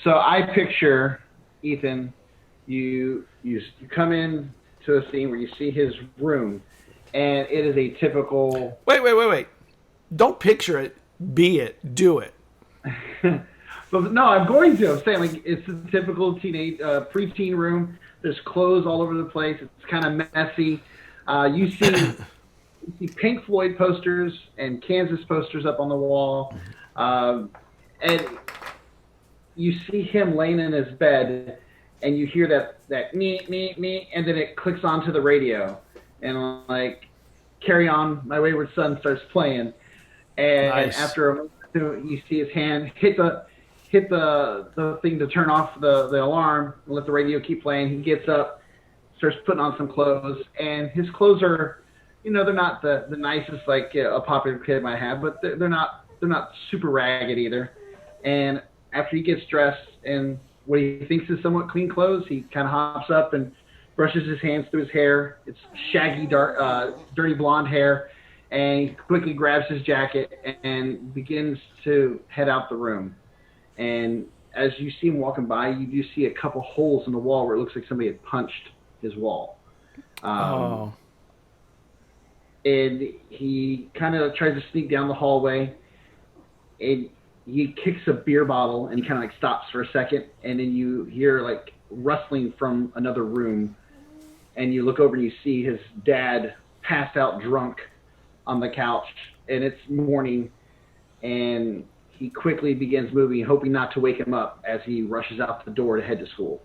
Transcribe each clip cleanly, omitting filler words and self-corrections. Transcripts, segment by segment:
So I picture, Ethan, you come in to a scene where you see his room, and it is a typical. Wait. Don't picture it. Be it. Do it. But no, I'm going to. I'm saying like it's a typical teenage preteen room. There's clothes all over the place. It's kind of messy. You see Pink Floyd posters and Kansas posters up on the wall, and you see him laying in his bed, and you hear that me, and then it clicks onto the radio, and like "Carry On, My Wayward Son" starts playing, and Nice. after a moment or two, you see his hand hit the thing to turn off the alarm and let the radio keep playing. He gets up, starts putting on some clothes, and his clothes are, they're not the nicest like a popular kid might have, but they're not super ragged either. And after he gets dressed in what he thinks is somewhat clean clothes, he kind of hops up and brushes his hands through his hair. It's shaggy, dark, dirty blonde hair, and he quickly grabs his jacket and begins to head out the room. And as you see him walking by, you do see a couple holes in the wall where it looks like somebody had punched his wall. Oh. And he kind of tries to sneak down the hallway, and he kicks a beer bottle, and he kind of like stops for a second, and then you hear like rustling from another room, and you look over and you see his dad passed out drunk on the couch, and it's morning, and he quickly begins moving, hoping not to wake him up as he rushes out the door to head to school.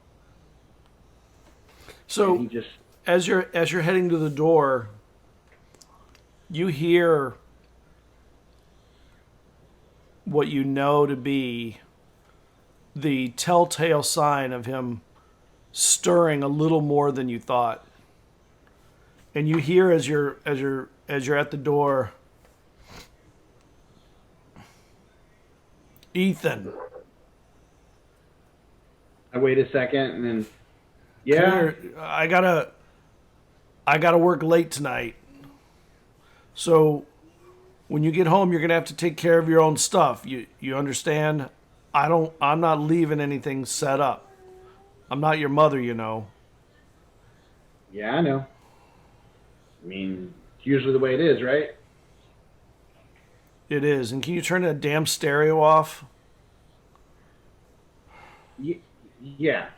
So he just as you're heading to the door, you hear what you know to be the telltale sign of him stirring a little more than you thought. And you hear as you're at the door, Ethan. I wait a second, and then I gotta work late tonight. So when you get home, you're gonna have to take care of your own stuff. You understand? I'm not leaving anything set up. I'm not your mother, you know. Yeah, I know. I mean, it's usually the way it is, right? It is. And can you turn that damn stereo off? Yeah.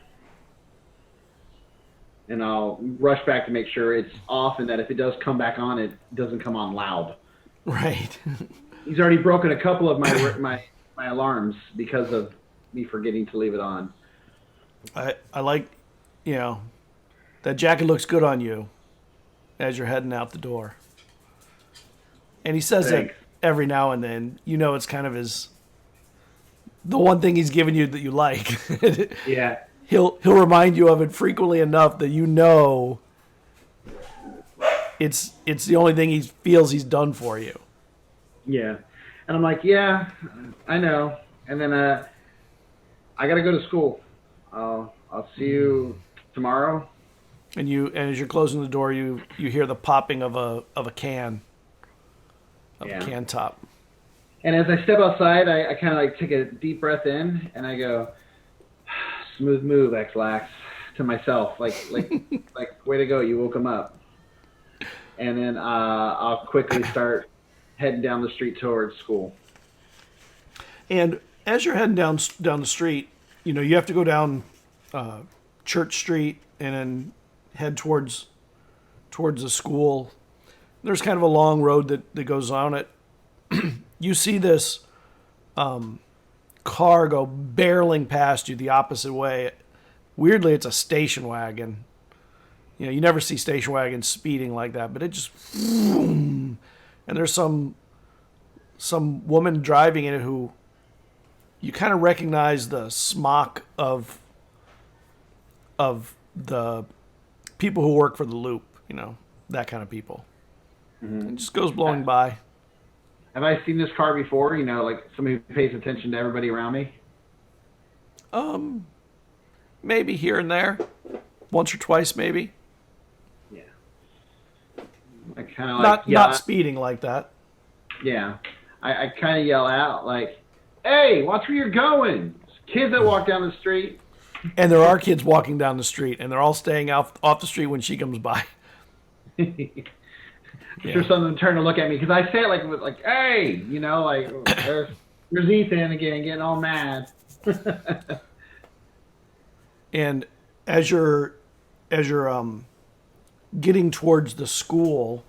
And I'll rush back to make sure it's off, and that if it does come back on, it doesn't come on loud. Right. He's already broken a couple of my alarms because of me forgetting to leave it on. I like, that jacket looks good on you as you're heading out the door. And he says Thanks. that every now and then. It's kind of the one thing he's given you that you like. Yeah. He'll remind you of it frequently enough that it's the only thing he feels he's done for you. Yeah. And I'm like, yeah, I know. And then I got to go to school. I'll see you tomorrow. And as you're closing the door, you hear the popping of a can. A can top. And as I step outside, I kind of like take a deep breath in, and I go, "Smooth move, X-Lax," to myself, like way to go, you woke him up. And then I'll quickly start heading down the street towards school. And as you're heading down the street, you have to go down Church Street and then head towards the school. There's kind of a long road that goes on it. You see this car go barreling past you the opposite way. Weirdly, it's a station wagon. You never see station wagons speeding like that, but it just... And there's some woman driving in it who you kind of recognize the smock of the people who work for the Loop, that kind of people. Mm-hmm. It just goes blowing by. Have I seen this car before? Like somebody who pays attention to everybody around me? Maybe here and there. Once or twice, maybe. Yeah. I kind of like... Not speeding like that. Yeah. I kind of yell out like, "Hey, watch where you're going. kids that walk down the street. And there are kids walking down the street, and they're all staying off the street when she comes by. Sure, some of them turn to look at me because I say it like, hey, you know, like there's Ethan again, getting all mad. And as you're getting towards the school,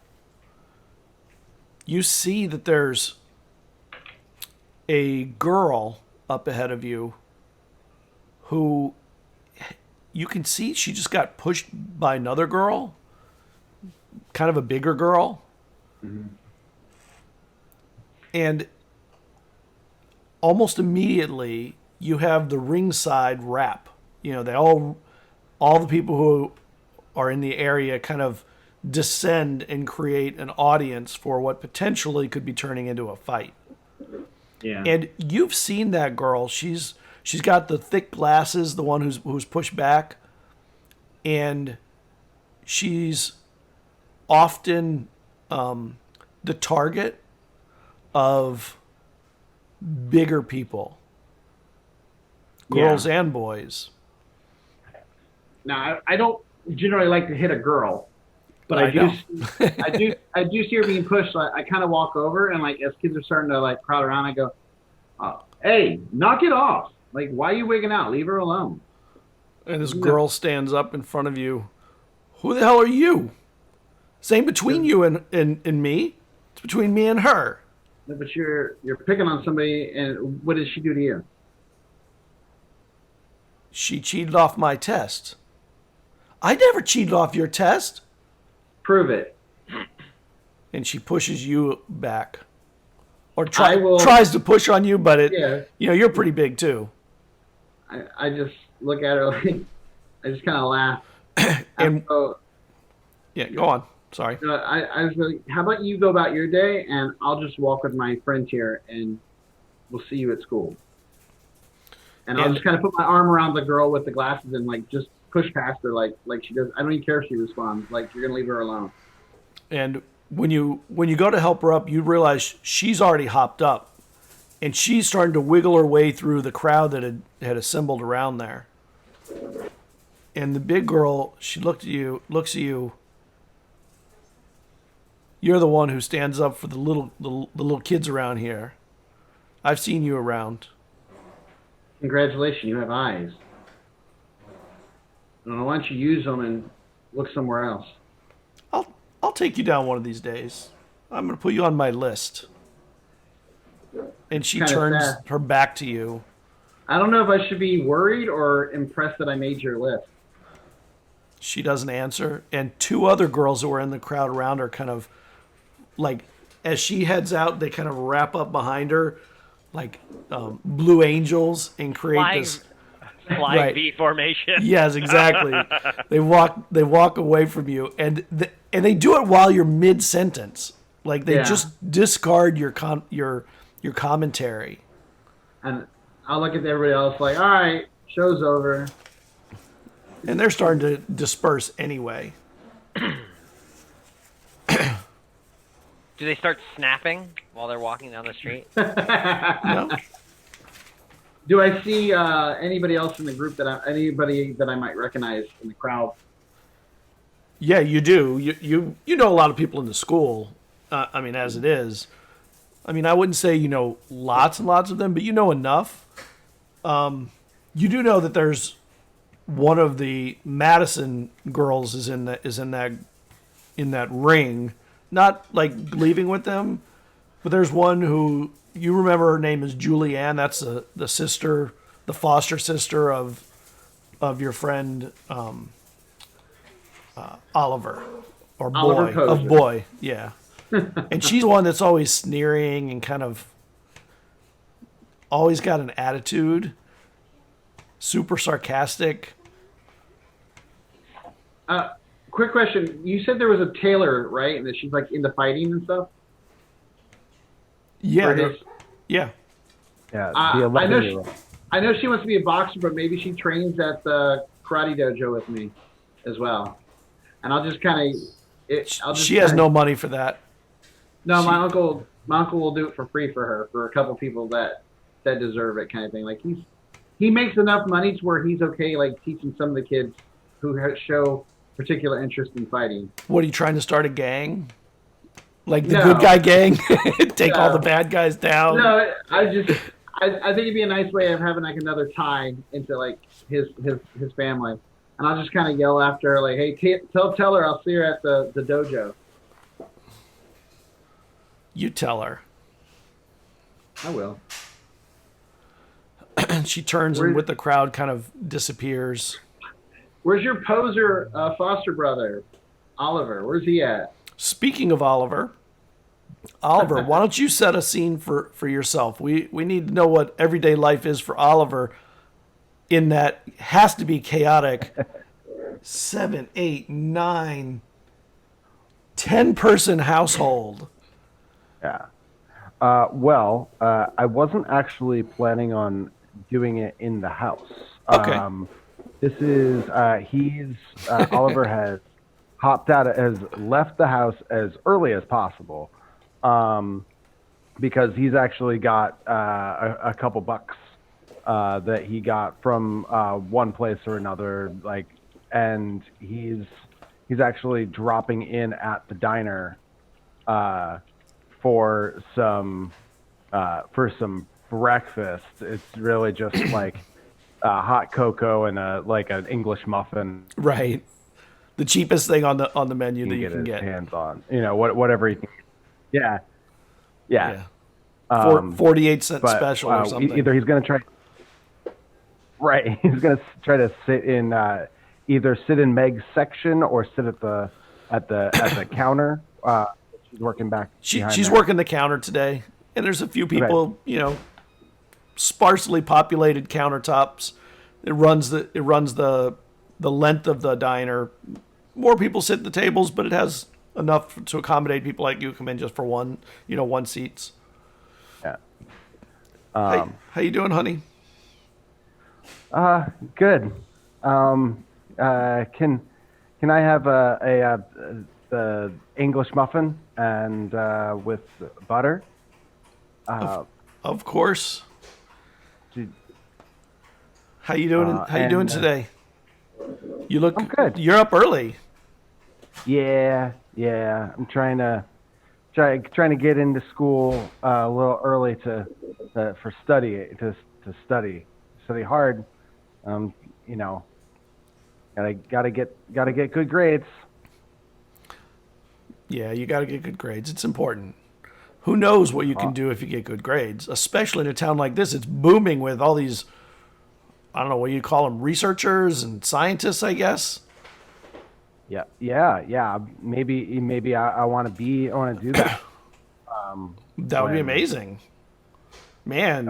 you see that there's a girl up ahead of you who you can see she just got pushed by another girl, kind of a bigger girl. Mm-hmm. And almost immediately you have the ringside rap. You know, all the people who are in the area kind of descend and create an audience for what potentially could be turning into a fight. Yeah. And you've seen that girl. She's got the thick glasses, the one who's pushed back, and she's often the target of bigger people, girls and boys. Now, I don't generally like to hit a girl, but I do see her being pushed. So I kind of walk over, and like as kids are starting to like crowd around, I go, "Hey, knock it off! Like, why are you wigging out? Leave her alone." And this girl stands up in front of you. Who the hell are you? Same between you and me. It's between me and her. No, but you're picking on somebody, and what did she do to you? She cheated off my test. I never cheated off your test. Prove it. And she pushes you back. Or tries to push on you, but you know, you're pretty big too. I just look at her like, I just kind of laugh. Go on. Sorry. I was like, how about you go about your day, and I'll just walk with my friends here, and we'll see you at school. And I'll just kind of put my arm around the girl with the glasses and like just push past her like she does. I don't even care if she responds. Like, you're gonna leave her alone. And when you go to help her up, you realize she's already hopped up, and she's starting to wiggle her way through the crowd that had assembled around there. And the big girl, she looks at you. You're the one who stands up for the little kids around here. I've seen you around. Congratulations, you have eyes. Why don't you use them and look somewhere else? I'll take you down one of these days. I'm going to put you on my list. And she turns her back to you. I don't know if I should be worried or impressed that I made your list. She doesn't answer. And two other girls who are in the crowd around her kind of, like, as she heads out, they kind of wrap up behind her like blue angels and create this flying V formation. Yes, exactly. They walk away from you, and they do it while you're mid sentence. Like they just discard your commentary. And I'll look at everybody else like, all right, show's over. And they're starting to disperse anyway. Do they start snapping while they're walking down the street? No. Do I see anybody else in the group anybody that I might recognize in the crowd? Yeah, you do. You know a lot of people in the school. I mean, as it is. I mean, I wouldn't say you know lots and lots of them, but you know enough. You do know that there's one of the Madison girls is in that ring. Not like leaving with them, but there's one who you remember her name is Julianne. That's the sister, the foster sister of your friend Oliver or Boy, yeah. And she's the one that's always sneering and kind of always got an attitude, super sarcastic. Quick question. You said there was a tailor, right? And that she's like into fighting and stuff? Yeah. Yeah. Yeah. I know she wants to be a boxer, but maybe she trains at the karate dojo with me as well. And I'll just kind of... She has no money for that. No, my uncle will do it for free for her, for a couple people that deserve it kind of thing. Like, he makes enough money to where he's okay, like teaching some of the kids who show particular interest in fighting. What are you trying to start a gang? Like the No. good guy gang, take all the No. bad guys down. No, I think it'd be a nice way of having like another tie into like his family, and I'll just kind of yell after her like, "Hey, tell her I'll see her at the dojo." You tell her. I will. She turns and with the crowd kind of disappears. Where's your poser foster brother, Oliver? Where's he at? Speaking of Oliver, why don't you set a scene for yourself? We need to know what everyday life is for Oliver in that has to be chaotic 7, 8, 9, 10-person household. Yeah. I wasn't actually planning on doing it in the house. Okay. This is Oliver has has left the house as early as possible, because he's actually got a couple bucks that he got from one place or another, and he's actually dropping in at the diner for some breakfast. It's really just like hot cocoa and an English muffin. Right. The cheapest thing on the menu that you can get. Hands on. Whatever he can. Yeah. Yeah. 48-cent special or something. Either he's going to try. Right. He's going to try to sit in either sit in Meg's section or sit at the counter. She's working back. She's working the counter today, and there's a few people, sparsely populated countertops. It runs the length of the diner. More people sit at the tables, but it has enough to accommodate people like you come in just for one seats. Yeah. How you doing, honey? Good. Can I have the English muffin and with butter? Of course. How you doing? How you doing today? You look. I'm good. You're up early. Yeah. I'm trying to get into school a little early for study hard. Gotta get good grades. Yeah, you got to get good grades. It's important. Who knows what you can do if you get good grades, especially in a town like this. It's booming with all these, I don't know what you call them, researchers and scientists, I guess. Yeah. Maybe I want to do that. That would be amazing. Man,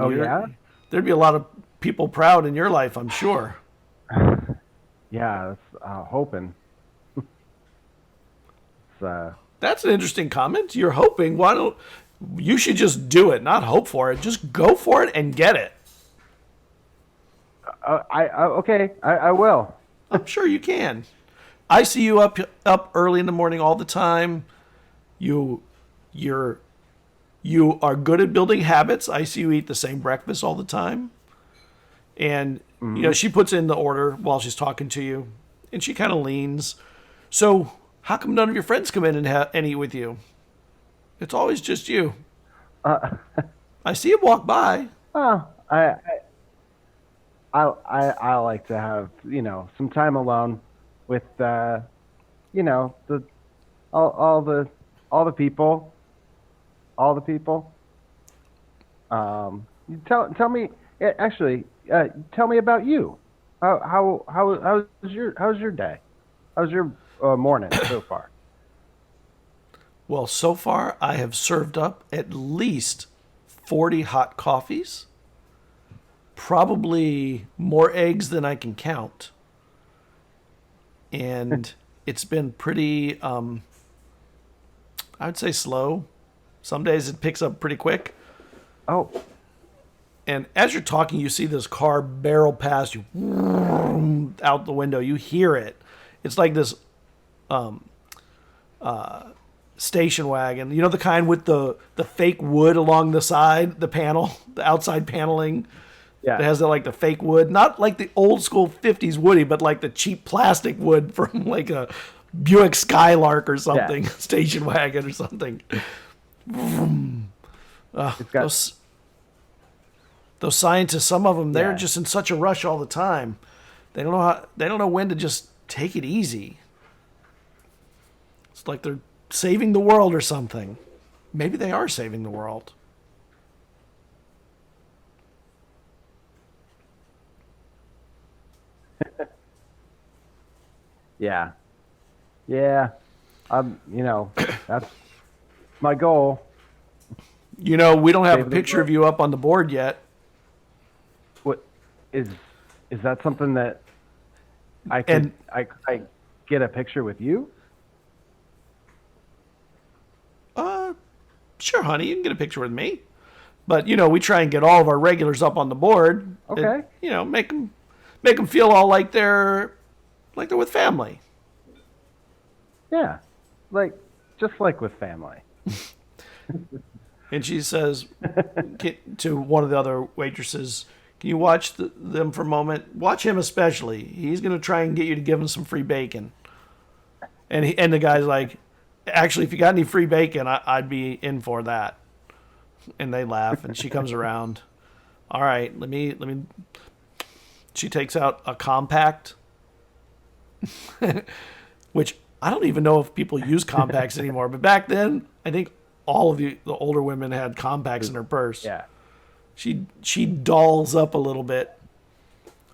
there'd be a lot of people proud in your life, I'm sure. Yeah, that's hoping. That's an interesting comment. You're hoping. You should just do it, not hope for it. Just go for it and get it. I will. I'm sure you can. I see you up early in the morning all the time. You are good at building habits. I see you eat the same breakfast all the time. And she puts in the order while she's talking to you, and she kind of leans. So how come none of your friends come in and eat with you? It's always just you. I see him walk by. Oh, I like to have some time alone with all the people. Tell me actually. Tell me about you. How's your day? How's your morning so far? Well, so far I have served up at least 40 hot coffees, probably more eggs than I can count, and it's been pretty, I would say slow. Some days it picks up pretty quick. Oh. And as you're talking, you see this car barrel past you out the window. You hear it. It's like this station wagon. You know, the kind with the fake wood along the side, the panel, the outside paneling. It has the fake wood, not like the old school 50s woody, but like the cheap plastic wood from like a Buick Skylark or something, station wagon or something. Those scientists, some of them, they're just in such a rush all the time. They don't know when to just take it easy. It's like they're saving the world or something. Maybe they are saving the world. Yeah. That's my goal. We don't have a picture of you up on the board yet. What is that something that I could I get a picture with you? Sure, honey, you can get a picture with me. But we try and get all of our regulars up on the board. Okay. And, make them feel all like they're with family. Yeah, just like with family. And she says to one of the other waitresses, "Can you watch them for a moment? Watch him especially. He's going to try and get you to give him some free bacon." And the guy's like, "Actually, if you got any free bacon, I'd be in for that." And they laugh, and she comes around. All right, let me. She takes out a compact, which I don't even know if people use compacts anymore. But back then, I think all of the older women had compacts in her purse. Yeah. She dolls up a little bit.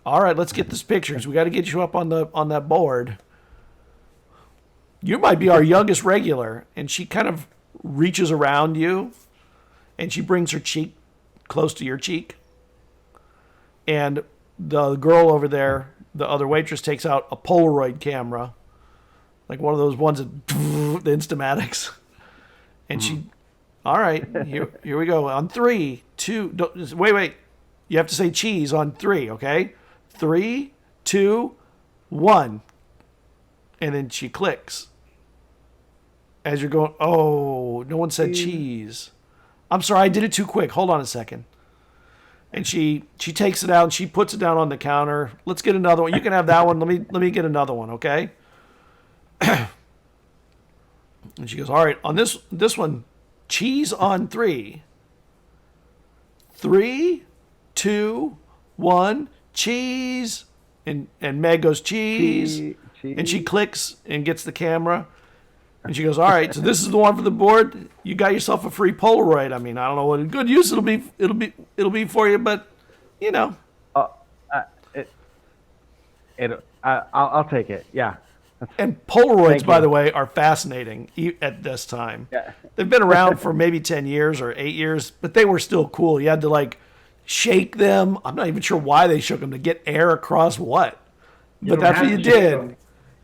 All right, let's get this pictures. We got to get you up on that board. You might be our youngest regular. And she kind of reaches around you, and she brings her cheek close to your cheek. And the girl over there, the other waitress, takes out a Polaroid camera, like one of those ones that the Instamatics. And she, all right, here we go. On 3, 2, wait. You have to say cheese on 3, okay? 3, 2, 1. And then she clicks. As you're going, oh, no one said cheese. I'm sorry, I did it too quick. Hold on a second. And she takes it out and she puts it down on the counter. Let's get another one. You can have that one. Let me get another one, okay? And she goes, all right, on this one, cheese on 3. 3, 2, 1, cheese. And Meg goes, cheese. And she clicks and gets the camera. And she goes, all right, so this is the one for the board. You got yourself a free Polaroid. I mean, I don't know what good use it'll be for you, but I'll take it. Yeah. And Polaroids, by the way, are fascinating at this time. Yeah. They've been around for maybe 10 years or 8 years, but they were still cool. You had to shake them. I'm not even sure why they shook them, to get air across what. But that's what you did.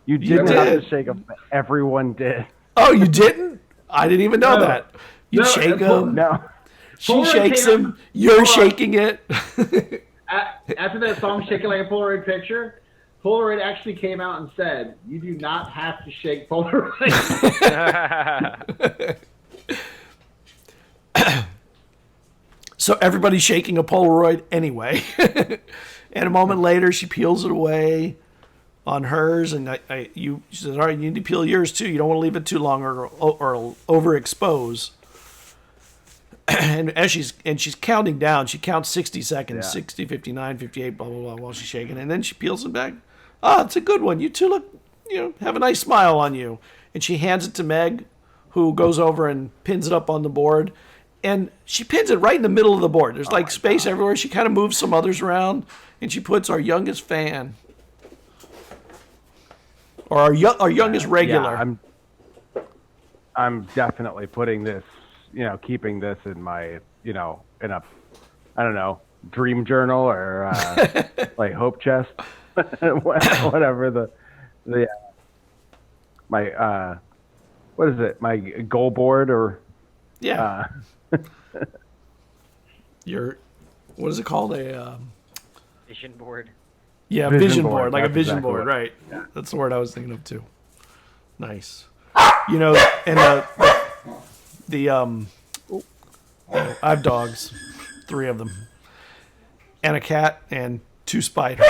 You didn't have to shake them. Everyone did. Oh, you didn't? I didn't even know that. You shake them. No. She shakes them. You're shaking it. After that song, Shaking Like a Polaroid Picture, Polaroid actually came out and said, you do not have to shake Polaroid. So everybody's shaking a Polaroid anyway. And a moment later, she peels it away on hers, and she says, all right, you need to peel yours too. You don't want to leave it too long or overexpose. And as she's counting down, she counts 60 seconds, 60, 59, 58, blah, blah, blah, while she's shaking. And then she peels it back. Oh, it's a good one. You two look, have a nice smile on you. And she hands it to Meg, who goes over and pins it up on the board. And she pins it right in the middle of the board. There's space everywhere. She kind of moves some others around, and she puts our youngest fan. Or our youngest regular. Yeah, I'm definitely putting this, keeping this in my, in a, I don't know, dream journal or hope chest, whatever my what is it? My goal board or what is it called? A vision board. Yeah, vision board, like a vision exactly board, right? Yeah. That's the word I was thinking of too. Nice. And I have dogs, 3 of them, and a cat and 2 spiders.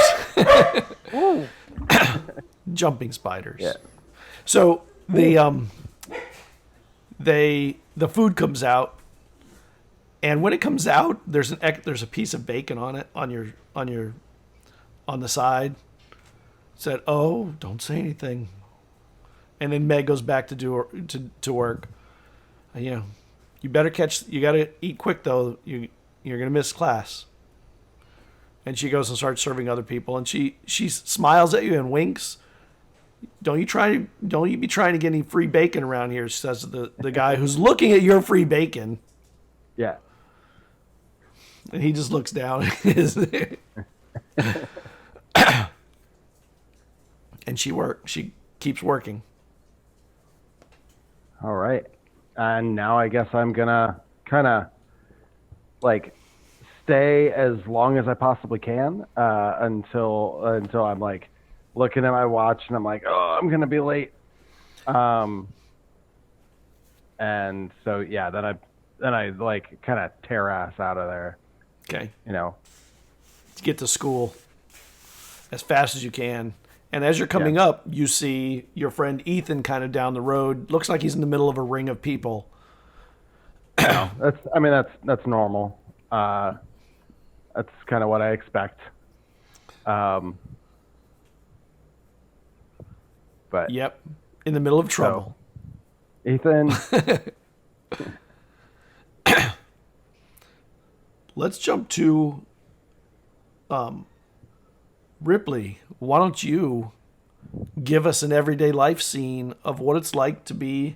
Jumping spiders. Yeah. So the food comes out, and when it comes out, there's a piece of bacon on it on the side. Said, "Oh, don't say anything." And then Meg goes back to work. You better you got to eat quick though. You're gonna miss class. And she goes and starts serving other people, and she smiles at you and winks. Don't you be trying to get any free bacon around here, says the guy who's looking at your free bacon. Yeah. And he just looks down. And she keeps working. All right. And now I guess I'm gonna kind of like stay as long as I possibly can until I'm like looking at my watch and I'm like, oh, I'm gonna be late. And so yeah, then I like kind of tear ass out of there. Okay. To get to school as fast as you can. And as you're coming up, you see your friend Ethan kind of down the road. Looks like he's in the middle of a ring of people. That's normal. That's kind of what I expect. But yep, in the middle of trouble. So, Ethan. Let's jump to Ripley. Why don't you give us an everyday life scene of what it's like to be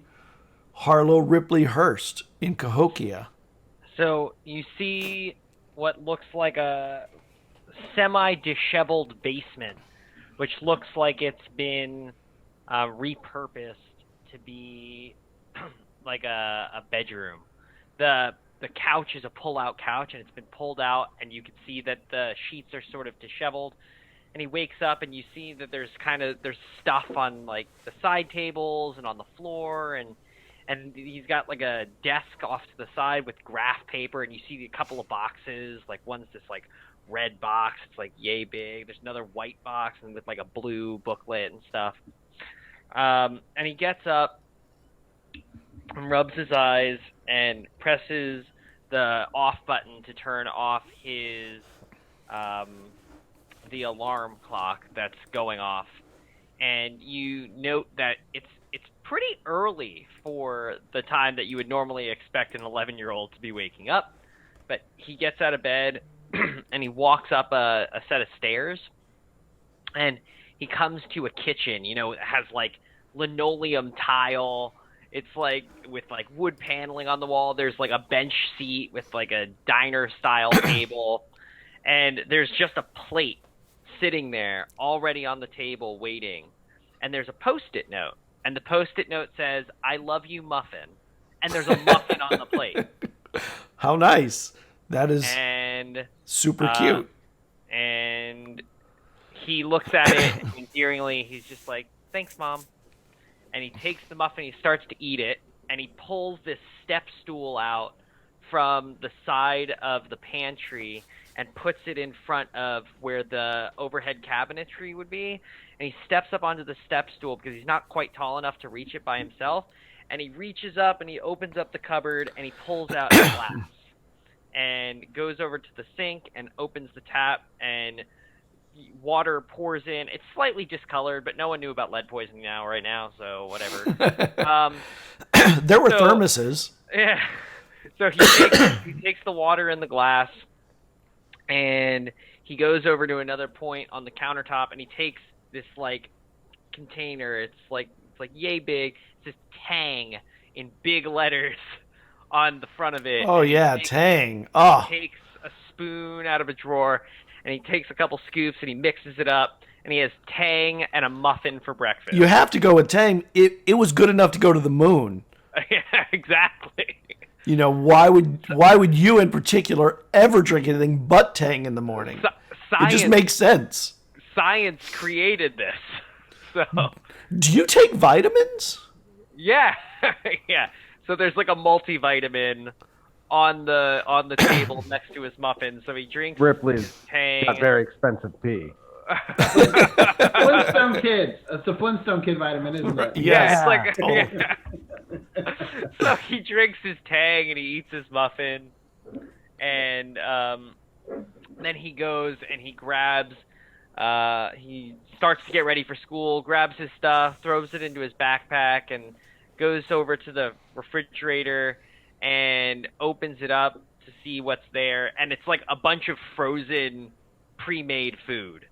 Harlow Ripley Hearst in Cahokia? So you see what looks like a semi-disheveled basement, which looks like it's been repurposed to be like a bedroom. The couch is a pull-out couch, and it's been pulled out, and you can see that the sheets are sort of disheveled. And he wakes up, and you see that there's stuff on like the side tables and on the floor, and he's got like a desk off to the side with graph paper, and you see a couple of boxes. Like one's this like red box, it's like yay big. There's another white box and with like a blue booklet and stuff. And he gets up and rubs his eyes and presses the off button to turn off his the alarm clock that's going off. And you note that it's pretty early for the time that you would normally expect an 11-year-old to be waking up. But he gets out of bed and he walks up a set of stairs, and he comes to a kitchen. It has like linoleum tile. It's like with like wood paneling on the wall. There's like a bench seat with like a diner style table, and there's just a plate sitting there already on the table waiting. And there's a Post-it note, and the Post-it note says, "I love you, muffin." And there's a muffin on the plate. How nice. That is super cute. And he looks at it and endearingly, he's just like, "Thanks, Mom." And he takes the muffin, he starts to eat it, and he pulls this step stool out from the side of the pantry and puts it in front of where the overhead cabinetry would be. And he steps up onto the step stool because he's not quite tall enough to reach it by himself. And he reaches up and he opens up the cupboard and he pulls out a glass and goes over to the sink and opens the tap, and water pours in. It's slightly discolored, but no one knew about lead poisoning right now, so whatever. There were thermoses. Yeah. So he takes the water in the glass, and he goes over to another point on the countertop, and he takes this like container. It's like yay big. It says Tang in big letters on the front of it. Oh yeah, Tang. Oh. He takes a spoon out of a drawer, and he takes a couple scoops and he mixes it up, and he has Tang and a muffin for breakfast. You have to go with Tang. It was good enough to go to the moon. Yeah, exactly. Why would you in particular ever drink anything but Tang in the morning? It just makes sense. Science created this. So. Do you take vitamins? Yeah. Yeah. So there's like a multivitamin on the table next to his muffin. So he drinks Ripley's Tang. got very expensive pee. Flintstone Kids. It's a Flintstone Kid vitamin, isn't it? Yes. It's like So he drinks his Tang and he eats his muffin, and then he goes and he grabs. He starts to get ready for school, grabs his stuff, throws it into his backpack, and goes over to the refrigerator and opens it up to see what's there. And it's like a bunch of frozen, pre-made food.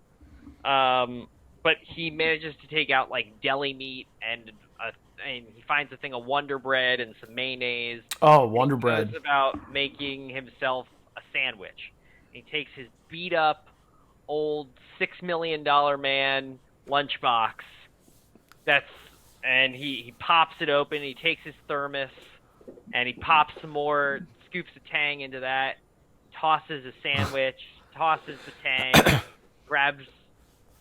But he manages to take out like deli meat and he finds a thing of Wonder Bread and some mayonnaise. Oh, Wonder He Bread. goes about making himself a sandwich. He takes his beat up old $6 million man lunchbox. And he pops it open. He takes his thermos and he pops some more, scoops the Tang into that, tosses a sandwich, tosses the Tang, grabs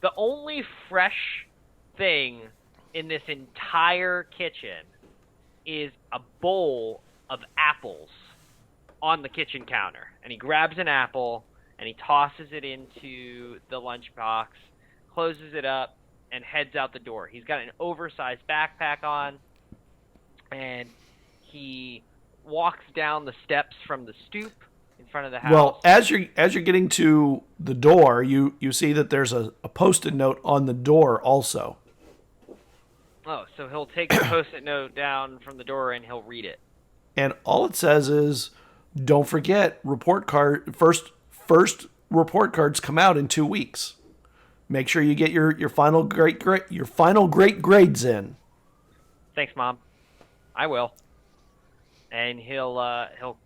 the only fresh thing in this entire kitchen is a bowl of apples on the kitchen counter. And he grabs an apple and he tosses it into the lunchbox, closes it up, and heads out the door. He's got an oversized backpack on, and he walks down the steps from the stoop in front of the house. Well, as you're getting to the door, you see that there's a post-it note on the door also. Oh, so he'll take the post-it note down from the door and he'll read it. And all it says is, don't forget, first report cards come out in 2 weeks. Make sure you get your final great grades in. Thanks, Mom. I will. And he'll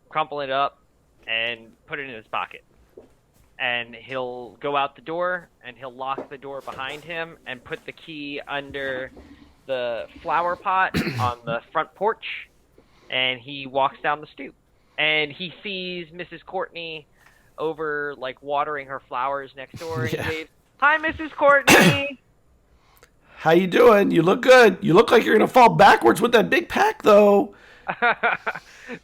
crumple it up and put it in his pocket. And he'll go out the door and he'll lock the door behind him and put the key under the flower pot on the front porch. And he walks down the stoop. And he sees Mrs. Courtney over, like, watering her flowers next door. And he waves, "Hi, Mrs. Courtney." How you doing? You look good. You look like you're going to fall backwards with that big pack, though.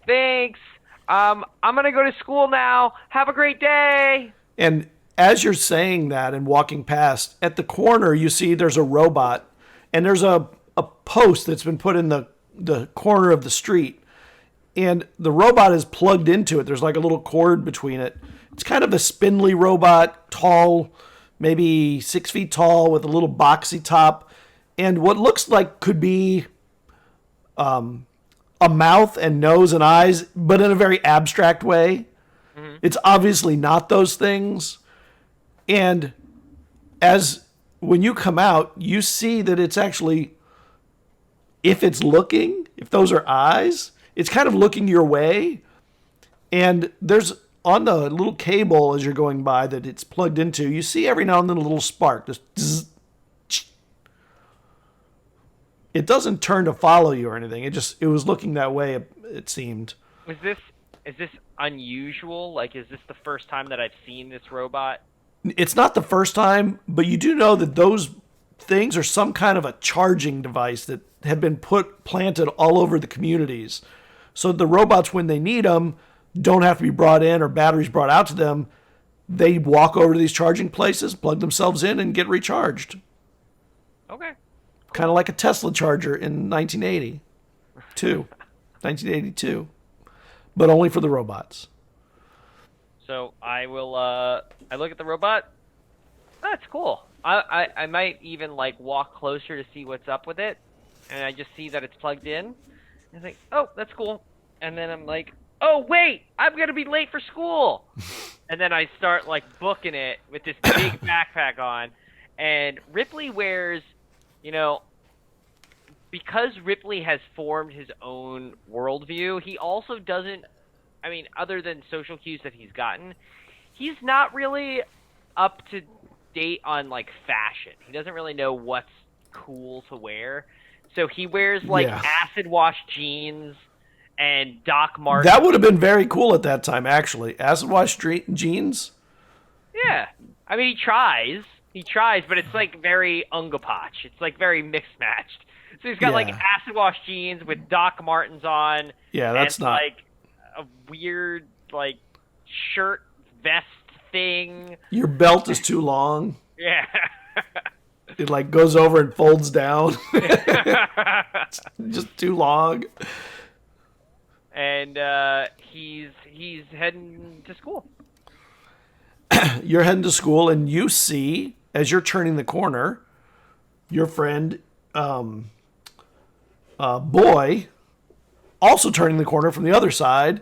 Thanks. I'm going to go to school now. Have a great day. And as you're saying that and walking past, at the corner, you see there's a robot. And there's a post that's been put in the corner of the street. And the robot is plugged into it. There's like a little cord between it. It's kind of a spindly robot, tall, maybe 6 feet tall, with a little boxy top. And what looks like could be a mouth and nose and eyes, but in a very abstract way. Mm-hmm. It's obviously not those things. And when you come out, you see that it's actually, if those are eyes, it's kind of looking your way. And there's, on the little cable as you're going by that it's plugged into, you see every now and then a little spark. Just zzz. It doesn't turn to follow you or anything. It was looking that way, it seemed. Is this unusual? Like, is this the first time that I've seen this robot? It's not the first time, but you do know that those things are some kind of a charging device that have been planted all over the communities. So the robots, when they need them, don't have to be brought in or batteries brought out to them. They walk over to these charging places, plug themselves in, and get recharged. Okay. Kind of like a Tesla charger in 1982, but only for the robots. So I will. I look at the robot. That's cool. I might even like walk closer to see what's up with it, and I just see that it's plugged in. And I think, oh, that's cool. And then I'm like, oh wait, I'm gonna be late for school. And then I start like booking it with this big backpack on, and Ripley wears. Because Ripley has formed his own worldview, he also doesn't, other than social cues that he's gotten, he's not really up to date on, like, fashion. He doesn't really know what's cool to wear. So he wears, acid wash jeans and Doc Martens. That would have been very cool at that time, actually. Acid wash jeans? Yeah. He tries. He tries, but it's like very ungapatch. It's like very mixed matched. So he's got like acid wash jeans with Doc Martens on. Yeah, that's and, not. Like a weird like shirt vest thing. Your belt is too long. Yeah. It like goes over and folds down. It's just too long. And he's heading to school. You're heading to school, and you see, as you're turning the corner, your friend, Boy, also turning the corner from the other side,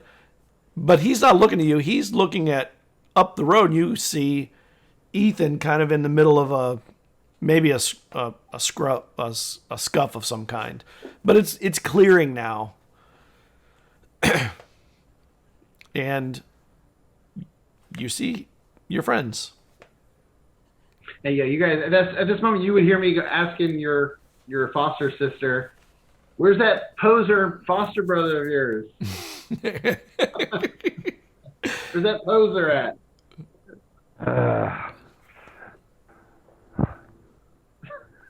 but he's not looking at you. He's looking at up the road. You see Ethan kind of in the middle of maybe a scuff of some kind, but it's clearing now. And you see your friends. Hey, yeah, you guys. At this moment, you would hear me asking your foster sister, "Where's that poser foster brother of yours? Where's that poser at?"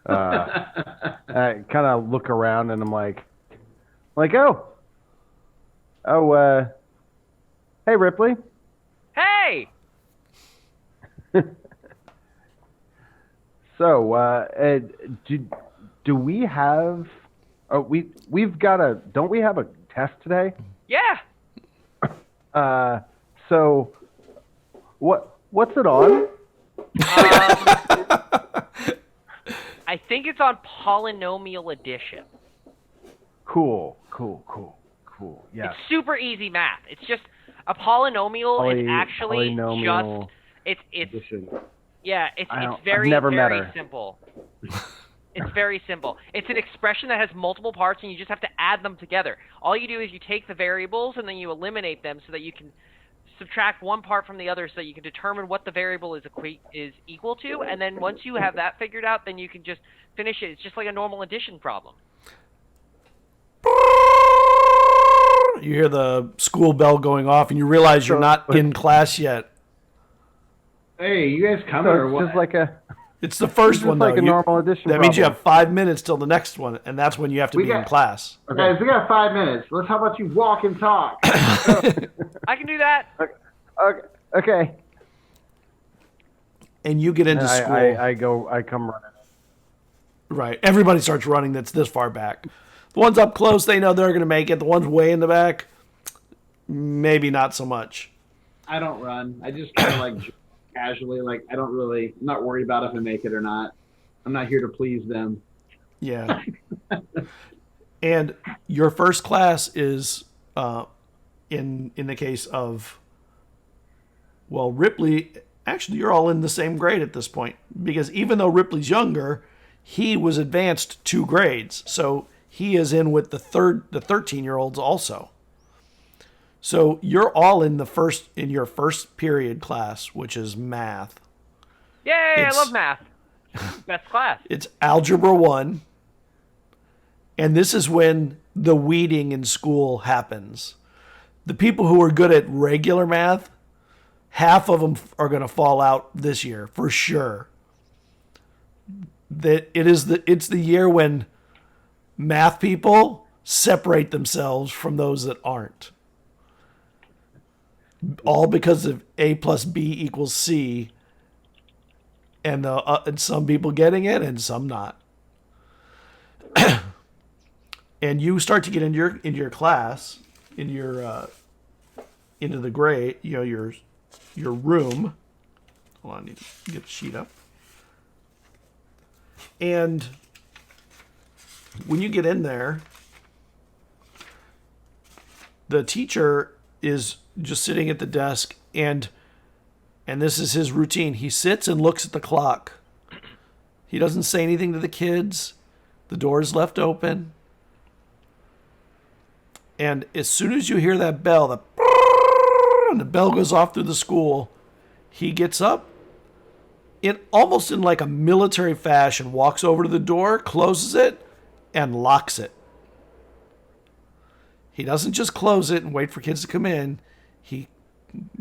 I kind of look around and I'm like, hey Ripley. Hey. So, do we have? We've got a. Don't we have a test today? Yeah. So, what's it on? I think it's on polynomial addition. Cool. Yeah. It's super easy math. It's just a polynomial is actually polynomial just it's addition. yeah, it's I've very never met very her. simple. It's very simple. It's an expression that has multiple parts, and you just have to add them together. All you do is you take the variables and then you eliminate them so that you can subtract one part from the other, so that you can determine what the variable is equal to, and then once you have that figured out, then you can just finish it. It's just like a normal addition problem. You hear the school bell going off, and you realize you're not in class yet. Hey, you guys coming or It's what? just like It's the first one, though. like a normal addition That means you problem. have 5 minutes till the next one, and that's when you have to be in class. Guys, we got 5 minutes. How about you walk and talk? I can do that. Okay. And you get into school. I come running. Right. Everybody starts running that's this far back. The ones up close, they know they're going to make it. The ones way in the back, maybe not so much. I don't run. I just kind of like casually, like I'm not worried about if I make it or not. I'm not here to please them. Yeah. And your first class is, in the case of, well, Ripley, actually you're all in the same grade at this point, because even though Ripley's younger, he was advanced 2 grades. So he is in with the 13-year-olds also. So you're all in your first period class, which is math. Yay, I love math. Best class. It's Algebra 1. And this is when the weeding in school happens. The people who are good at regular math, half of them are going to fall out this year, for sure. It's the year when math people separate themselves from those that aren't. All because of A plus B equals C, and some people getting it and some not. And you start to get into your class, into the grade, your room. Hold on, I need to get the sheet up. And when you get in there, the teacher is just sitting at the desk, and this is his routine. He sits and looks at the clock. He doesn't say anything to the kids. The door is left open. And as soon as you hear that bell, the bell goes off through the school, he gets up, almost in like a military fashion, walks over to the door, closes it, and locks it. He doesn't just close it and wait for kids to come in. He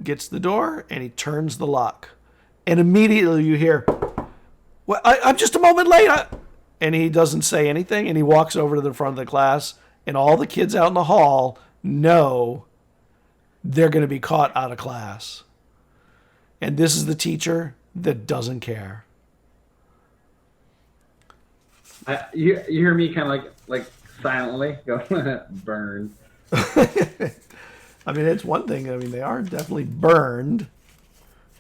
gets the door and he turns the lock. And immediately you hear, "Well, I'm just a moment late." And he doesn't say anything, and he walks over to the front of the class, and all the kids out in the hall know they're going to be caught out of class. And this is the teacher that doesn't care. You hear me kind of like silently go, burn. I mean, it's one thing. I mean, they are definitely burned.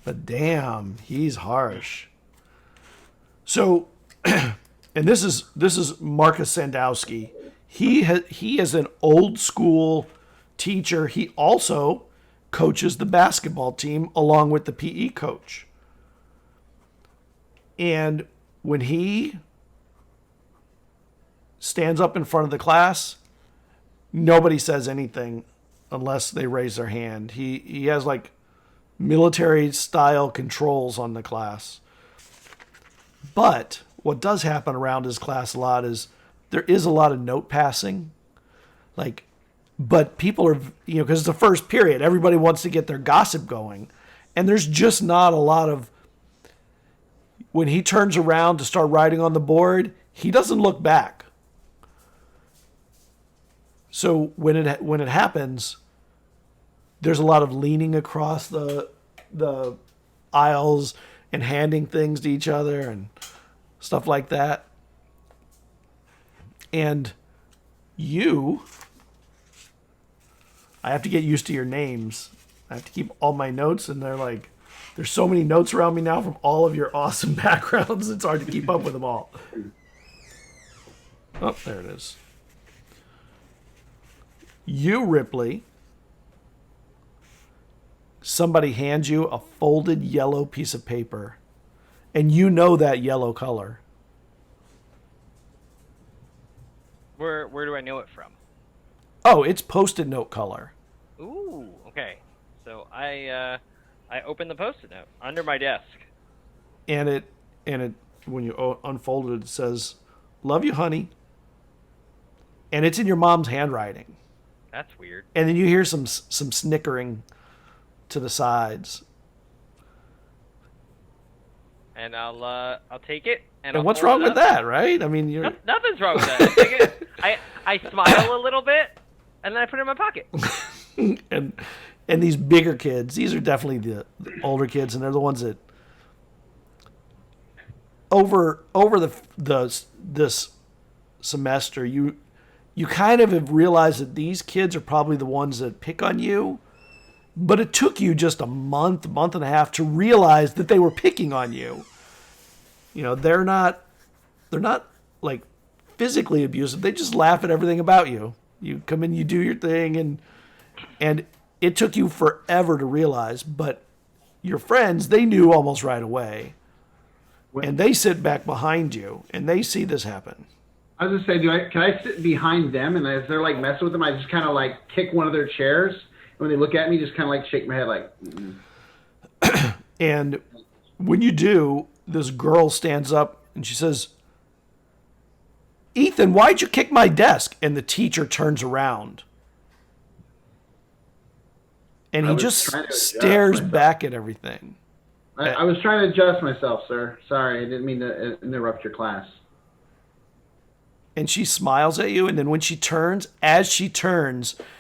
But damn, he's harsh. So, and this is Marcus Sandowski. He is an old school teacher. He also coaches the basketball team along with the PE coach. And when he stands up in front of the class, nobody says anything unless they raise their hand. He has like military style controls on the class. But what does happen around his class a lot is there is a lot of note passing. But people are, because it's the first period, everybody wants to get their gossip going. And there's just not a lot of, when he turns around to start writing on the board, he doesn't look back. So when it happens, there's a lot of leaning across the aisles and handing things to each other and stuff like that. And I have to get used to your names. I have to keep all my notes, and there's so many notes around me now from all of your awesome backgrounds. It's hard to keep up with them all. Oh, there it is. You, Ripley, somebody hands you a folded yellow piece of paper, and you know that yellow color. Where do I know it from? Oh, it's Post-it note color. Ooh, okay. So I opened the Post-it note under my desk. And it when you unfold it, it says, "Love you, honey." And it's in your mom's handwriting. That's weird. And then you hear some snickering to the sides. And I'll take it. And what's wrong with that, right? I mean, nothing's wrong with that. I take it. I smile a little bit, and then I put it in my pocket. and these bigger kids, these are definitely the older kids, and they're the ones that over this semester, you kind of have realized that these kids are probably the ones that pick on you, but it took you just a month and a half to realize that they were picking on you. They're not like physically abusive. They just laugh at everything about you. You come in, you do your thing, and it took you forever to realize, but your friends, they knew almost right away. And they sit back behind you, and they see this happen. I was going to say, can I sit behind them, and as they're messing with them, I just kind of kick one of their chairs, and when they look at me, just kind of shake my head mm-mm. And when you do, this girl stands up, and she says, "Ethan, why'd you kick my desk?" And the teacher turns around. And he just stares back at everything. I was trying to adjust myself, sir. Sorry, I didn't mean to interrupt your class. And she smiles at you, and then when she turns,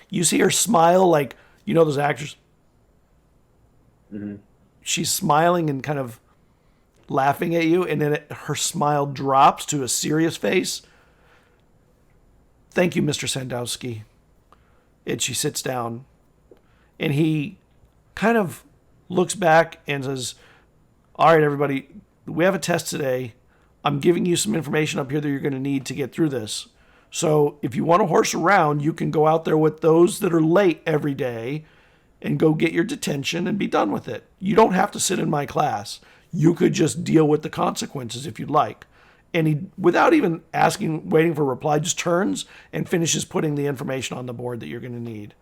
you see her smile like, those actors? Mm-hmm. She's smiling and kind of laughing at you, and then her smile drops to a serious face. "Thank you, Mr. Sandowski." And she sits down, and he kind of looks back and says, "All right, everybody, we have a test today. I'm giving you some information up here that you're going to need to get through this. So if you want to horse around, you can go out there with those that are late every day and go get your detention and be done with it. You don't have to sit in my class. You could just deal with the consequences if you'd like." And he, without even waiting for a reply, just turns and finishes putting the information on the board that you're going to need.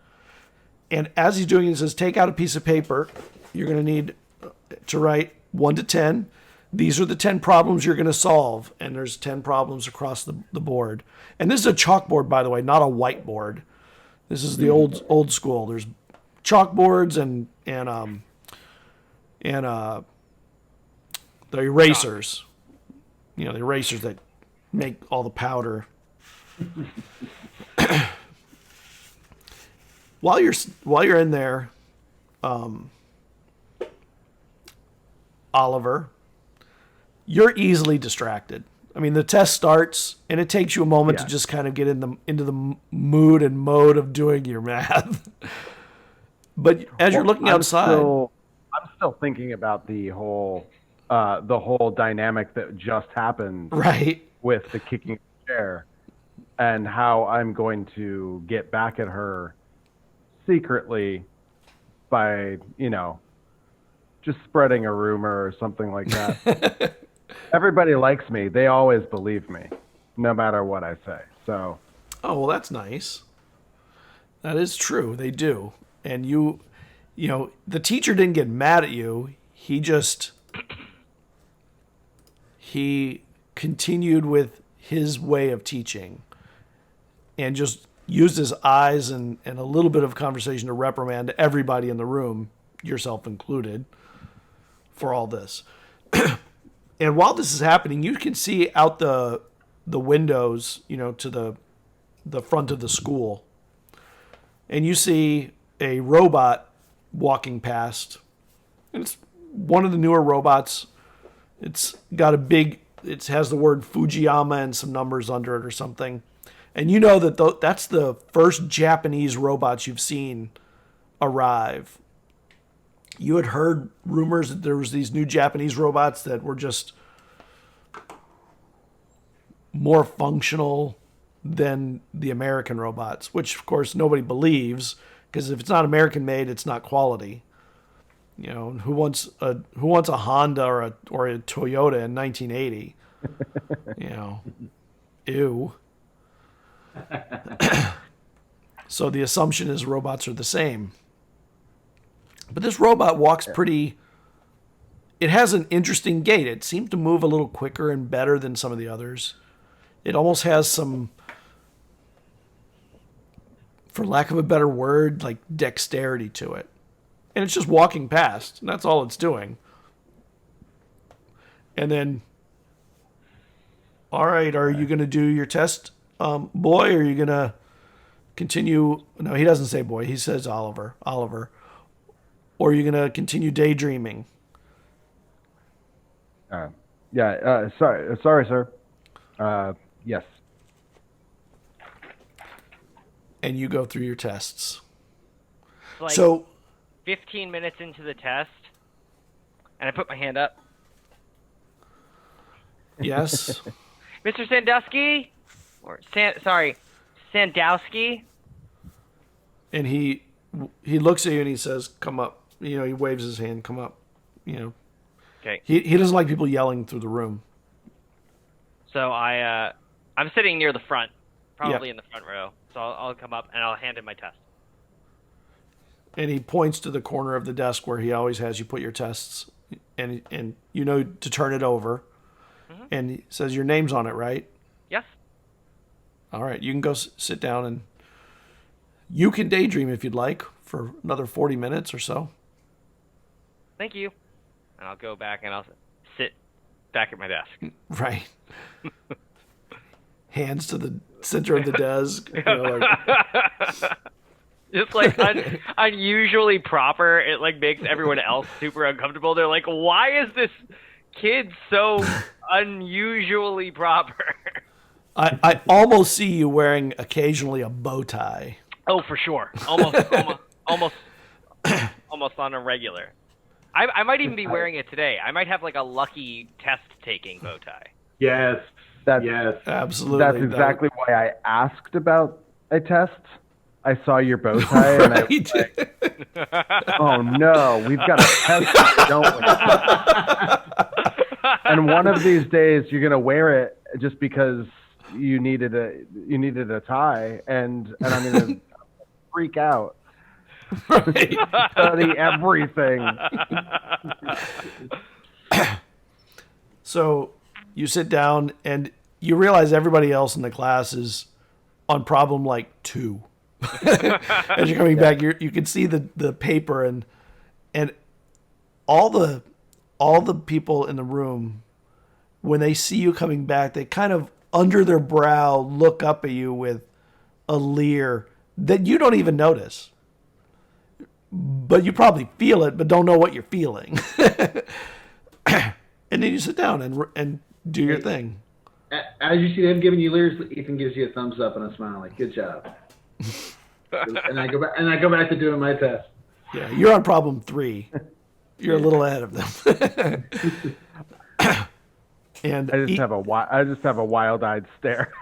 And as he's doing it, he says, "Take out a piece of paper. You're going to need to write 1 to 10. These are the 10 problems you're going to solve." And there's 10 problems across the board. And this is a chalkboard, by the way, not a whiteboard. This is the old school. There's chalkboards and the erasers. The erasers that make all the powder. while you're in there, Oliver, you're easily distracted. I mean, the test starts, and it takes you a moment to just kind of get into the mood and mode of doing your math. But as you're looking outside, I'm still thinking about the whole dynamic that just happened, right, with the kicking of the chair, and how I'm going to get back at her secretly by, just spreading a rumor or something like that. Everybody likes me. They always believe me, no matter what I say. So. Oh, well, that's nice. That is true. They do. And the teacher didn't get mad at you. He continued with his way of teaching and just used his eyes and a little bit of conversation to reprimand everybody in the room, yourself included, for all this. And while this is happening, you can see out the windows, to the front of the school. And you see a robot walking past. And it's one of the newer robots. It's got it has the word Fujiyama and some numbers under it or something. And you know that that's the first Japanese robots you've seen arrive. You had heard rumors that there was these new Japanese robots that were just more functional than the American robots, which of course nobody believes, because if it's not American made, it's not quality. Who wants a Honda or a Toyota in 1980? Ew. So the assumption is robots are the same. But this robot walks it has an interesting gait. It seemed to move a little quicker and better than some of the others. It almost has some, for lack of a better word, like dexterity to it. And it's just walking past. And that's all it's doing. And then, all right, are you going to do your test, boy? Or are you going to continue? No, he doesn't say boy. He says Oliver. Or are you going to continue daydreaming? Sorry, sir. Yes. And you go through your tests. Like so 15 minutes into the test, and I put my hand up. Yes. Mr. Sandusky? Sandowski? And he looks at you and he says, come up. He waves his hand, come up. Okay. He doesn't like people yelling through the room. So I'm sitting near the front, probably in the front row. So I'll come up and I'll hand him my test. And he points to the corner of the desk where he always has you put your tests, and to turn it over. Mm-hmm. And he says, your name's on it, right? Yes. All right, you can go sit down, and you can daydream if you'd like for another 40 minutes or so. Thank you. And I'll go back and I'll sit back at my desk. Right. Hands to the center of the desk. Just like unusually proper. It like makes everyone else super uncomfortable. They're like, why is this kid so unusually proper? I almost see you wearing occasionally a bow tie. Oh, for sure. Almost on a regular. I might even be wearing it today. I might have like a lucky test-taking bow tie. Yes. Yes. Absolutely. That's exactly why I asked about a test. I saw your bow tie, and I was like, oh no, we've got a test, don't we? And one of these days, you're going to wear it just because you needed a tie, and I'm going to freak out. Right. Study everything. So you sit down and you realize everybody else in the class is on problem like 2. As you're coming back, you can see the paper and all the people in the room, when they see you coming back, they kind of under their brow look up at you with a leer that you don't even notice. but you probably feel it, but don't know what you're feeling. And then you sit down and do your thing. As you see them giving you leers, Ethan gives you a thumbs up and a smile, like "Good job." and I go back to doing my test. Yeah, you're on problem 3. You're a little ahead of them. And I just have a wild-eyed stare.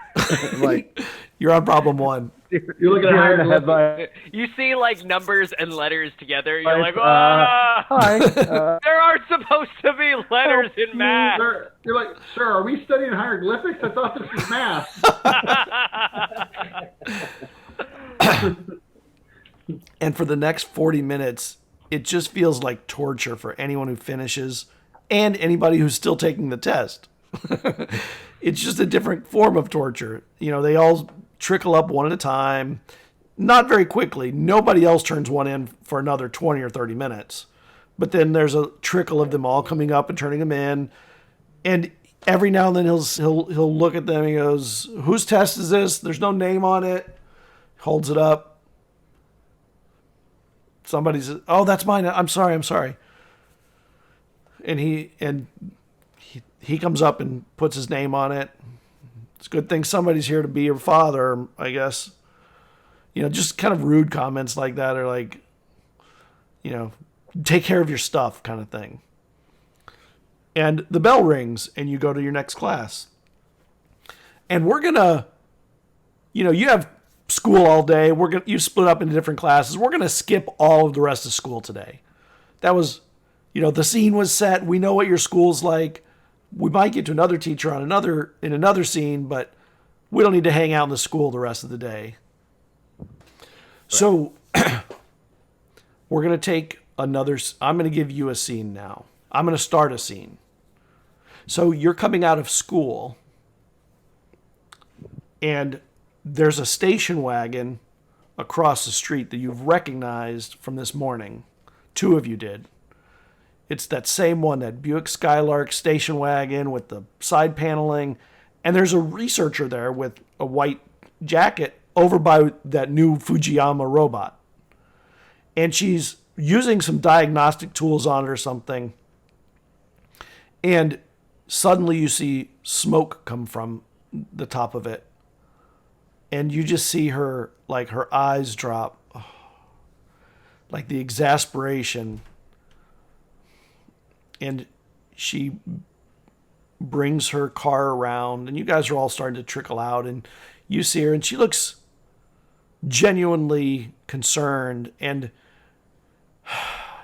Like you're on problem 1. You're looking at hieroglyphics. headline. You see like numbers and letters together. You're like, Hi. there aren't supposed to be letters in math. You're like, sir, are we studying hieroglyphics? I thought this was math. And for the next 40 minutes, it just feels like torture for anyone who finishes and anybody who's still taking the test. It's just a different form of torture. You know, they all trickle up one at a time, not very quickly. Nobody else turns one in for another 20 or 30 minutes. But then there's a trickle of them all coming up and turning them in. And every now and then he'll look at them and he goes, "Whose test is this? There's no name on it." Holds it up. Somebody says, "Oh, that's mine. I'm sorry." And he comes up and puts his name on it. It's a good thing somebody's here to be your father, I guess. You know, just kind of rude comments like that are like, you know, take care of your stuff kind of thing. And the bell rings and you go to your next class. And we're going to, you know, you have school all day. You split up into different classes. We're going to skip all of the rest of school today. That was, you know, the scene was set. We know what your school's like. We might get to another teacher in another scene, but we don't need to hang out in the school the rest of the day. Right. So we're going to take I'm going to give you a scene now. I'm going to start a scene. So you're coming out of school and there's a station wagon across the street that you've recognized from this morning. 2 of you did. It's that same one, that Buick Skylark station wagon with the side paneling. And there's a researcher there with a white jacket over by that new Fujiyama robot. And she's using some diagnostic tools on it or something. And suddenly you see smoke come from the top of it. And you just see her, like her eyes drop. Like the exasperation. And she brings her car around, and you guys are all starting to trickle out, and you see her, and she looks genuinely concerned, and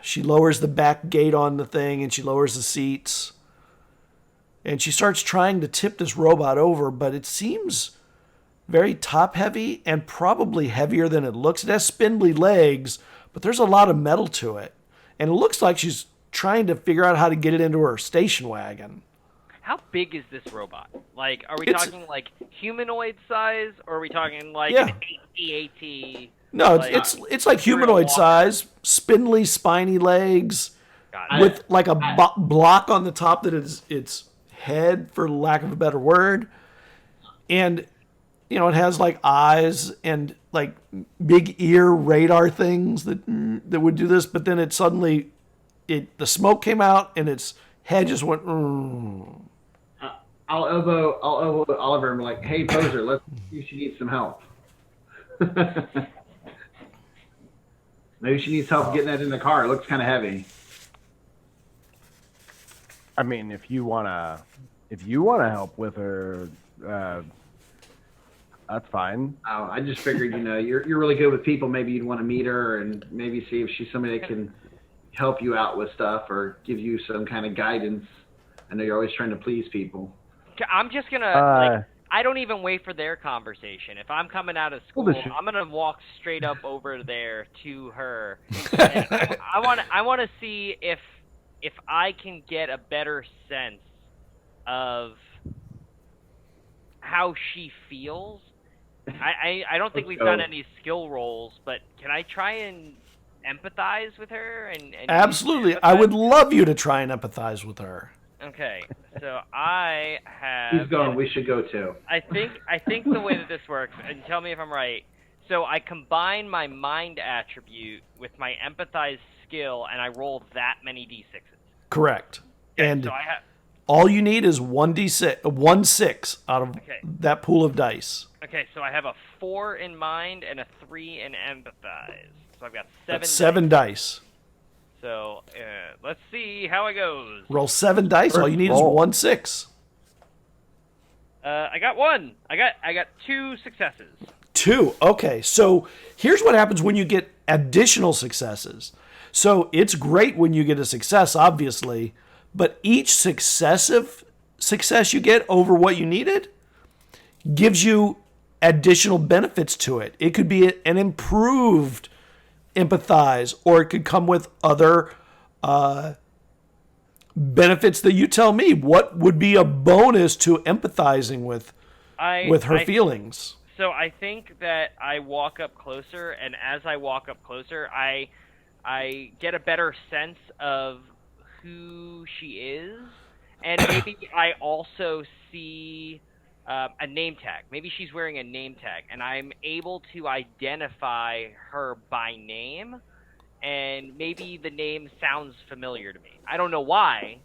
she lowers the back gate on the thing, and she lowers the seats, and she starts trying to tip this robot over, but it seems very top-heavy and probably heavier than it looks. It has spindly legs, but there's a lot of metal to it, and it looks like she's trying to figure out how to get it into her station wagon. How big is this robot? Like, are we talking like humanoid size, or are we talking like an AT-AT? No, it's like humanoid size, spindly, spiny legs, with like a block on the top that is its head, for lack of a better word, and you know it has like eyes and like big ear radar things that would do this, but then it suddenly. The smoke came out and its head just went. I'll elbow Oliver and be like, "Hey, poser, let's see if she needs some help." Maybe she needs help getting that in the car. It looks kind of heavy. I mean, if you wanna help with her, that's fine. Oh, I just figured, you know, you're really good with people. Maybe you'd want to meet her and maybe see if she's somebody that can help you out with stuff or give you some kind of guidance. I know you're always trying to please people. I'm just gonna I don't even wait for their conversation. If I'm coming out of school, I'm gonna walk straight up over there to her. I want to see if I can get a better sense of how she feels. I don't think we've done any skill rolls, but can I try and empathize with her? And absolutely, I would love you to try and empathize with her. Okay, so I have. Who's going? We should go too. I think the way that this works, and tell me if I'm right. So I combine my mind attribute with my empathize skill, and I roll that many d6s. Correct. Okay, And so I have. all you need is 1d6 out of that pool of dice. Okay, so I have a 4 in mind and a 3 in empathize. So I've got 7. That's 7 dice. So let's see how it goes. Roll 7 dice. All you need is 1 6. I got 1. I got 2 successes. 2. Okay, so here's what happens when you get additional successes. So it's great when you get a success, obviously, but each successive success you get over what you needed gives you additional benefits to it. It could be an improved empathize, or it could come with other benefits that you tell me. What would be a bonus to empathizing with her feelings? So I think that I walk up closer, and as I walk up closer, I get a better sense of who she is, and maybe I also see a name tag. Maybe she's wearing a name tag, and I'm able to identify her by name, and maybe the name sounds familiar to me. I don't know why,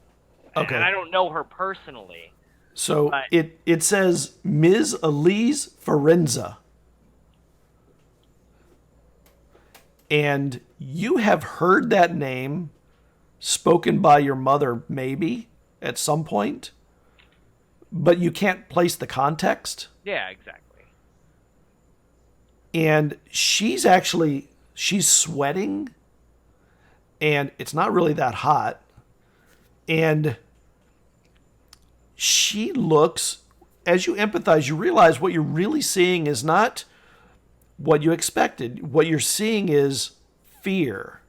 Okay. and I don't know her personally. So it says Ms. Elise Ferenza. And you have heard that name spoken by your mother, maybe, at some point, but you can't place the context. Yeah, exactly. And she's sweating, and it's not really that hot. And she looks, as you empathize, you realize what you're really seeing is not what you expected. What you're seeing is fear.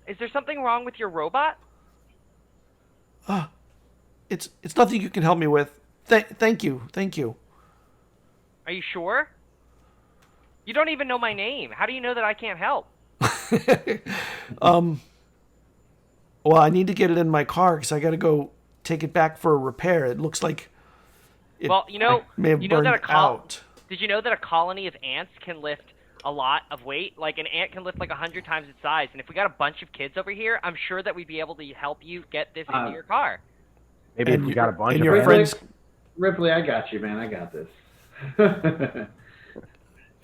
Is there something wrong with your robot? It's nothing you can help me with. Thank you. Are you sure? You don't even know my name. How do you know that I can't help? Well, I need to get it in my car because I got to go take it back for a repair. It looks like it may have burned out. Did you know that a colony of ants can lift a lot of weight? Like, an ant can lift like 100 times its size. And if we got a bunch of kids over here, I'm sure that we'd be able to help you get this into your car. Maybe if we got a bunch of your friends. Ripley, I got you, man. I got this.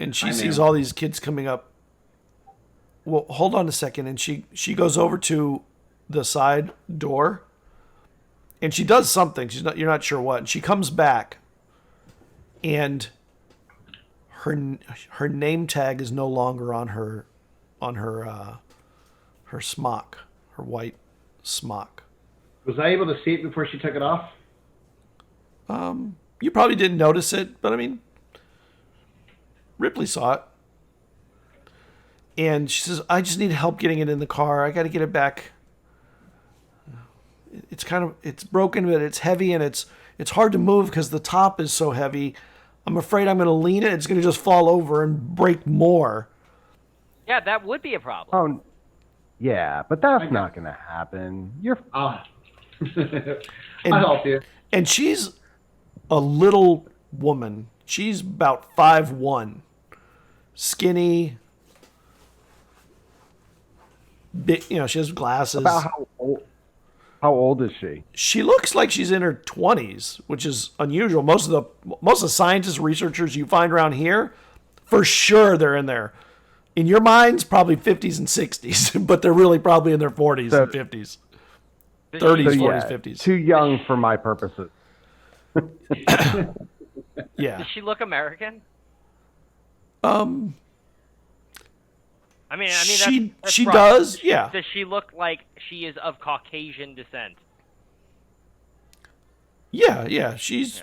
And she sees all these kids coming up. Well, hold on a second. And she goes over to the side door, and she does something. You're not sure what. And she comes back, and her name tag is no longer on her smock, her white smock. Was I able to see it before she took it off? You probably didn't notice it, but I mean, Ripley saw it. And she says, I just need help getting it in the car. I got to get it back. It's broken, but it's heavy, and it's hard to move because the top is so heavy. I'm afraid I'm going to lean it. It's going to just fall over and break more. Yeah, that would be a problem. Oh, yeah, but that's not going to happen. You're. I'll help you. And she's a little woman. She's about 5'1", skinny. Big, she has glasses. About how old is she? She looks like she's in her 20s, which is unusual. Most of the scientists, researchers you find around here, for sure they're in there. In your minds, probably 50s and 60s, but they're really probably in their 40s and 50s. 30s, 40s, 50s. Too young for my purposes. Yeah. Does she look American? I mean, that's she rough. does, yeah. Does she look like she is of Caucasian descent? Yeah. She's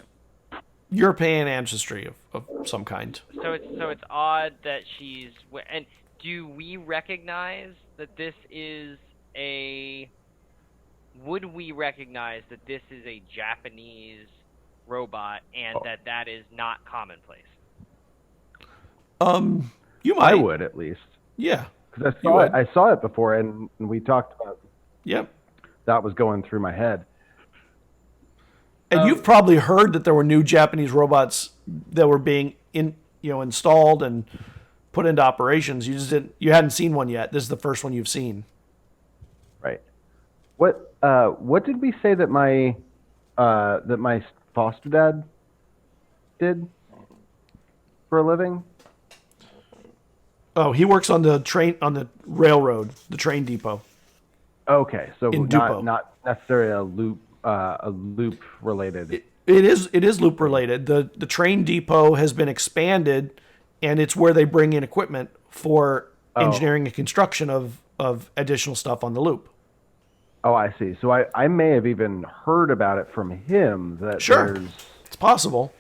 European ancestry of some kind. So it's odd that she's. And do we recognize that this is a? Would we recognize that this is a Japanese robot and that is not commonplace? You might. I would at least. Yeah. Because I saw it before, and we talked about. Yep. That was going through my head. And you've probably heard that there were new Japanese robots that were being installed and put into operations. You hadn't seen one yet. This is the first one you've seen. Right. What did we say that my foster dad did for a living? Oh, he works on the railroad, the train depot. Okay, so In Dupo. not necessarily a loop related. It is loop related. The train depot has been expanded, and it's where they bring in equipment for engineering and construction of additional stuff on the loop. Oh, I see. So I may have even heard about it from him that Sure. It's possible.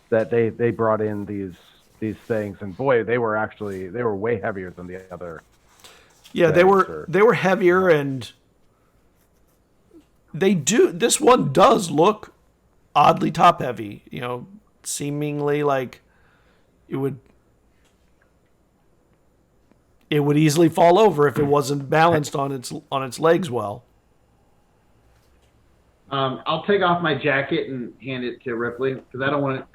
That they brought in these things, and boy, they were way heavier than the other. Yeah, they were heavier, and this one does look oddly top heavy, seemingly like it would easily fall over if it wasn't balanced on its legs well. I'll take off my jacket and hand it to Ripley because I don't want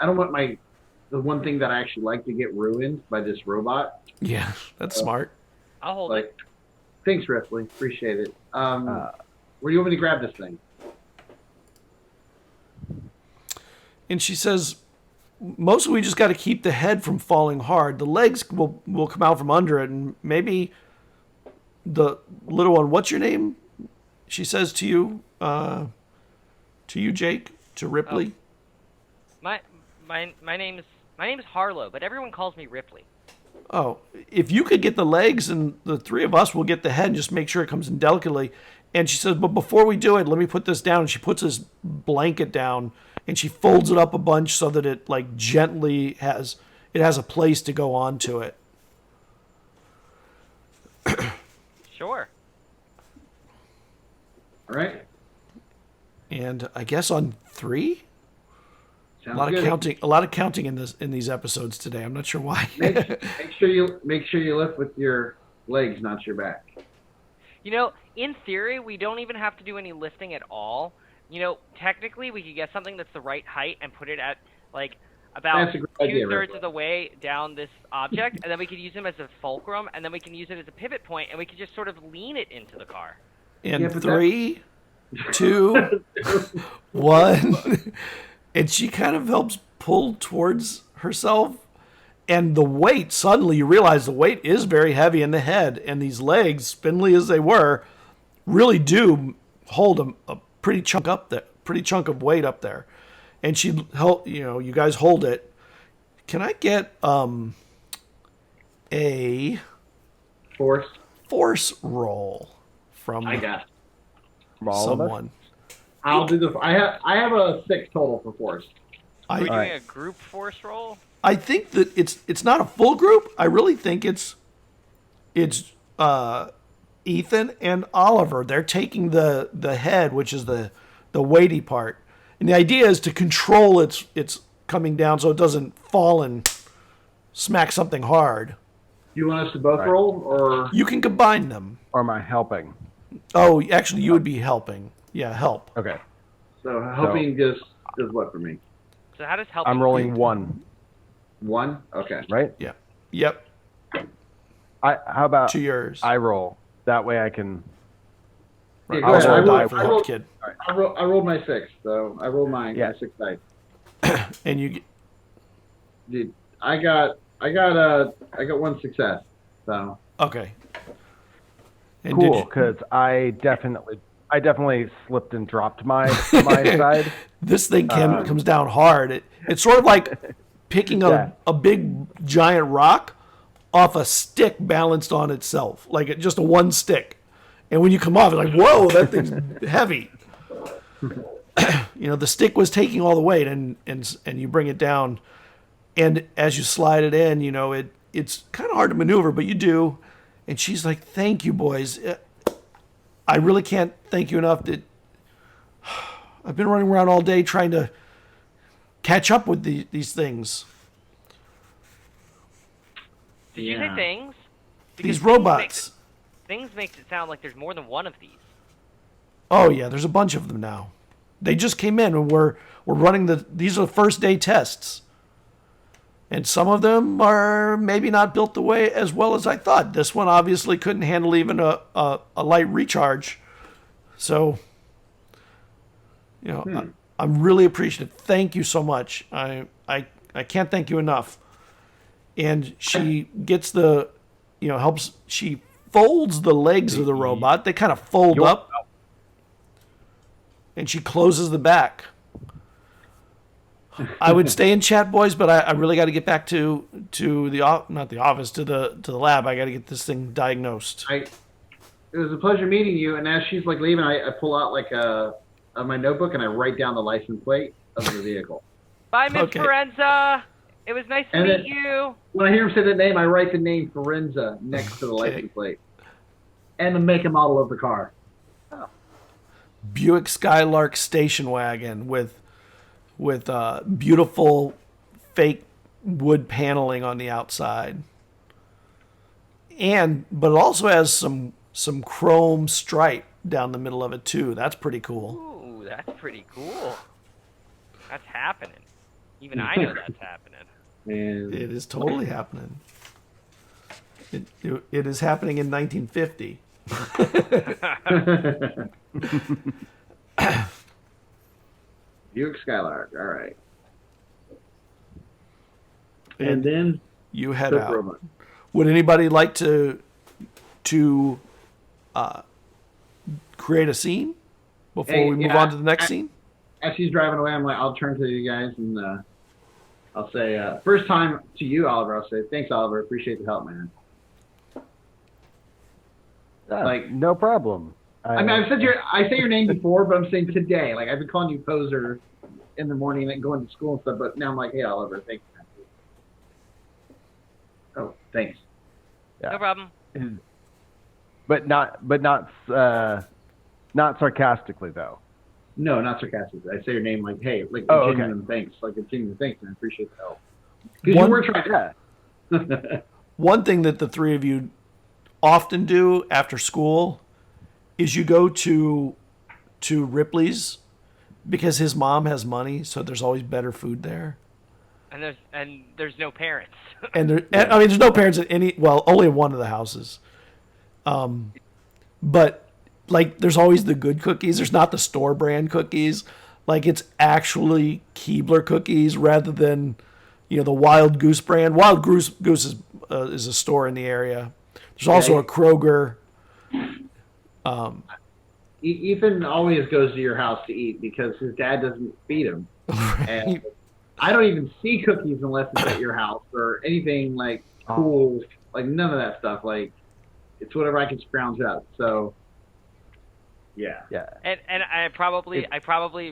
the one thing that I actually like to get ruined by this robot. Yeah, that's smart. I'll hold it. Thanks, Ripley. Appreciate it. Where do you want me to grab this thing? And she says, mostly we just got to keep the head from falling hard. The legs will come out from under it, and maybe the little one. What's your name? She says to you, Jake, to Ripley. Oh. My name is Harlow, but everyone calls me Ripley. Oh, if you could get the legs, and the three of us will get the head, and just make sure it comes in delicately. And she says, but before we do it, let me put this down. And she puts this blanket down, and she folds it up a bunch so that it gently has a place to go onto it. Sure. All right. And I guess on 3. Sounds A lot good. of counting in these episodes today. I'm not sure why. Make sure you lift with your legs, not your back. In theory, we don't even have to do any lifting at all. Technically, we could get something that's the right height and put it at about That's a great idea, 2/3 of the way down this object, and then we could use him as a fulcrum, and then we can use it as a pivot point, and we could just sort of lean it into the car. In 3, 2, 1, and she kind of helps pull towards herself, and the weight, suddenly you realize the weight is very heavy in the head, and these legs, spindly as they were, really do hold a pretty chunk of weight up there. And she help, you guys hold it. Can I get a force roll from I got someone? I'll do the. I have a 6 total for force. Are we doing Alright. a group force roll? I think that it's not a full group. I really think it's Ethan and Oliver. They're taking the head, which is the weighty part, and the idea is to control its coming down so it doesn't fall and smack something hard. Do you want us to both roll, or You can combine them. Or am I helping? Oh, actually, you would be helping. Yeah, help. Okay. so helping does what for me? So how does help? I'm rolling 1, 1. Okay. right? Yeah. Yep. How about To yours. I roll? That way I can. Yeah, go I'll ahead. roll I a die rolled- for I the help rolled- kid. I rolled my 6, so I rolled my 6 dice. And you Dude, I got 1 success. So okay. And Cool, did you- because I definitely slipped and dropped my side. This thing comes down hard. It's sort of like picking a big giant rock off a stick balanced on itself, like just a one stick. And when you come off, it's like, whoa, that thing's heavy. The stick was taking all the weight, and you bring it down, and as you slide it in, it's kind of hard to maneuver, but you do. And she's like, "Thank you, boys. I really can't thank you enough. That I've been running around all day trying to catch up with these things. Did you say things? These robots. Things makes it sound like there's more than one of these. Oh yeah, there's a bunch of them now. They just came in, and we're running these are the first day tests. And some of them are maybe not built the way as well as I thought. This one obviously couldn't handle even a light recharge. So, I'm really appreciative. Thank you so much. I can't thank you enough. And she gets she folds the legs of the robot. They kind of fold up. And she closes the back. I would stay in chat, boys, but I really got to get back to not the office, to the lab. I got to get this thing diagnosed. It was a pleasure meeting you. And as she's like leaving, I pull out my notebook and I write down the license plate of the vehicle. Bye, Miss Forenza. It was nice to meet you. When I hear him say the name, I write the name Forenza next to the license plate and the make and model of the car. Oh. Buick Skylark station wagon with beautiful fake wood paneling on the outside, but it also has some chrome stripe down the middle of it too. That's pretty cool. Ooh, that's pretty cool. That's happening. Even I know that's happening. And it is totally happening. It is happening in 1950. Buick Skylark, all right. And then you head out. Robot. Would anybody like to create a scene before we move on to the next scene? As she's driving away, I'm like, I'll turn to you guys and I'll say, first time to you, Oliver. I'll say, thanks, Oliver. Appreciate the help, man. No problem. I say your name before, but I'm saying today. Like, I've been calling you poser in the morning and going to school and stuff, but now I'm like, hey, Oliver, thanks. Oh, thanks. Yeah. No problem. But not sarcastically though. No, not sarcastically. I say your name like, hey, like genuine thanks, like a genuine thanks, and I appreciate the help. Because you were trying. Yeah. One thing that the three of you often do after school is you go to Ripley's because his mom has money, so there's always better food there. And there's no parents. There's no parents at only in one of the houses. But like there's always the good cookies. There's not the store brand cookies. Like it's actually Keebler cookies rather than the Wild Goose brand. Wild Goose is a store in the area. There's also a Kroger. Ethan always goes to your house to eat because his dad doesn't feed him. Right. And I don't even see cookies unless it's at your house or anything like cool, like none of that stuff. Like it's whatever I can scrounge up. So yeah. And I probably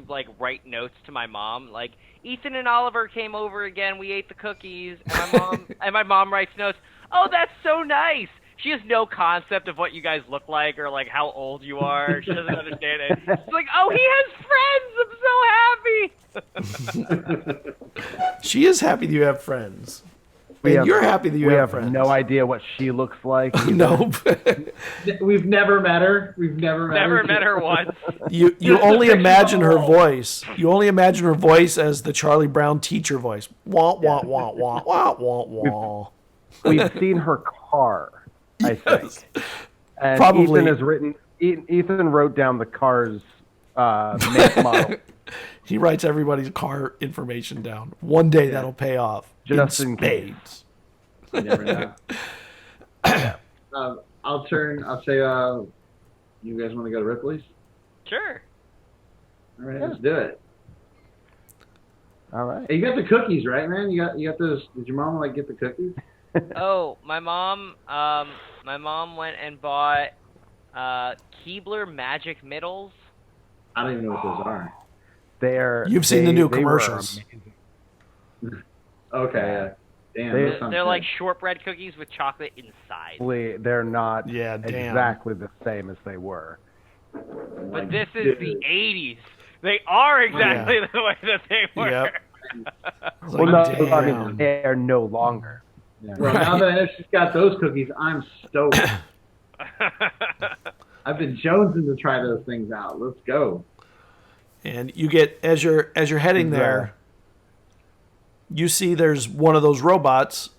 like write notes to my mom like Ethan and Oliver came over again. We ate the cookies, and my mom writes notes. Oh, that's so nice. She has no concept of what you guys look like or like how old you are. She doesn't understand it. She's like, oh, he has friends. I'm so happy. She is happy that you have friends. You're happy that you have friends. We have no idea what she looks like. No. We've never met her. Never met her once. You only imagine her voice. You only imagine her voice as the Charlie Brown teacher voice. Wah, wah, wah, wah, wah, wah, wah. We've seen her car. I think. And Probably. Ethan wrote down the car's make model. He writes everybody's car information down. One day that'll pay off. Just in spades. You never know. I'll say, you guys want to go to Ripley's? Sure. All right, let's do it. All right. Hey, you got the cookies, right, man? You got those. Did your mom get the cookies? Oh, my mom went and bought Keebler Magic Middles. I don't even know what those are. You've seen the new commercials. Okay. Damn. They're like shortbread cookies with chocolate inside. They're not exactly the same as they were. But this is the 80s. They are exactly the way that they were. Yep. I mean, they are no longer. Yeah. Well, now that she's got those cookies, I'm stoked. I've been jonesing to try those things out. Let's go. And you get as you're heading there, you see there's one of those robots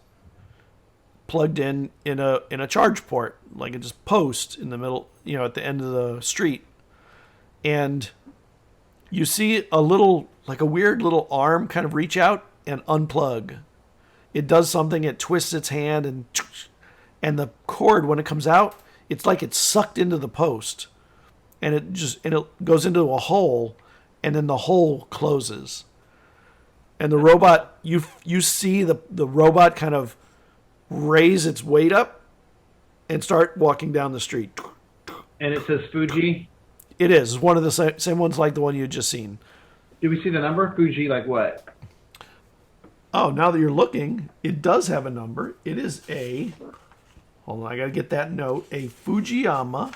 plugged in a charge port, like a just post in the middle, at the end of the street. And you see a weird little arm kind of reach out and unplug. It does something, it twists its hand, and the cord, when it comes out, it's like it's sucked into the post. And it goes into a hole, and then the hole closes. And the robot, you see the robot kind of raise its weight up and start walking down the street. And it says Fuji? It is. It's one of the same ones like the one you had just seen. Did we see the number? Fuji, like what? Oh, now that you're looking, it does have a number. It is hold on, I got to get that note. A Fujiyama.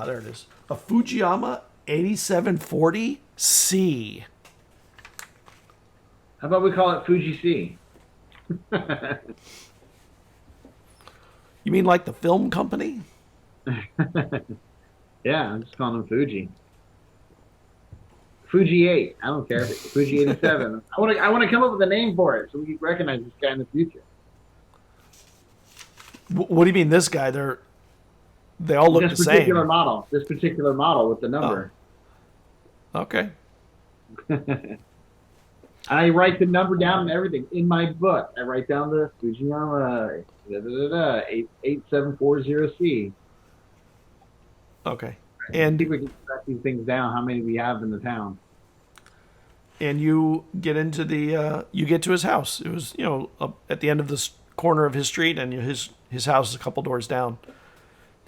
There it is. A Fujiyama 8740C. How about we call it Fuji C? You mean like the film company? Yeah, I'm just calling them Fuji. Fuji 8. I don't care. Fuji 87. I want to come up with a name for it so we can recognize this guy in the future. What do you mean this guy? They all look the same. This particular model with the number. Oh. Okay. I write the number down and everything in my book. I write down the Fujiyama 8740C. Okay. And I think we can track these things down. How many we have in the town? And you get into you get to his house. It was at the end of this corner of his street, and his house is a couple doors down.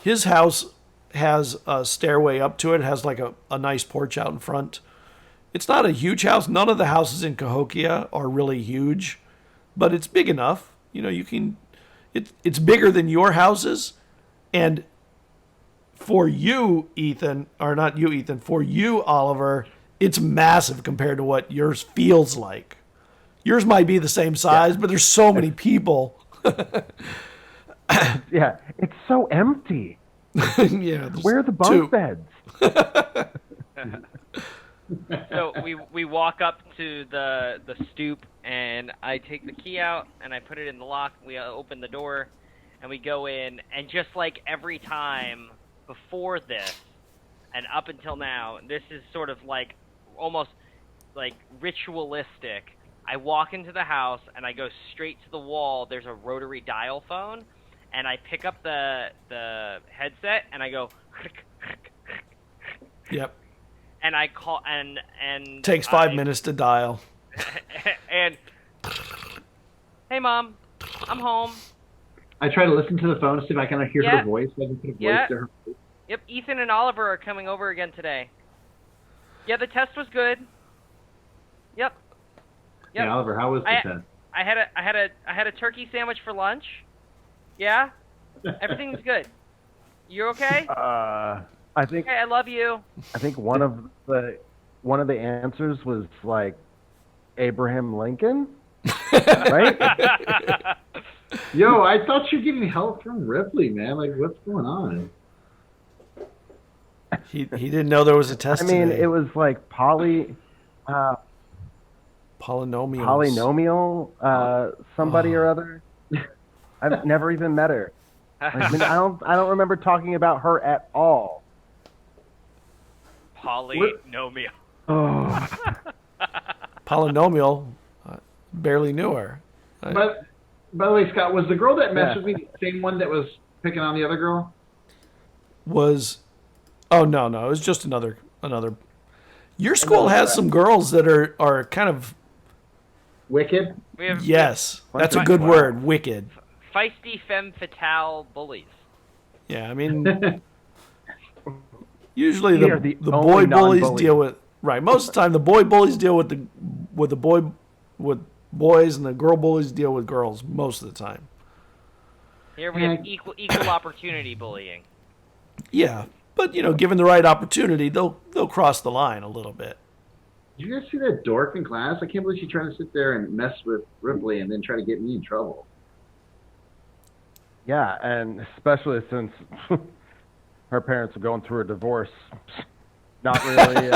His house has a stairway up to it. It has like a nice porch out in front. It's not a huge house. None of the houses in Cahokia are really huge, but it's big enough. It's bigger than your houses. And for you, Ethan, or not you, Ethan, for you, Oliver, it's massive compared to what yours feels like. Yours might be the same size, but there's so many people. Yeah, it's so empty. Yeah, where are the bunk beds? So we walk up to the stoop, and I take the key out and I put it in the lock. We open the door and we go in, and just like every time before this and up until now, this is sort of like almost like ritualistic. I walk into the house and I go straight to the wall. There's a rotary dial phone, and I pick up the headset and I go. Yep. And I call and takes 5 minutes to dial. And hey, Mom, I'm home. I try to listen to the phone to see if I can hear her voice. So I can put a voice to her voice. Yep, Ethan and Oliver are coming over again today. Yeah, the test was good. Yep. Hey, Oliver, how was the test? I had a turkey sandwich for lunch. Yeah, everything's good. You okay? I think. Okay, I love you. I think one of the answers was like Abraham Lincoln, right? Yo, I thought you were getting help from Ripley, man. Like, what's going on? He didn't know there was a test. I mean, today. it was like polynomial, somebody or other. I've never even met her. I mean, I don't remember talking about her at all. Polynomial. Oh. Polynomial. Barely knew her. But by the way, Scott, was the girl that messed with me the same one that was picking on the other girl? Oh no, it was just another. Your school has some girls that are kind of wicked. Yes, that's a good word. Wicked. Feisty femme fatale bullies. Yeah, I mean, usually the boy bullies non-bully. deal with most of the time the boy bullies deal with boys, and the girl bullies deal with girls most of the time. Here we have equal opportunity bullying. Yeah, but given the right opportunity, they'll cross the line a little bit. Did you guys see that dork in class? I can't believe she tried to sit there and mess with Ripley and then try to get me in trouble. Yeah, and especially since her parents are going through a divorce. Not really.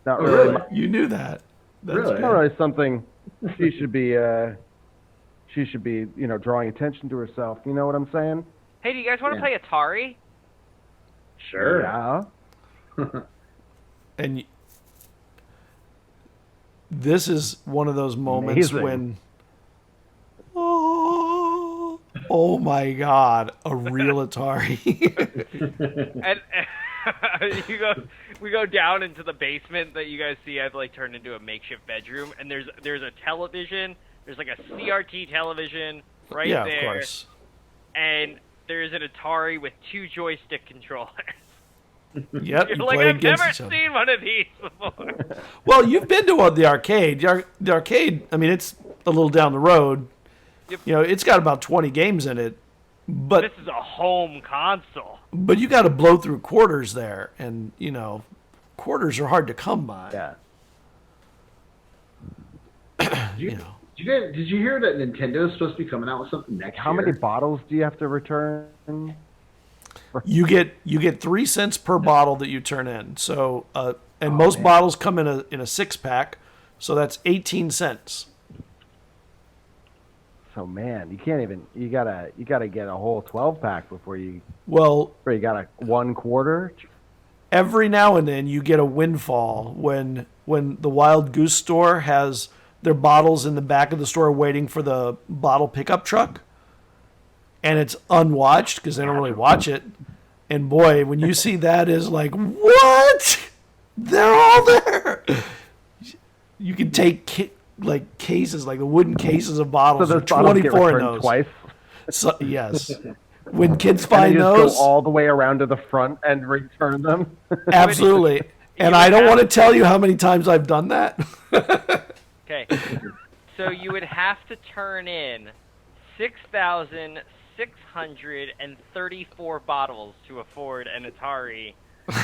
Not really. You knew that. That's Really? Not really something she should be. Drawing attention to herself. You know what I'm saying? Hey, do you guys want to play Atari? Sure. Yeah. And this is one of those moments Amazing. when, oh my God, a real Atari. And we go down into the basement that you guys see. I've like turned into a makeshift bedroom, and there's a television. There's like a CRT television right Yeah, there. of course. And there's an Atari with 2 joystick controllers. Yep, You're you like, play I've against never each other. seen one of these before. Well, you've been to the arcade. The arcade, I mean, it's a little down the road. Yep. You know, it's got about 20 games in it, but This is a home console. you got to blow through quarters there, and you know, quarters are hard to come by. Yeah. Did you hear that Nintendo is supposed to be coming out with something next How year? many bottles do you have to return? You get 3 cents per bottle that you turn in. So, and most bottles come in a 6-pack, so that's 18 cents. So man, you can't even. You gotta get a whole 12-pack before you. Well, Or you got a 1/4. every now and then you get a windfall when the Wild Goose store has their bottles in the back of the store waiting for the bottle pickup truck, and it's unwatched because they don't really watch it. And boy, when you see that, is like, what? They're all there. You can take cases, like the wooden cases of So bottles, those for bottles get 24 in returned those. twice. So, yes. When kids And find you just those, go all the way around to the front and return them. absolutely. And I don't want to tell you how many times I've done that. Okay. So you would have to turn in 6,634 bottles to afford an Atari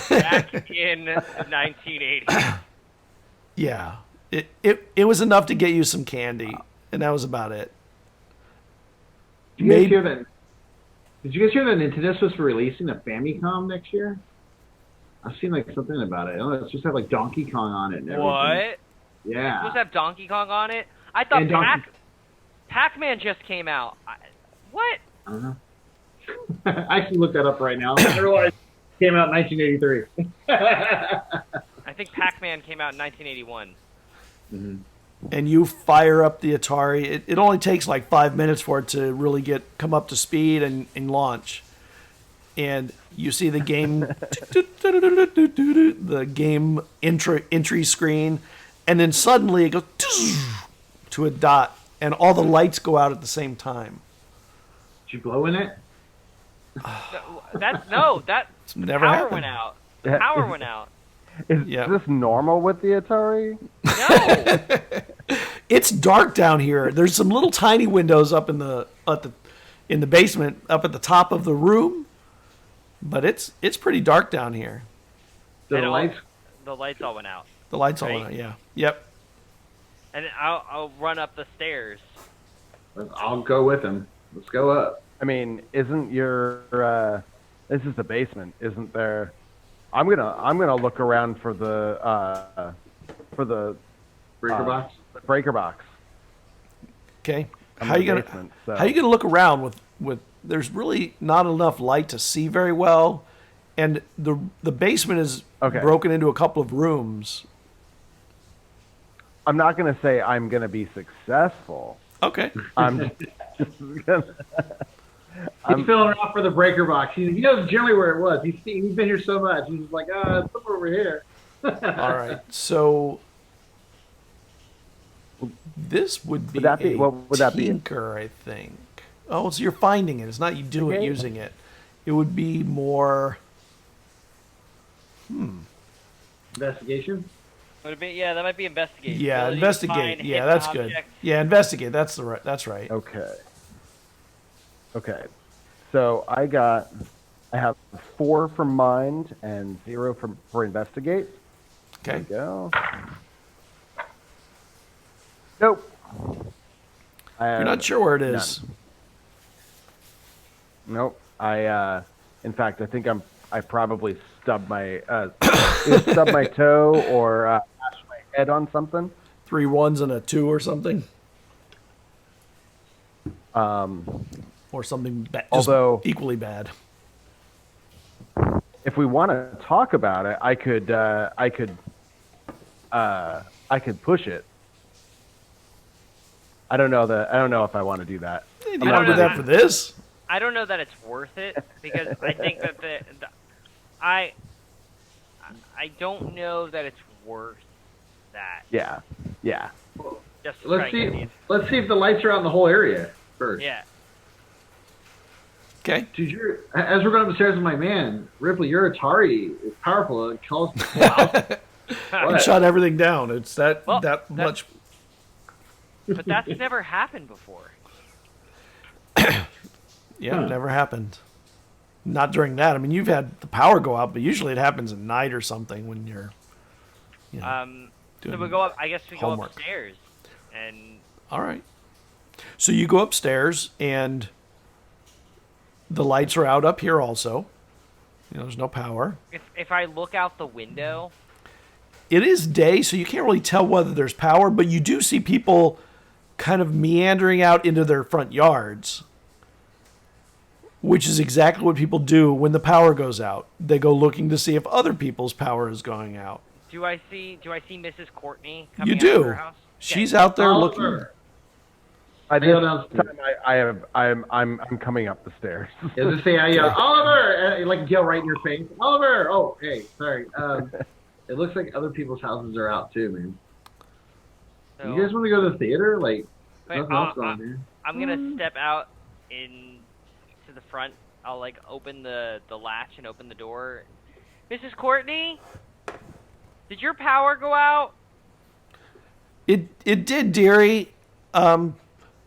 back in 1980. Yeah. It was enough to get you some candy, and that was about it. Did you guys hear that? Did you guys hear that Nintendo's supposed to be releasing a Famicom next year? I've seen like something about it. Oh, it's just have like Donkey Kong on it and everything. What? Yeah. Supposed to have Donkey Kong on it? I thought And Donkey- Pac-Man just came out. What? I don't know. I actually looked that up right now. I realized it came out in 1983. I think Pac-Man came out in 1981. And you fire up the Atari. It only takes like 5 minutes for it to really come up to speed and launch. And you see the game, the game entry screen, and then suddenly it goes to a dot, and all the lights go out at the same time. Did you blow in it? The never power happened. went out. The power went out. Is this normal with the Atari? No. It's dark down here. There's some little tiny windows up in the basement, up at the top of the room, but it's pretty dark down here. The lights? The lights all went out. The lights all Right. went out. Yeah. Yep. And I'll run up the stairs. I'll go with him. Let's go up. I mean, isn't your this is the basement, isn't there? I'm gonna look around for the Breaker box? breaker box. Okay. I'm How in you the gonna basement, so- how you gonna look around with there's really not enough light to see very well, and the basement is Okay. broken into a couple of rooms. I'm not gonna say I'm gonna be successful. Okay. I'm just gonna. He's filling it off for the breaker box. He knows generally where it was. He's been here so much. He's like, it's somewhere over here. All right. So this would be that be- a what would that be? tinker, I think. Oh, so you're finding it. It's not you doing Okay. using it. It would be more. Investigation? Would it be? Yeah, that might be investigate. Yeah, Ability to investigate. find Yeah, hidden that's good. objects. Yeah, investigate. That's right. Okay. Okay. So I have 4 for mind and 0 for investigate. Okay. There we go. Nope. You're not sure where it is. Nope. I In fact, I think I probably stubbed my either stubbed my toe or bashed my head on something. 3 1s and a 2 or something. Or something Although equally bad. if we want to talk about it, I could push it. I don't know if I want to do that. You don't do that for this. I don't know that it's worth it because I think that I don't know that it's worth that. Yeah. Just to Let's try and get see if the lights are out in the whole area first. Yeah. Okay. Dude, as we're going up the stairs, I'm like, man, Ripley, your Atari is powerful. It calls It shut everything down. It's that much. But that's never happened before. Yeah, it never happened. Not during that. I mean, you've had the power go out, but usually it happens at night or something when you're. So we go up. I guess we homework. go upstairs, and All right. So you go upstairs, and the lights are out up here also. There's no power. if I look out the window, It is day, so you can't really tell whether there's power, but you do see people kind of meandering out into their front yards, which is exactly what people do when the power goes out. They go looking to see if other people's power is going out. do I see Mrs. Courtney coming You out do. of her house? She's out there looking. Oliver. I go this downstairs. time I'm coming up the stairs. Yeah, just say, I yell, Oliver! And like yell right in your face. Oliver! Oh, hey, sorry. It looks like other people's houses are out too, man. So, You guys want to go to the theater? Like, wait, nothing else going here. I'm gonna step out to the front. I'll like open the latch and open the door. Mrs. Courtney, did your power go out? It did, dearie.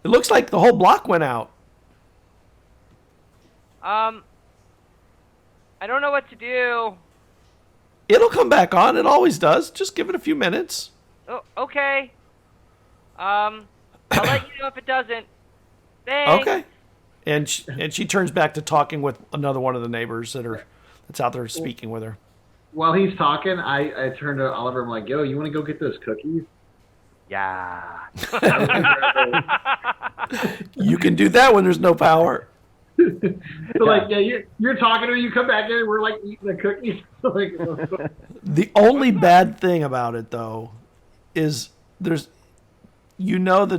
It looks like the whole block went out. I don't know what to do. It'll come back on. It always does. Just give it a few minutes. Oh, okay. I'll let you know if it doesn't. Thanks. Okay. And she turns back to talking with another one of the neighbors that's out there speaking with her. While he's talking, I turn to Oliver. I'm like, yo, you want to go get those cookies? Yeah. You can do that when there's no power. So like, yeah, you're talking to me, you come back in, and we're like eating the cookies. Like, The only bad thing about it, though, is that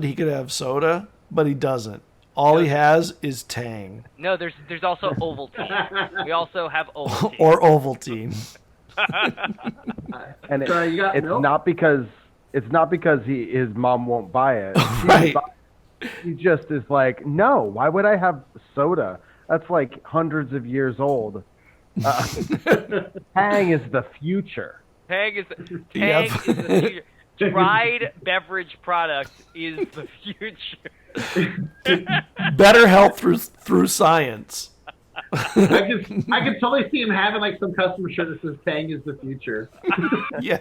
he could have soda, but he doesn't. All he has is Tang. No, there's also Ovaltine. We also have Ovaltine. Or Ovaltine. And Sorry, you got it's milk? not because his mom won't buy it. Right. He just is like, no. Why would I have soda? That's like hundreds of years old. Tang is the future. Tang is the Yep. future. Dried beverage product is the future. Better health through science. I can totally see him having like some customer shirt that says "Tang is the future." Yeah.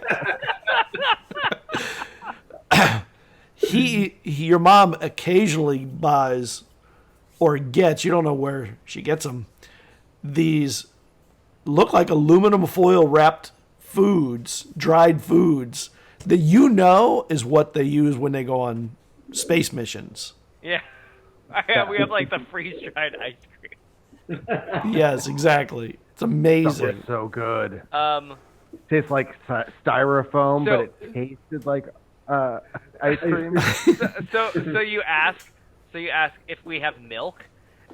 Your mom occasionally buys or gets, you don't know where she gets them, these look like aluminum foil wrapped foods, dried foods, that is what they use when they go on space missions. Yeah. We have like the freeze-dried ice cream. Yes, exactly. It's Stuff amazing. was so good. Um, Tastes like styrofoam, So- but it tasted like ice cream. so you ask if we have milk,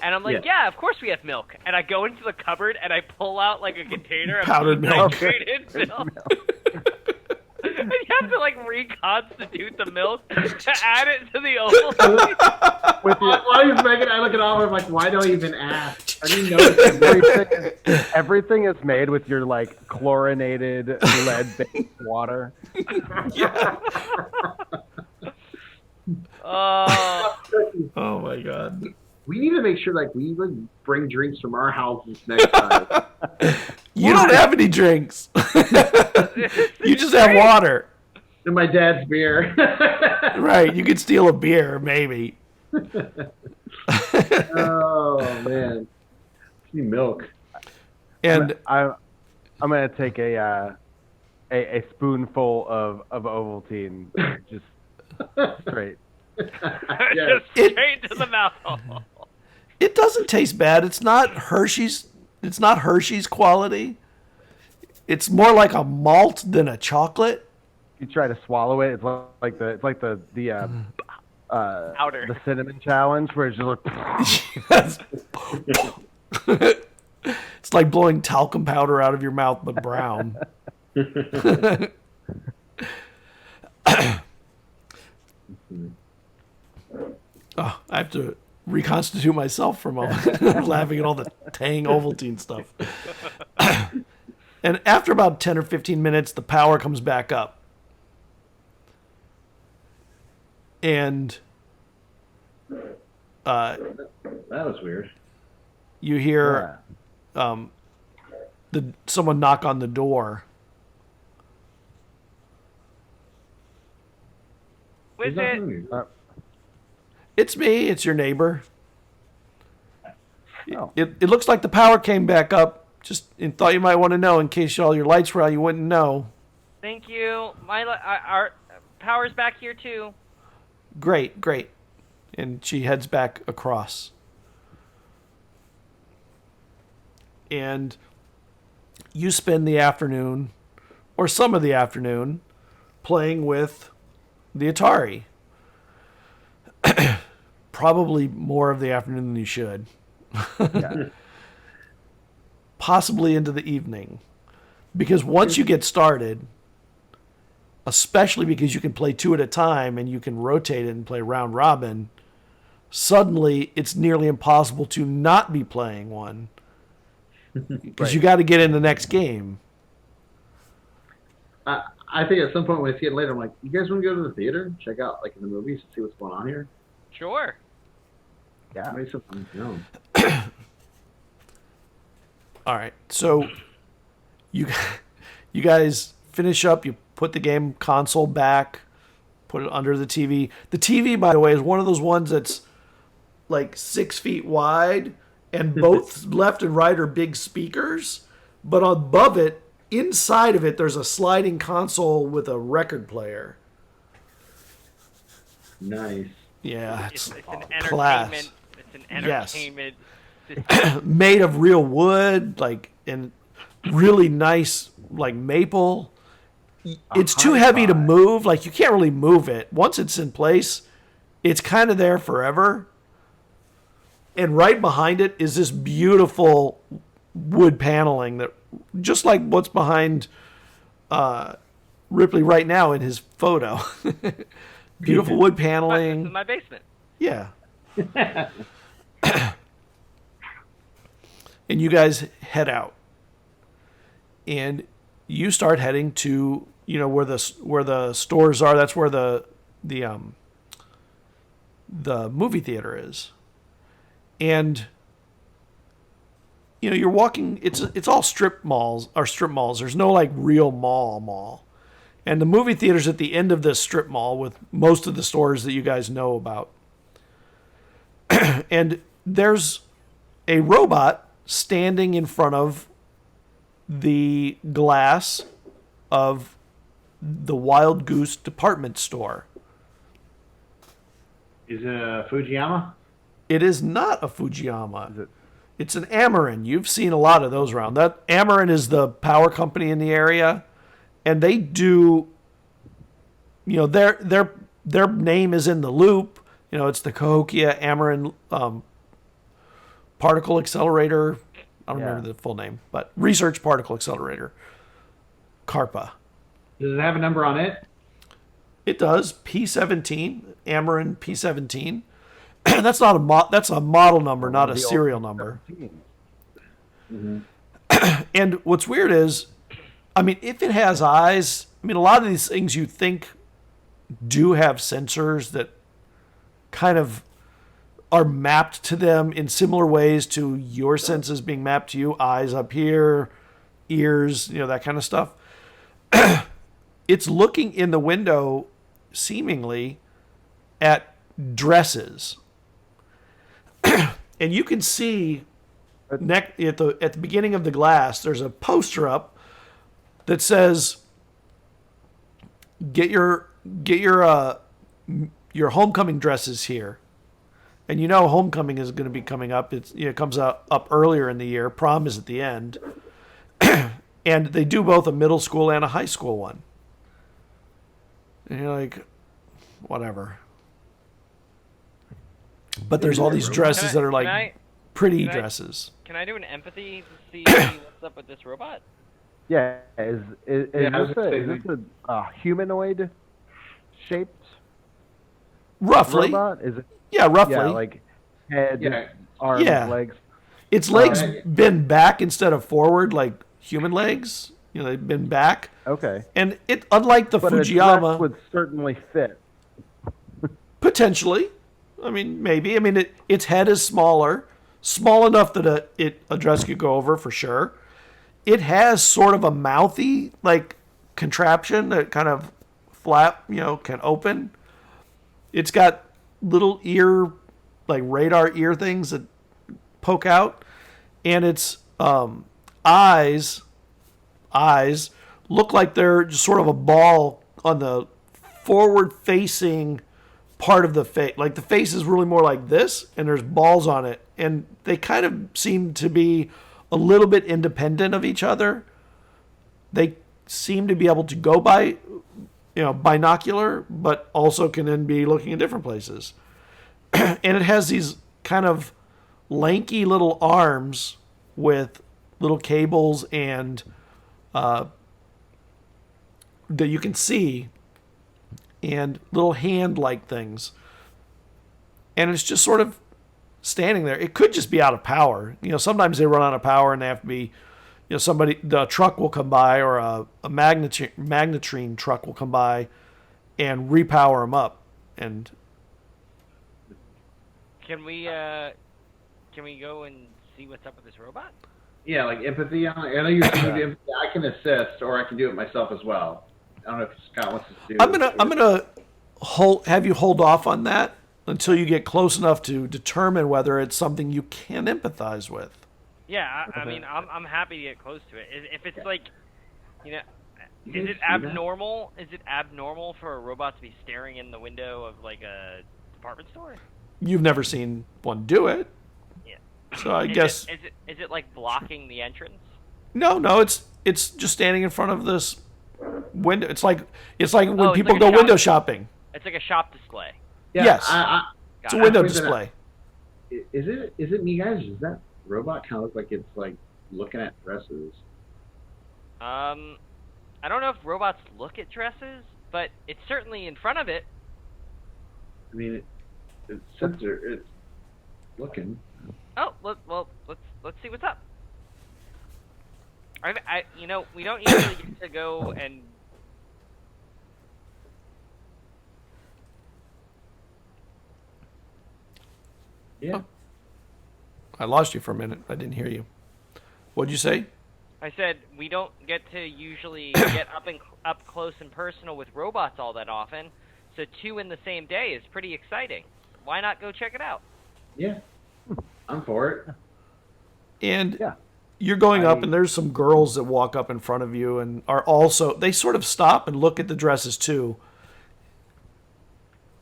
and I'm like, yeah, of course we have milk. And I go into the cupboard and I pull out like a container of Powdered milk. dehydrated milk. And you have to like reconstitute the milk to add it to the Ovaltine. While he's making it, I look at Oliver. I'm like, why do I even ask? I didn't know Everything is made with your like chlorinated lead-based water. Oh my god. We need to make sure like we like bring drinks from our houses next time. You don't have any drinks. You just have water. And my dad's beer. Right, you could steal a beer, maybe. Oh man, I need milk. And I'm gonna take a spoonful of Ovaltine, just straight. Just straight to the mouth hole. it doesn't taste bad. It's not Hershey's. It's not Hershey's quality. It's more like a malt than a chocolate. You try to swallow it. It's like the Powder. the cinnamon challenge, where it's just like. Yes. It's like blowing talcum powder out of your mouth, but brown. Oh, I have to reconstitute myself for a moment. I'm laughing at all the Tang Ovaltine stuff. And after about 10 or 15 minutes, the power comes back up. And That was weird. you hear someone knock on the door. With it. It's me. It's your neighbor. Oh. It looks like the power came back up. Just thought you might want to know in case all your lights were out. You wouldn't know. Thank you. Our power's back here too. Great. And she heads back across. And you spend the afternoon, or some of the afternoon, playing with the Atari. Probably more of the afternoon than you should. Yeah. Possibly into the evening. Because once you get started, especially because you can play two at a time and you can rotate it and play round robin, suddenly it's nearly impossible to not be playing one. Because you got to get in the next game. I think at some point when I see it later, I'm like, you guys want to go to the theater and check out like in the movies and see what's going on here? Sure. Yeah. Maybe something. No. All right, so you guys finish up. You put the game console back, put it under the TV. The TV, by the way, is one of those ones that's like 6 feet wide, and both left and right are big speakers. But above it, inside of it, there's a sliding console with a record player. Nice. Yeah, It's an class. entertainment. It's an Yes. entertainment. Made of real wood, like, and really nice, like maple. It's too heavy to move. Like, you can't really move it. Once it's in place, it's kind of there forever. And right behind it is this beautiful wood paneling that, just like what's behind Ripley right now in his photo. Beautiful wood This is paneling. my basement. Yeah. And you guys head out. And you start heading to, where the stores are. That's where the movie theater is. And you're walking, it's all strip malls. There's no like real mall. And the movie theater's at the end of this strip mall with most of the stores that you guys know about. And there's a robot standing in front of the glass of the Wild Goose department store. Is it a Fujiyama? It is not a Fujiyama. It's an Ameren. You've seen a lot of those around. That Ameren is the power company in the area, and they do. Their name is in the loop. It's the Cahokia Ameren Particle Accelerator. I don't remember the full name, but Research Particle Accelerator. CARPA. Does it have a number on it? It does. P17. Ameren P17. That's not that's a model number, not a serial number. Mm-hmm. And what's weird is, if it has eyes, a lot of these things you think do have sensors that kind of are mapped to them in similar ways to your senses being mapped to you. Eyes up here, ears, that kind of stuff. It's looking in the window, seemingly, at dresses. And you can see at the beginning of the glass, there's a poster up that says, "Get your homecoming dresses here." And homecoming is going to be coming up. It comes up earlier in the year. Prom is at the end. And they do both a middle school and a high school one. And you're like, whatever. But there's all these dresses that are like pretty dresses. Can I do an empathy to see what's up with this robot? Yeah, is this a humanoid shaped roughly robot? Is it? Yeah, roughly. Yeah, like head, arms, legs. Its legs bend back instead of forward, like human legs. They've been back. Okay. And it, unlike the Fujiyama, its would certainly fit. Potentially. I mean, maybe. I mean, its head is small enough that a dress could go over for sure. It has sort of a mouthy like contraption that kind of flap, can open. It's got little ear, like radar ear things that poke out, and its eyes look like they're just sort of a ball on the forward-facing part of the face. Like the face is really more like this, and there's balls on it, and they kind of seem to be a little bit independent of each other. They seem to be able to go by, binocular, but also can then be looking in different places. And it has these kind of lanky little arms with little cables and that you can see, and little hand-like things. And it's just sort of standing there. It could just be out of power. Sometimes they run out of power and they have to be, the truck will come by, or a magnetrine truck will come by and repower them up. And can we go and see what's up with this robot? Yeah, like empathy. I know you're saying empathy. I can assist, or I can do it myself as well. I don't know if Scott wants to do. I'm gonna have you hold off on that until you get close enough to determine whether it's something you can empathize with. Yeah, I mean, I'm happy to get close to it. If it's like, is it abnormal? Is it abnormal for a robot to be staring in the window of like a department store? You've never seen one do it. Yeah. So I guess is it like blocking the entrance? No, it's just standing in front of this window. It's like when people like go window shopping. It's like a shop display. Yeah, yes, it's a window display. Is it me, guys? Does that robot kind of look like it's like looking at dresses? I don't know if robots look at dresses, but it's certainly in front of it. I mean, it's looking. Oh, well, let's see what's up. We don't usually get to go and. Yeah. Oh. I lost you for a minute. I didn't hear you. What'd you say? I said we don't get to usually get up close and personal with robots all that often, so 2 in the same day is pretty exciting. Why not go check it out? Yeah, I'm for it. And you're going up, and there's some girls that walk up in front of you and are also, they sort of stop and look at the dresses too.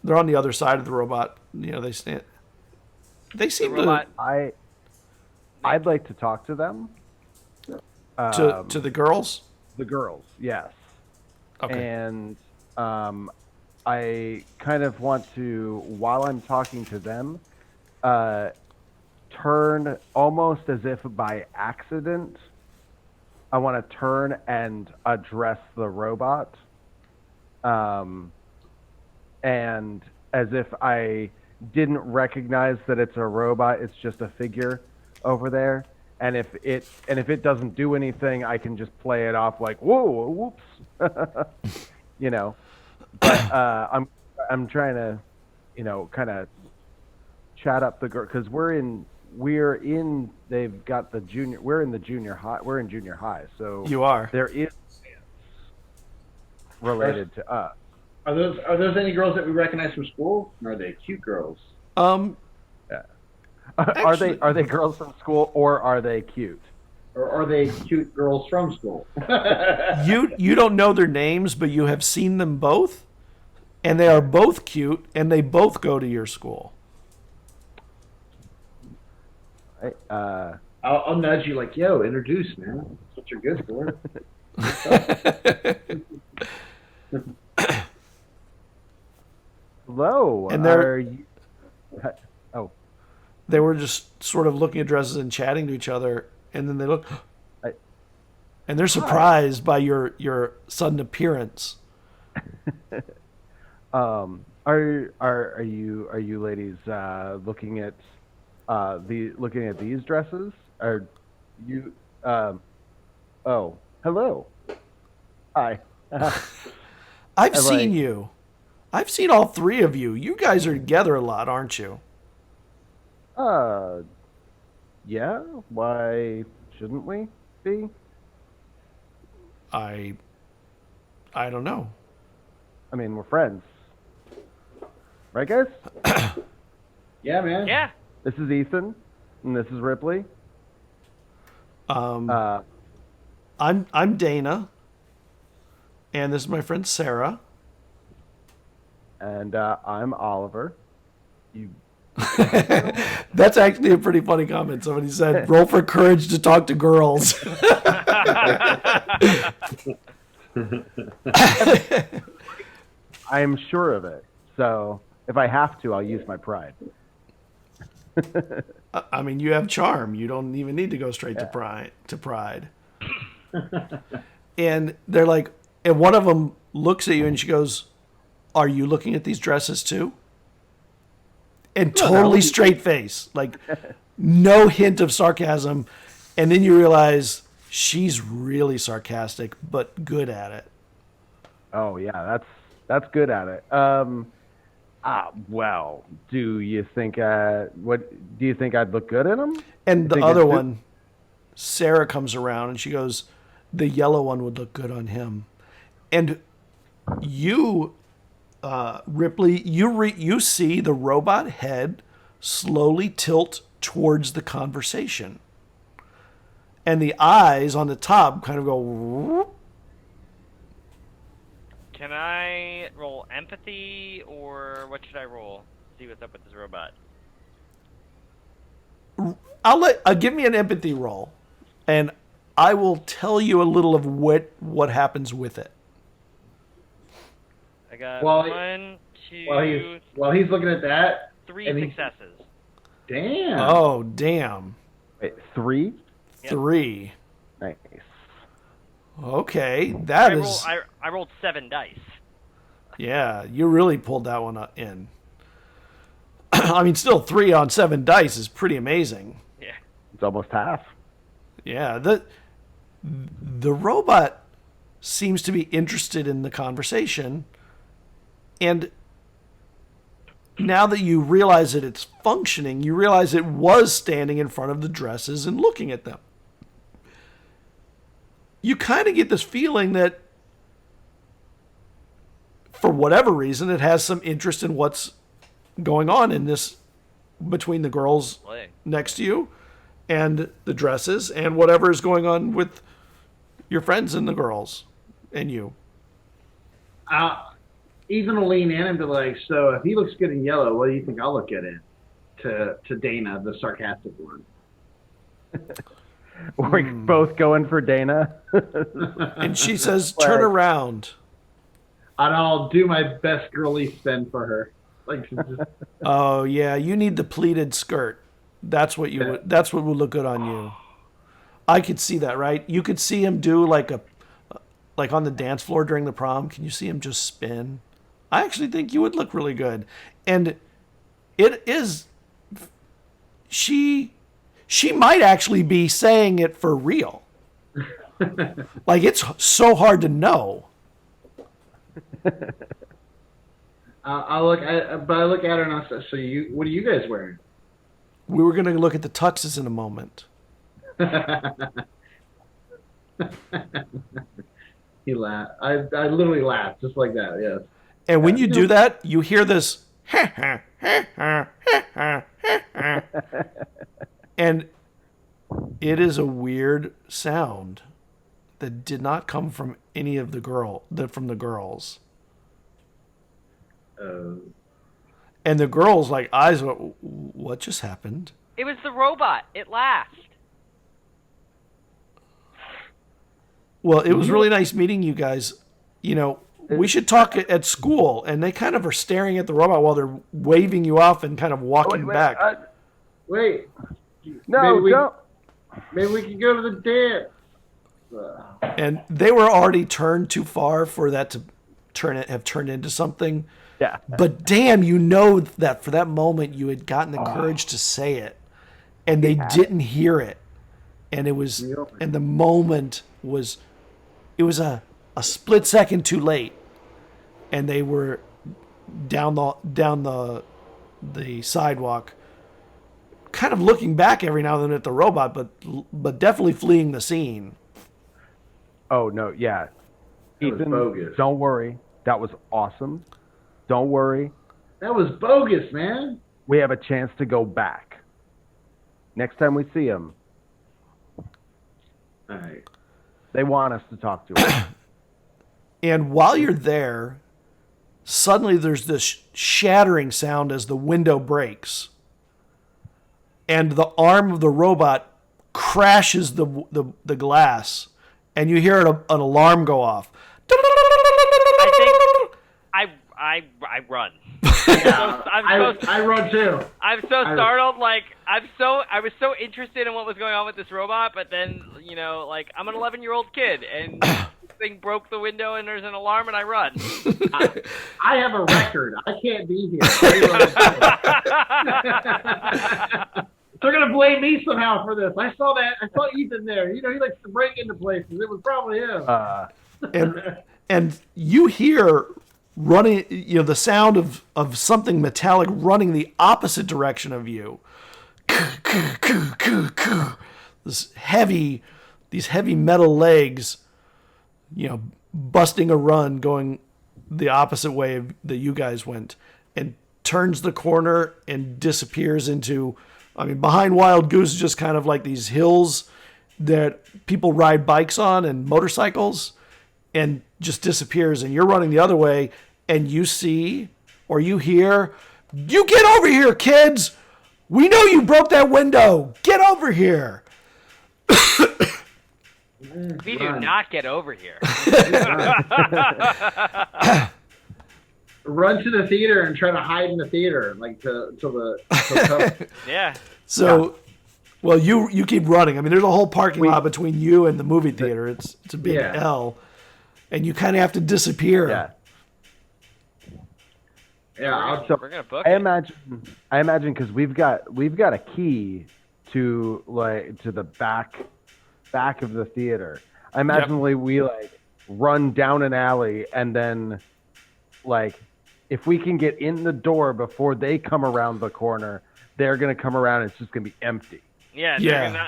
They're on the other side of the robot. They stand. They seem to. I'd like to talk to them. To the girls? The girls, yes. Okay. And I kind of want to, while I'm talking to them, turn almost as if by accident. I want to turn and address the robot. And as if I didn't recognize that it's a robot, it's just a figure over there. And if it doesn't do anything, I can just play it off like, whoa, whoops, But I'm trying to, kind of chat up the girl, because we're in they've got the junior. We're in the junior high. We're in junior high, so you are. There is related to us. Are those any girls that we recognize from school? Or are they cute girls? Yeah. Are they girls from school or are they cute? Or are they cute girls from school? You don't know their names, but you have seen them both, and they are both cute, and they both go to your school. I'll nudge you like, yo, introduce, man. That's what you're good for. Hello. And they were just sort of looking at dresses and chatting to each other, and then they look, and they're surprised by your sudden appearance. Are you ladies looking at these dresses? Are you oh, hello. Hi. I've seen you. I've seen all three of you. You guys are together a lot, aren't you? Yeah. Why shouldn't we be? I don't know. I mean, we're friends. Right, guys? Yeah, man. Yeah. This is Ethan, and this is Ripley. I'm Dana, and this is my friend Sarah. And I'm Oliver. You. That's actually a pretty funny comment. Somebody said, "Roll for courage to talk to girls." I am sure of it. So if I have to, I'll use my pride. I mean, you have charm. You don't even need to go straight to pride. And they're like, and one of them looks at you and she goes, "Are you looking at these dresses too?" And totally straight face, like no hint of sarcasm. And then you realize she's really sarcastic, but good at it. Oh yeah, that's good at it. Well, do you think I'd look good in them? And the other one, Sarah, comes around and she goes, "The yellow one would look good on him." And you, Ripley, you see the robot head slowly tilt towards the conversation. And the eyes on the top kind of go... Whoop. Can I roll empathy, or what should I roll? See what's up with this robot. Give me an empathy roll, and I will tell you a little of what happens with it. I got While he's looking at that, 3 successes. Damn. Oh, damn. Wait, 3? Yep. 3. Nice. Okay, I rolled 7 dice. Yeah, you really pulled that one in. I mean, still 3 on 7 dice is pretty amazing. Yeah. It's almost half. Yeah, the robot seems to be interested in the conversation, and now that you realize that it's functioning, you realize it was standing in front of the dresses and looking at them. You kind of get this feeling that, for whatever reason, it has some interest in what's going on in this, between the girls next to you and the dresses and whatever is going on with your friends and the girls and you. Ethan will lean in and be like, "So if he looks good in yellow, what do you think I'll look good in?" To Dana, the sarcastic one. We're both going for Dana. And she says, "Turn around." And I'll do my best girly spin for her. Like, Oh yeah, you need the pleated skirt. That's what that's what would look good on you. I could see that, right? You could see him do like on the dance floor during the prom. Can you see him just spin? I actually think you would look really good. And it is, she might actually be saying it for real. Like, it's so hard to know. I look at her and I say, "So what are you guys wearing?" We were going to look at the tuxes in a moment. He laughed. I literally laughed just like that. Yes. And when you do that, you hear this And it is a weird sound that did not come from any of the girls. And the girls, like, eyes went, what just happened? It was the robot. It laughed. Well, it was really nice meeting you guys. You know, we should talk at school. And they kind of are staring at the robot while they're waving you off and kind of walking back. Wait. No, don't. Maybe we can go to the dance. And they were already turned too far for that to have turned into something. Yeah. But damn, you know that for that moment you had gotten the courage to say it, and they didn't hear it, and the moment was, it was a split second too late, and they were down the sidewalk, kind of looking back every now and then at the robot, but definitely fleeing the scene. Oh no, yeah. That was Ethan, bogus. don't worry. That was awesome. Don't worry. That was bogus, man. We have a chance to go back. Next time we see them, All right. they want us to talk to them. And while you're there, suddenly there's this shattering sound as the window breaks. And the arm of the robot crashes the glass. And you hear an alarm go off. I run. I run too. I'm so startled. Like I was so interested in what was going on with this robot, but then like I'm an 11-year-old kid, and this thing broke the window, and there's an alarm, and I run. I have a record. I can't be here. They're gonna blame me somehow for this. I saw Ethan there. He likes to break into places. It was probably him. And you hear running, the sound of something metallic running the opposite direction of you. These heavy metal legs, busting a run, going the opposite way that you guys went, and turns the corner and disappears into, behind Wild Goose is just kind of like these hills that people ride bikes on and motorcycles, and just disappears, and you're running the other way, and you see, or you hear, "You get over here, kids! We know you broke that window! Get over here!" We do not get over here. Run to the theater and try to hide in the theater, like till the Yeah. So, well, you keep running. There's a whole parking lot between you and the movie theater. It's a big L, and you kind of have to disappear. Yeah. Yeah, We're gonna book I it. imagine because we've got a key to the back of the theater. I imagine we run down an alley, and then if we can get in the door before they come around the corner, they're gonna come around and it's just gonna be empty. Yeah,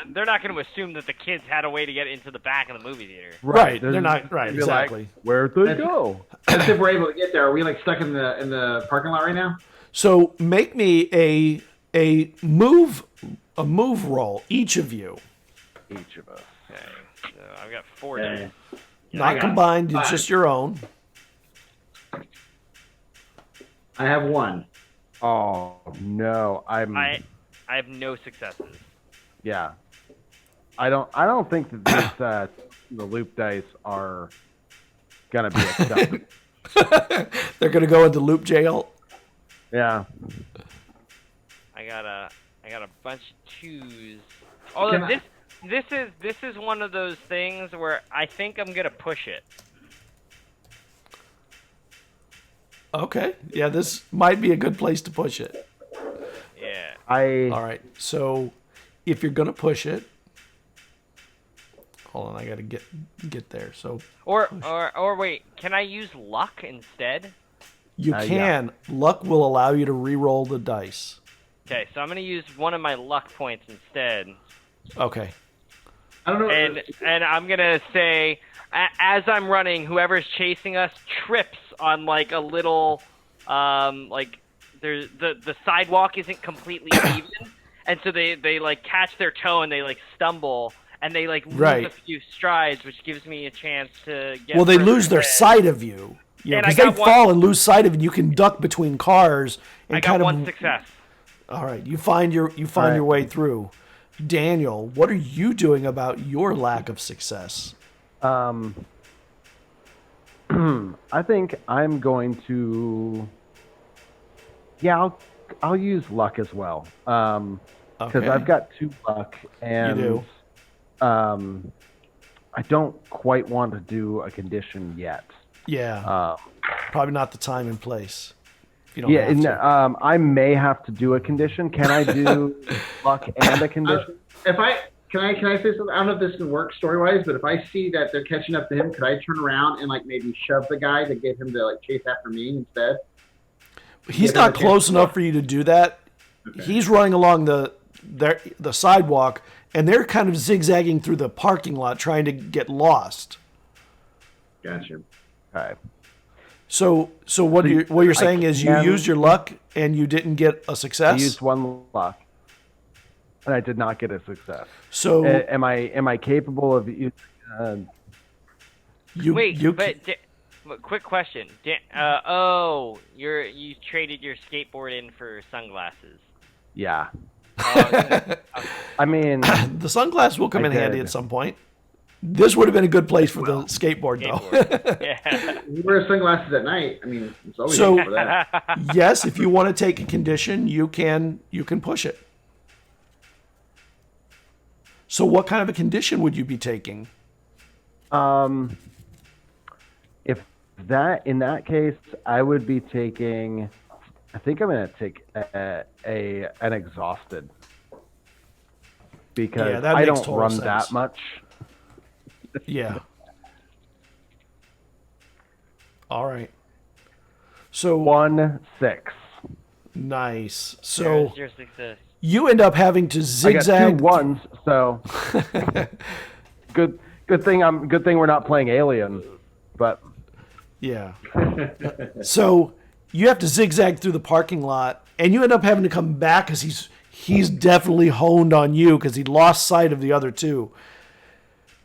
they're not going to assume that the kids had a way to get into the back of the movie theater. Right. They're not right. Exactly. Where'd they go? That's if we're able to get there. Are we stuck in the parking lot right now? So make me a move roll, each of you. Each of us. Okay, so I've got 4 dice. Not combined. It's just your own. I have 1. Oh no, I have no successes. Yeah. I don't think that the loop dice are gonna be accepted. They're gonna go into loop jail. Yeah. I got a bunch of 2s. Although this is one of those things where I think I'm gonna push it. Okay. Yeah, this might be a good place to push it. Yeah. All right. So, if you're gonna push it, hold on, I gotta get there. So. Or wait, can I use luck instead? You can. Yeah. Luck will allow you to re-roll the dice. Okay, so I'm gonna use one of my luck points instead. Okay. I don't know. And I'm gonna say, as I'm running, whoever's chasing us trips on a little the sidewalk isn't completely even, and so they like catch their toe and they like stumble and they like lose a few strides, which gives me a chance to get. Well, they lose their sight of you. Yeah, because they fall and lose sight of you. You can duck between cars. And I got one success. All right, you find your way through. Daniel, what are you doing about your lack of success? I think I'm going to. Yeah, I'll use luck as well. Because I've got 2 luck, and you do. I don't quite want to do a condition yet. Yeah, probably not the time and place. If you don't have to. I may have to do a condition. Can I do luck and a condition? Can I say something? I don't know if this can work story wise, but if I see that they're catching up to him, could I turn around and like maybe shove the guy to get him to like chase after me instead? He's not close enough for you to do that. Okay. He's running along the sidewalk, and they're kind of zigzagging through the parking lot trying to get lost. Gotcha. All right. So what you're saying is you used your luck and you didn't get a success? I used 1 luck, and I did not get a success. So am I capable of using? Quick question. You traded your skateboard in for sunglasses. Yeah. I mean, the sunglasses will come in handy at some point. This would have been a good place for the skateboard, though. Yeah. You wear sunglasses at night. I mean, it's always good for that. Yes, if you want to take a condition, you can push it. So what kind of a condition would you be taking? If in that case, I would be taking. I think I'm going to take an exhausted because I don't run that much. Yeah. All right. So 1-6. Nice. So your success. You end up having to zigzag. I got 2 ones, so good thing we're not playing Alien, but yeah. So you have to zigzag through the parking lot, and you end up having to come back because he's definitely honed on you because he lost sight of the other 2.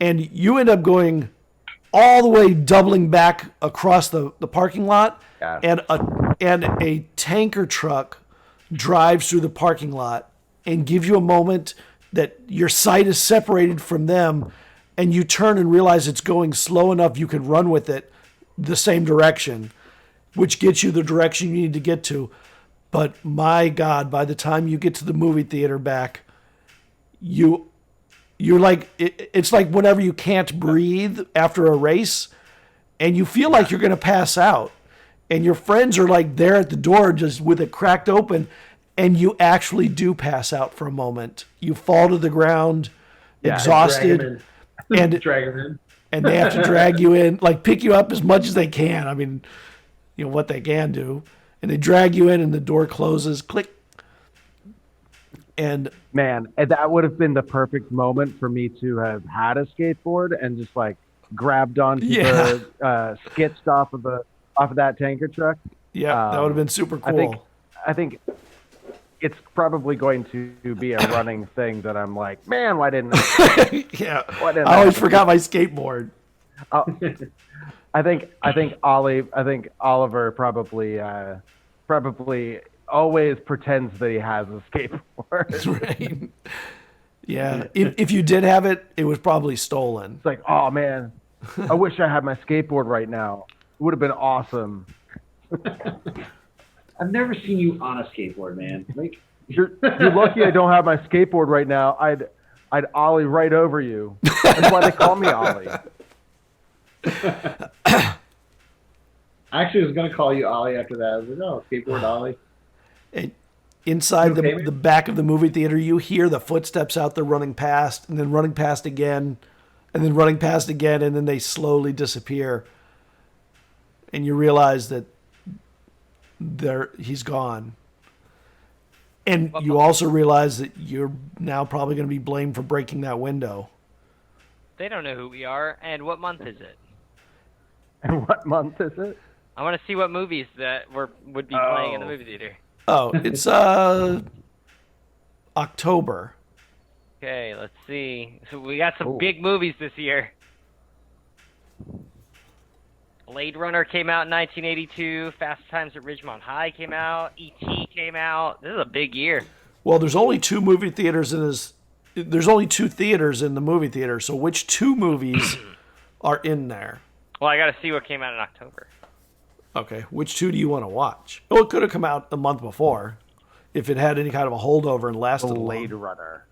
And you end up going all the way, doubling back across the parking lot, and a tanker truck drives through the parking lot and gives you a moment that your sight is separated from them, and you turn and realize it's going slow enough you can run with it the same direction, which gets you the direction you need to get to. But my God, by the time you get to the movie theater back, you're like, it's like whenever you can't breathe after a race and you feel like you're going to pass out and your friends are like there at the door just with it cracked open, and you actually do pass out for a moment. You fall to the ground, exhausted, and drag him in. And they have to drag you in, like pick you up as much as they can. I mean, you know what they can do. And they drag you in and the door closes, click. And man, that would have been the perfect moment for me to have had a skateboard and just like grabbed onto the sketched off of that tanker truck. Yeah, that would have been super cool. I think it's probably going to be a running thing that I'm like, man, why didn't I? I always forgot my skateboard. I think Oliver probably always pretends that he has a skateboard. That's right. Yeah. If you did have it, it was probably stolen. It's like, oh man, I wish I had my skateboard right now. It would have been awesome. I've never seen you on a skateboard, man. Like you're lucky I don't have my skateboard right now. I'd ollie right over you. That's why they call me Ollie. I actually was going to call you Ollie after that. I was like, oh, skateboard Ollie. And inside the back of the movie theater, you hear the footsteps out there running past, and then running past again, and then running past again, and then they slowly disappear. And you realize that he's gone. And you also realize that you're now probably going to be blamed for breaking that window. They don't know who we are, and what month is it? And what month is it? I want to see what movies that would be playing in the movie theater. Oh, it's October. Okay, let's see. So we got some big movies this year. Blade Runner came out in 1982. Fast Times at Ridgemont High came out. E.T. came out. This is a big year. Well, there's only two movie theaters in this. There's only two theaters in the movie theater. So which two movies are in there? Well, I got to see what came out in October. Okay, which two do you want to watch? Oh, it could have come out the month before, if it had any kind of a holdover and lasted Blade long. Runner.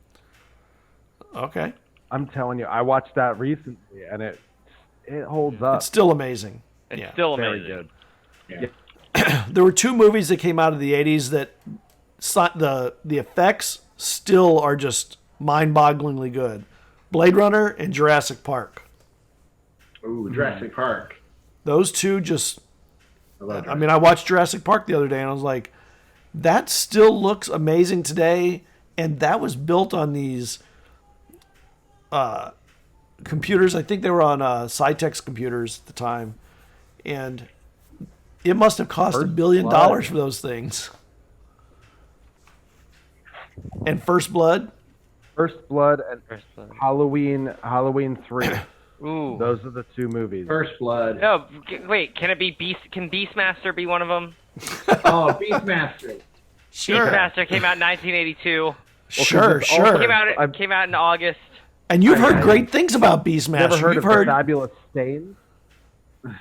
Okay, I'm telling you, I watched that recently, and it holds up. it's still amazing. It's still Very amazing. good. There were two movies that came out of the '80s that the effects still are just mind-bogglingly good. Blade Runner and Jurassic Park. Ooh, Jurassic Park. Those two just. I I watched Jurassic Park the other day and I was like, that still looks amazing today. And that was built on these computers. I think they were on Cytex computers at the time. And it must have cost $1 billion for those things. And First Blood. First Blood and First Blood. Halloween 3. Ooh. Those are the two movies. First Blood. No, wait. Can it be Can Beastmaster be one of them? Oh, Beastmaster. Sure. Beastmaster came out in 1982. Sure. Came out in August. And you've heard great things about Beastmaster. Never heard You've of heard the Fabulous Stains?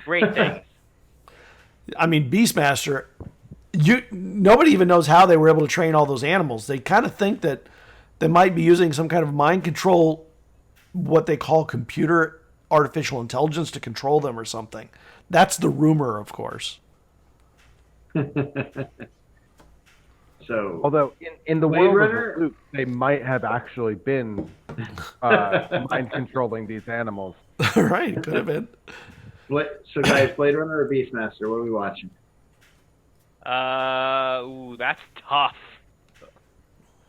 Great things. Beastmaster. Nobody even knows how they were able to train all those animals. They kind of think that they might be using some kind of mind control, what they call computer artificial intelligence to control them or something. That's the rumor, of course. So, although in the Blade world Runner? of the loop, they might have actually been mind controlling these animals. Right, could have been. So guys, Blade Runner or Beastmaster? What are we watching? That's tough.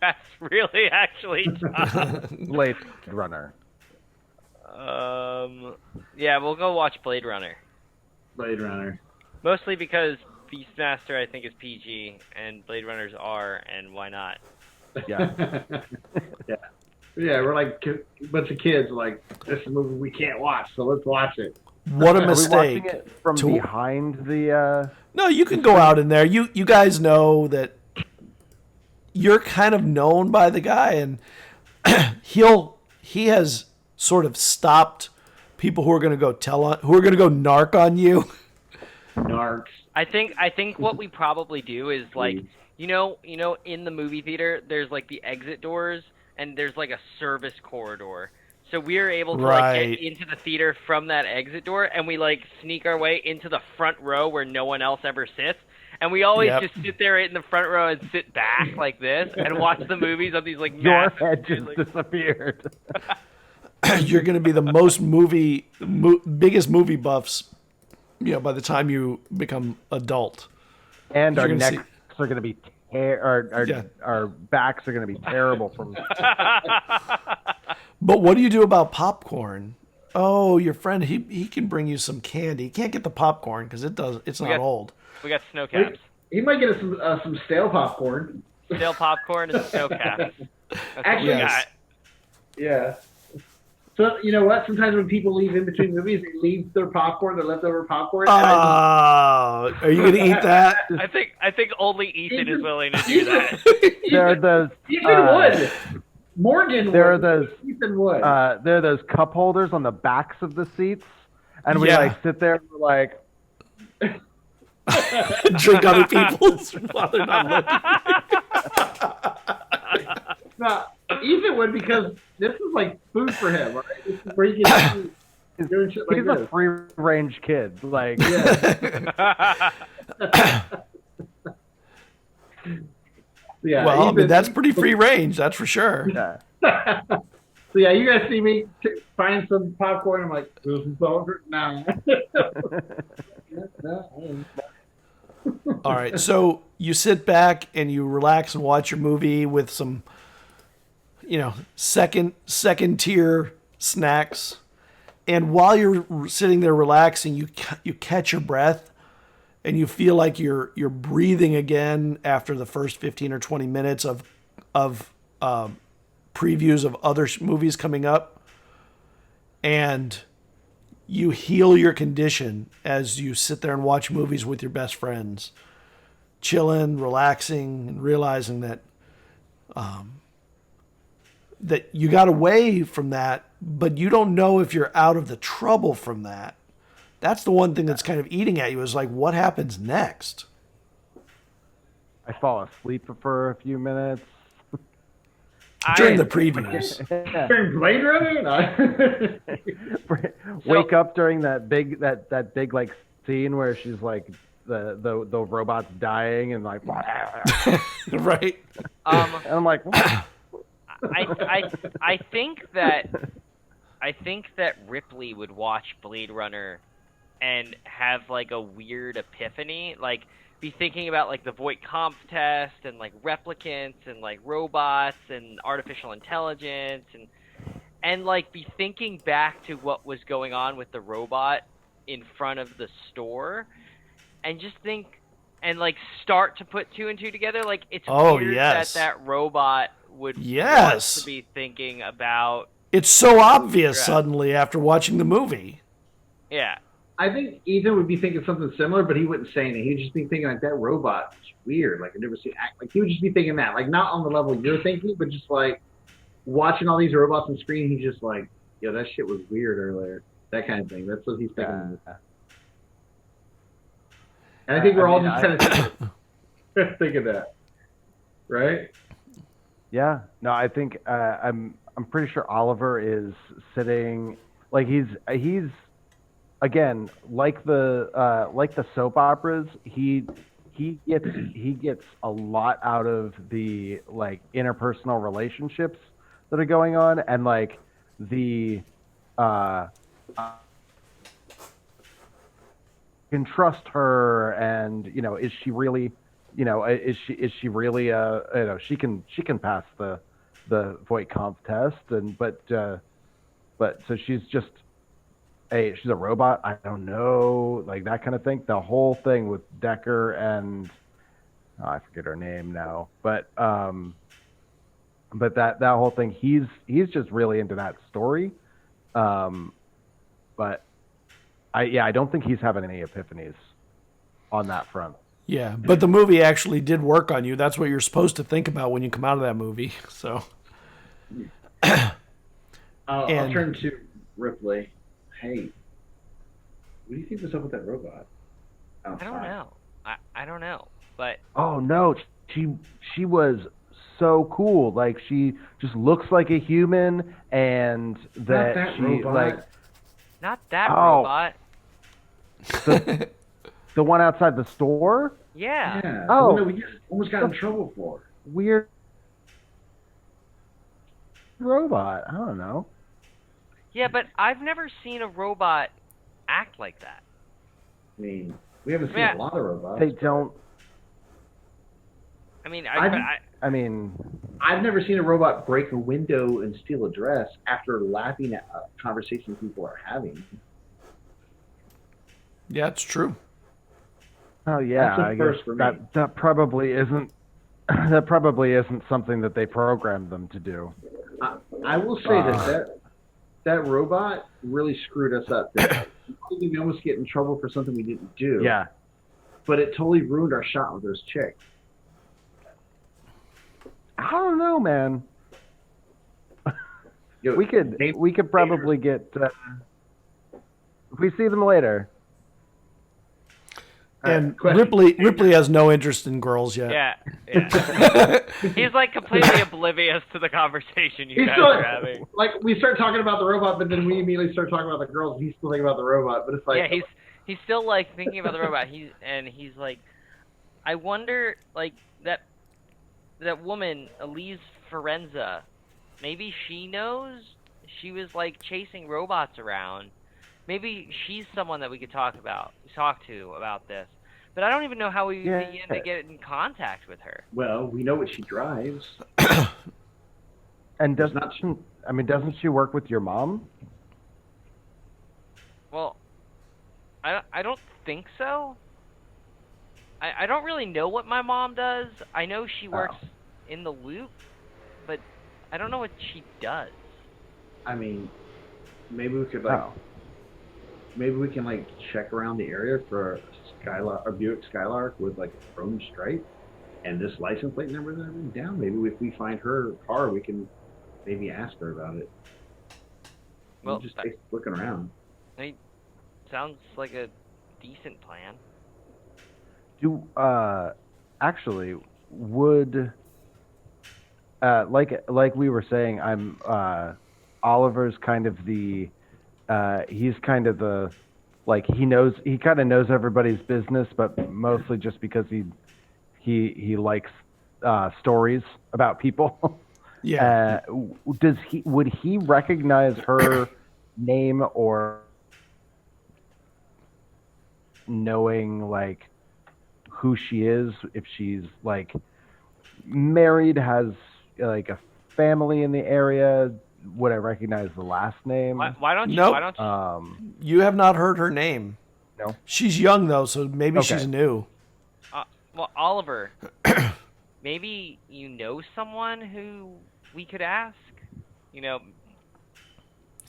That's really actually tough. Blade Runner. Yeah, we'll go watch Blade Runner. Blade Runner. Mostly because Beastmaster, I think, is PG, and Blade Runner's R, and why not? Yeah. Yeah, we're like a bunch of kids. Like, this is a movie we can't watch, so let's watch it. What a Are we mistake. watching it from behind the... No, you can go out in there. You guys know that you're kind of known by the guy, and he has sort of stopped people who are going to go narc on you. Narcs. I think what we probably do is like, you know, in the movie theater, there's like the exit doors and there's like a service corridor. So we're able to like get into the theater from that exit door, and we like sneak our way into the front row where no one else ever sits. And we always just sit there in the front row and sit back like this and watch the movies on these like Your massive head just disappeared. You're going to be the biggest movie buffs, by the time you become adult. And our necks are going to be our backs are going to be terrible from. But what do you do about popcorn? Oh, your friend, he can bring you some candy. He can't get the popcorn because it's not old. We got snow caps. He might get us some stale popcorn. Stale popcorn and snow caps. Actually, yeah. So you know what? Sometimes when people leave in between movies, they leave their popcorn, their leftover popcorn. Are you going to eat that? I think only Ethan is willing to do that. There are those. Ethan would. Morgan would. There are those. Ethan would. There are those cup holders on the backs of the seats, and we sit there and we're like. Drink other people's while they're not looking. No, Ethan would, because this is like food for him, right? This is where he gets doing shit like He's this. a free-range kid. Like, yeah. Well, Ethan, that's pretty free range, that's for sure. yeah. So yeah, you guys see me find some popcorn. I'm like, this is over now. All right, so you sit back and you relax and watch your movie with some, second tier snacks, and while you're sitting there relaxing, you catch your breath, and you feel like you're breathing again after the first 15 or 20 minutes of previews of other movies coming up, and you heal your condition as you sit there and watch movies with your best friends, chilling, relaxing, and realizing that that you got away from that, but you don't know if you're out of the trouble from that. That's the one thing that's kind of eating at you, is like, what happens next? I fall asleep for a few minutes. During the previews. During Blade Runner? Wake up during that big like scene where she's like the robot's dying and like right. And I'm like, what? I think that Ripley would watch Blade Runner and have like a weird epiphany, like be thinking about like the Voight-Kampff test and like replicants and like robots and artificial intelligence and like be thinking back to what was going on with the robot in front of the store and just think and like start to put two and two together. Like it's weird that robot would want to be thinking about. It's so obvious suddenly after watching the movie. Yeah. I think Ethan would be thinking something similar, but he wouldn't say anything. He'd just be thinking like, that robot is weird. Like, I've never seen act. Like, he would just be thinking that. Like, not on the level you're thinking, but just like watching all these robots on screen, he's just like, yo, that shit was weird earlier. That kind of thing. That's what he's thinking. And I think we're all just kind of thinking that. Right? Yeah. No, I think I'm pretty sure Oliver is sitting like he's again, like the soap operas, he gets a lot out of the like interpersonal relationships that are going on, and like the can trust her, and is she really she can pass the Voight-Kampff test, and but so she's just she's a robot. I don't know, like that kind of thing. The whole thing with Decker and I forget her name now, but that whole thing, he's just really into that story. But I don't think he's having any epiphanies on that front. Yeah, but the movie actually did work on you. That's what you're supposed to think about when you come out of that movie. So I'll turn to Ripley. Hey, what do you think was up with that robot outside? I don't know. I don't know, but oh no, she was so cool. Like, she just looks like a human, and that she robot. Like not that robot. The one outside the store? Yeah. Oh, no, we just almost got in trouble for. Weird robot. I don't know. Yeah, but I've never seen a robot act like that. I mean, we haven't seen a lot of robots. They don't. I mean, I've never seen a robot break a window and steal a dress after laughing at conversations people are having. Yeah, it's true. Oh yeah, I guess that probably isn't something that they programmed them to do. I will say that robot really screwed us up. We almost get in trouble for something we didn't do. Yeah, but it totally ruined our shot with those chicks. I don't know, man. We could probably get if we see them later. And Ripley has no interest in girls yet. Yeah. He's like completely oblivious to the conversation you guys are having. Like, we start talking about the robot, but then we immediately start talking about the girls. He's still thinking about the robot, but it's like he's still like thinking about the robot. He's like, I wonder, like, that woman Elise Forenza, maybe she knows. She was like chasing robots around. Maybe she's someone that we could talk to about this. But I don't even know how we begin to get in contact with her. Well, we know what she drives. And doesn't she work with your mom? Well, I don't think so. I don't really know what my mom does. I know she works in the loop, but I don't know what she does. I mean, maybe we could maybe we can like check around the area for a Buick Skylark with like a chrome stripe and this license plate number that I'm down. Maybe if we find her car, we can maybe ask her about it. Well, just take looking around. Sounds like a decent plan. Actually, would like we were saying, I'm Oliver's kind of the he's kind of the like he kind of knows everybody's business, but mostly just because he likes stories about people. Yeah. Would he recognize her name or knowing like who she is, if she's like married, has like a family in the area? Would I recognize the last name? Why don't you? Nope. Why don't you? You have not heard her name. No. She's young though, so maybe she's new. Well, Oliver, maybe you know someone who we could ask. You know,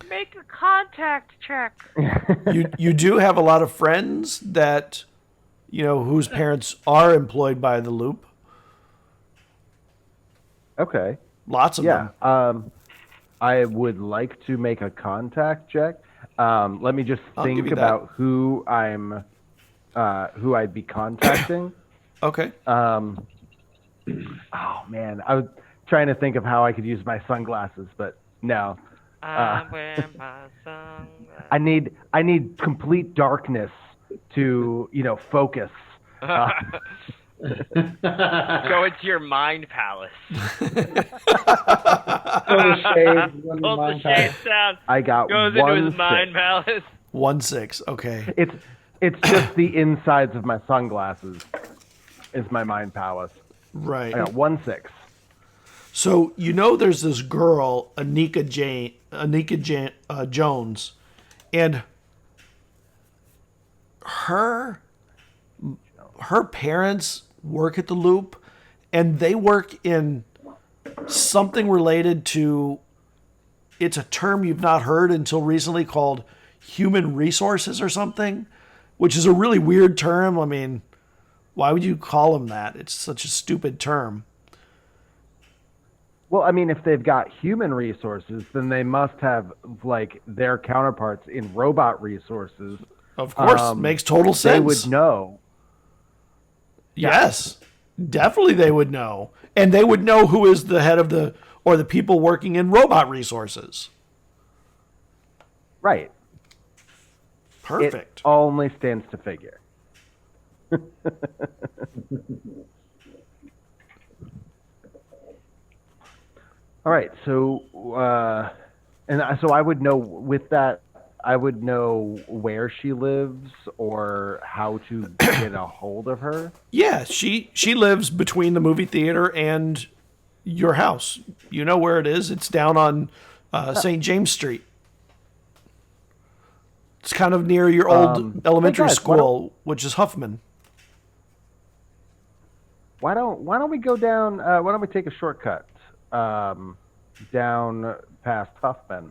make a contact check. You do have a lot of friends that, whose parents are employed by the Loop. Okay. Lots of them. I would like to make a contact check. Let me just think about who I'd be contacting. Okay. Oh man, I was trying to think of how I could use my sunglasses, but no. I wear my sunglasses. I need complete darkness to focus. Go into your mind palace. Pull the shades down. I got goes into his mind palace. 1-6. Okay. It's just the insides of my sunglasses is my mind palace. Right. I got 1-6. So there's this girl, Anika Jones, and her parents work at the Loop, and they work in something related to, it's a term you've not heard until recently, called human resources or something, which is a really weird term. I mean, why would you call them that? It's such a stupid term. Well, I mean, if they've got human resources, then they must have like their counterparts in robot resources. Of course, makes total sense. They would know. Yes, definitely they would know. And they would know who is the head of the people working in robot resources. Right. Perfect. It only stands to figure. All right, so so I would know with that. I would know where she lives or how to get a hold of her. Yeah, she lives between the movie theater and your house. You know where it is. It's down on St. James Street. It's kind of near your old elementary school, which is Huffman. Why don't we go down? Why don't we take a shortcut down past Huffman?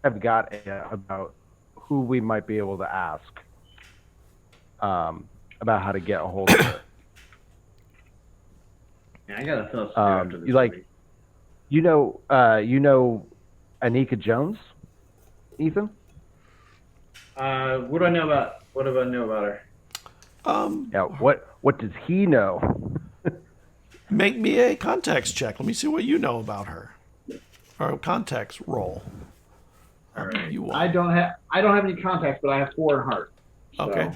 I've got about who we might be able to ask about how to get a hold of her. Yeah, I gotta feel after this. You know Anika Jones, Ethan? What do I know about her? Yeah, what does he know? Make me a context check. Let me see what you know about her. Or a context roll. All right. I don't have any contacts, but I have 4 in heart. So. Okay.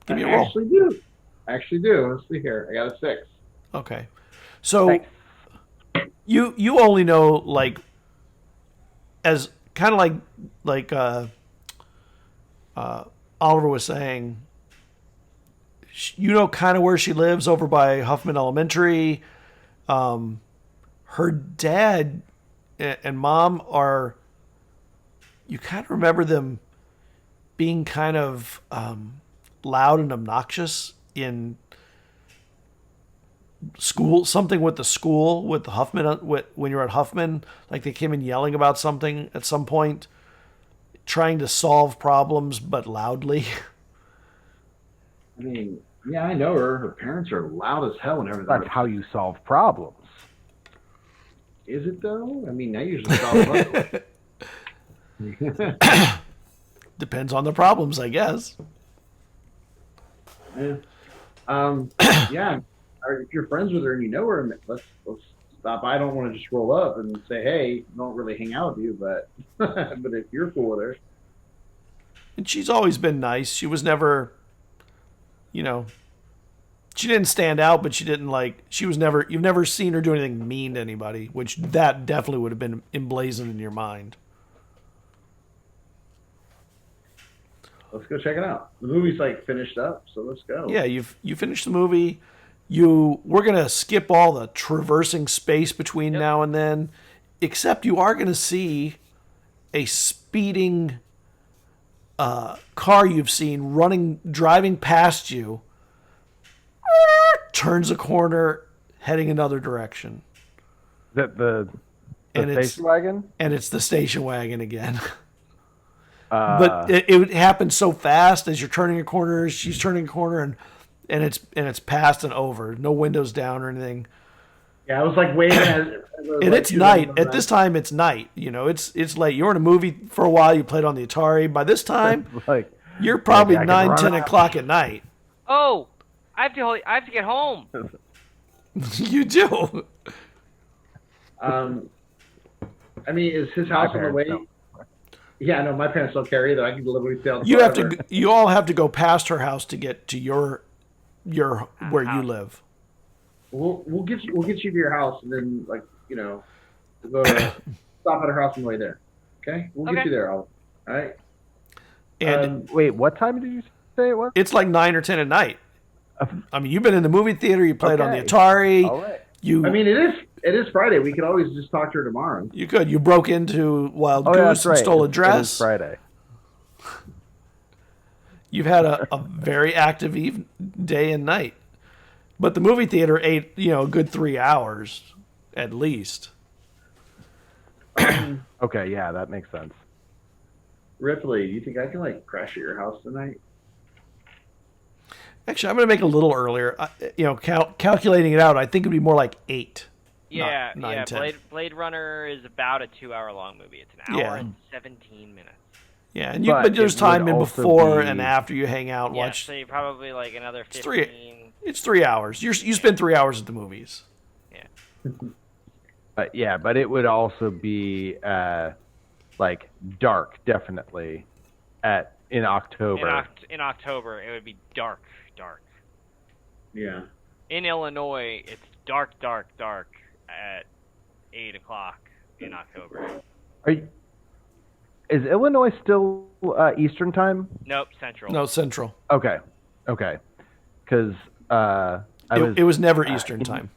Give me a roll. I actually do. Let's see here. I got a 6. Okay. So Thanks. you only know as kind of like Oliver was saying, kind of where she lives over by Huffman Elementary. Her dad and mom you kind of remember them being kind of loud and obnoxious in school, something with the school, with the Huffman, when you're at Huffman, like they came in yelling about something at some point, trying to solve problems, but loudly. I mean, yeah, I know her. Her parents are loud as hell and everything. That's how you solve problems. Is it though? I mean, I usually solve them. Depends on the problems, I guess. Yeah. Yeah. If you're friends with her and you know her, let's stop. I don't want to just roll up and say, hey, don't really hang out with you, but but if you're cool with her. And she's always been nice. She was never, she didn't stand out, but she didn't you've never seen her do anything mean to anybody, which that definitely would have been emblazoned in your mind. Let's go check it out. The movie's finished up, so let's go. Yeah, you finished the movie. We're gonna skip all the traversing space between now and then, except you are gonna see a speeding car you've seen driving past you, turns a corner, heading another direction. The station wagon? And it's the station wagon again. But it happened so fast as you're turning a corner, she's turning a corner, and it's past and over. No windows down or anything. Yeah, I was waiting. And it's night. At this time, it's night. It's late. You were in a movie for a while. You played on the Atari. By this time, you're probably 9, 10 o'clock at night. Oh, I have to get home. You do. I mean, is his house on the way? Don't. Yeah, no, my parents don't care either. I can literally stay on. You all have to go past her house to get to your where you live. We'll get you to your house, and then we'll go to stop at her house on the way there. Okay, we'll get you there. All right. And wait, what time did you say it was? It's 9 or 10 at night. I mean, you've been in the movie theater. You played on the Atari. All right. I mean, it is Friday. We could always just talk to her tomorrow. You could. You broke into Wild Goose and stole a dress. It is Friday. You've had a very active day and night. But the movie theater ate, a good 3 hours at least. Okay, yeah, that makes sense. Ripley, do you think I can crash at your house tonight? Actually, I'm going to make it a little earlier. Calculating it out, I think it'd be more like 8. Yeah, not 9, 10. Blade Runner is about a 2-hour-long movie. It's an hour and 17 minutes. Yeah, and but there's time in before and after you hang out and watch. So you probably another 15. It's 3 hours. You spend 3 hours at the movies. Yeah. But it would also be dark, definitely, in October. In October, it would be dark. Yeah. In Illinois, it's dark at 8 o'clock in October. Is Illinois still Eastern time? Nope, Central. No, Central. Okay. Because it was never Eastern time.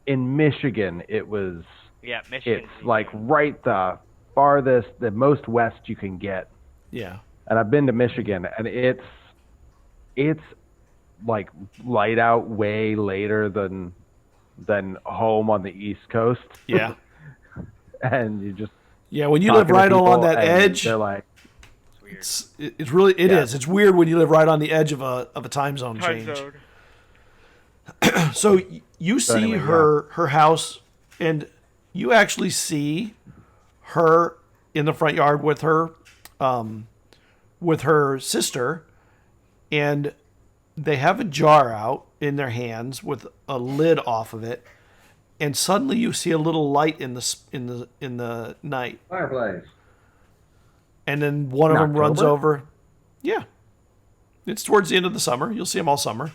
In Michigan, it was. Yeah, Michigan. It's right the farthest, the most west you can get. Yeah. And I've been to Michigan, and it's light out way later than home on the East Coast. Yeah. And you just. Yeah, when you live right along that edge, they're like, it's weird. It is. It's weird when you live right on the edge of a time zone change. So you see her house, and you actually see her in the front yard with her sister, and they have a jar out in their hands with a lid off of it. And suddenly you see a little light in the night. Fireflies. And then one of them runs over. Yeah. It's towards the end of the summer. You'll see them all summer.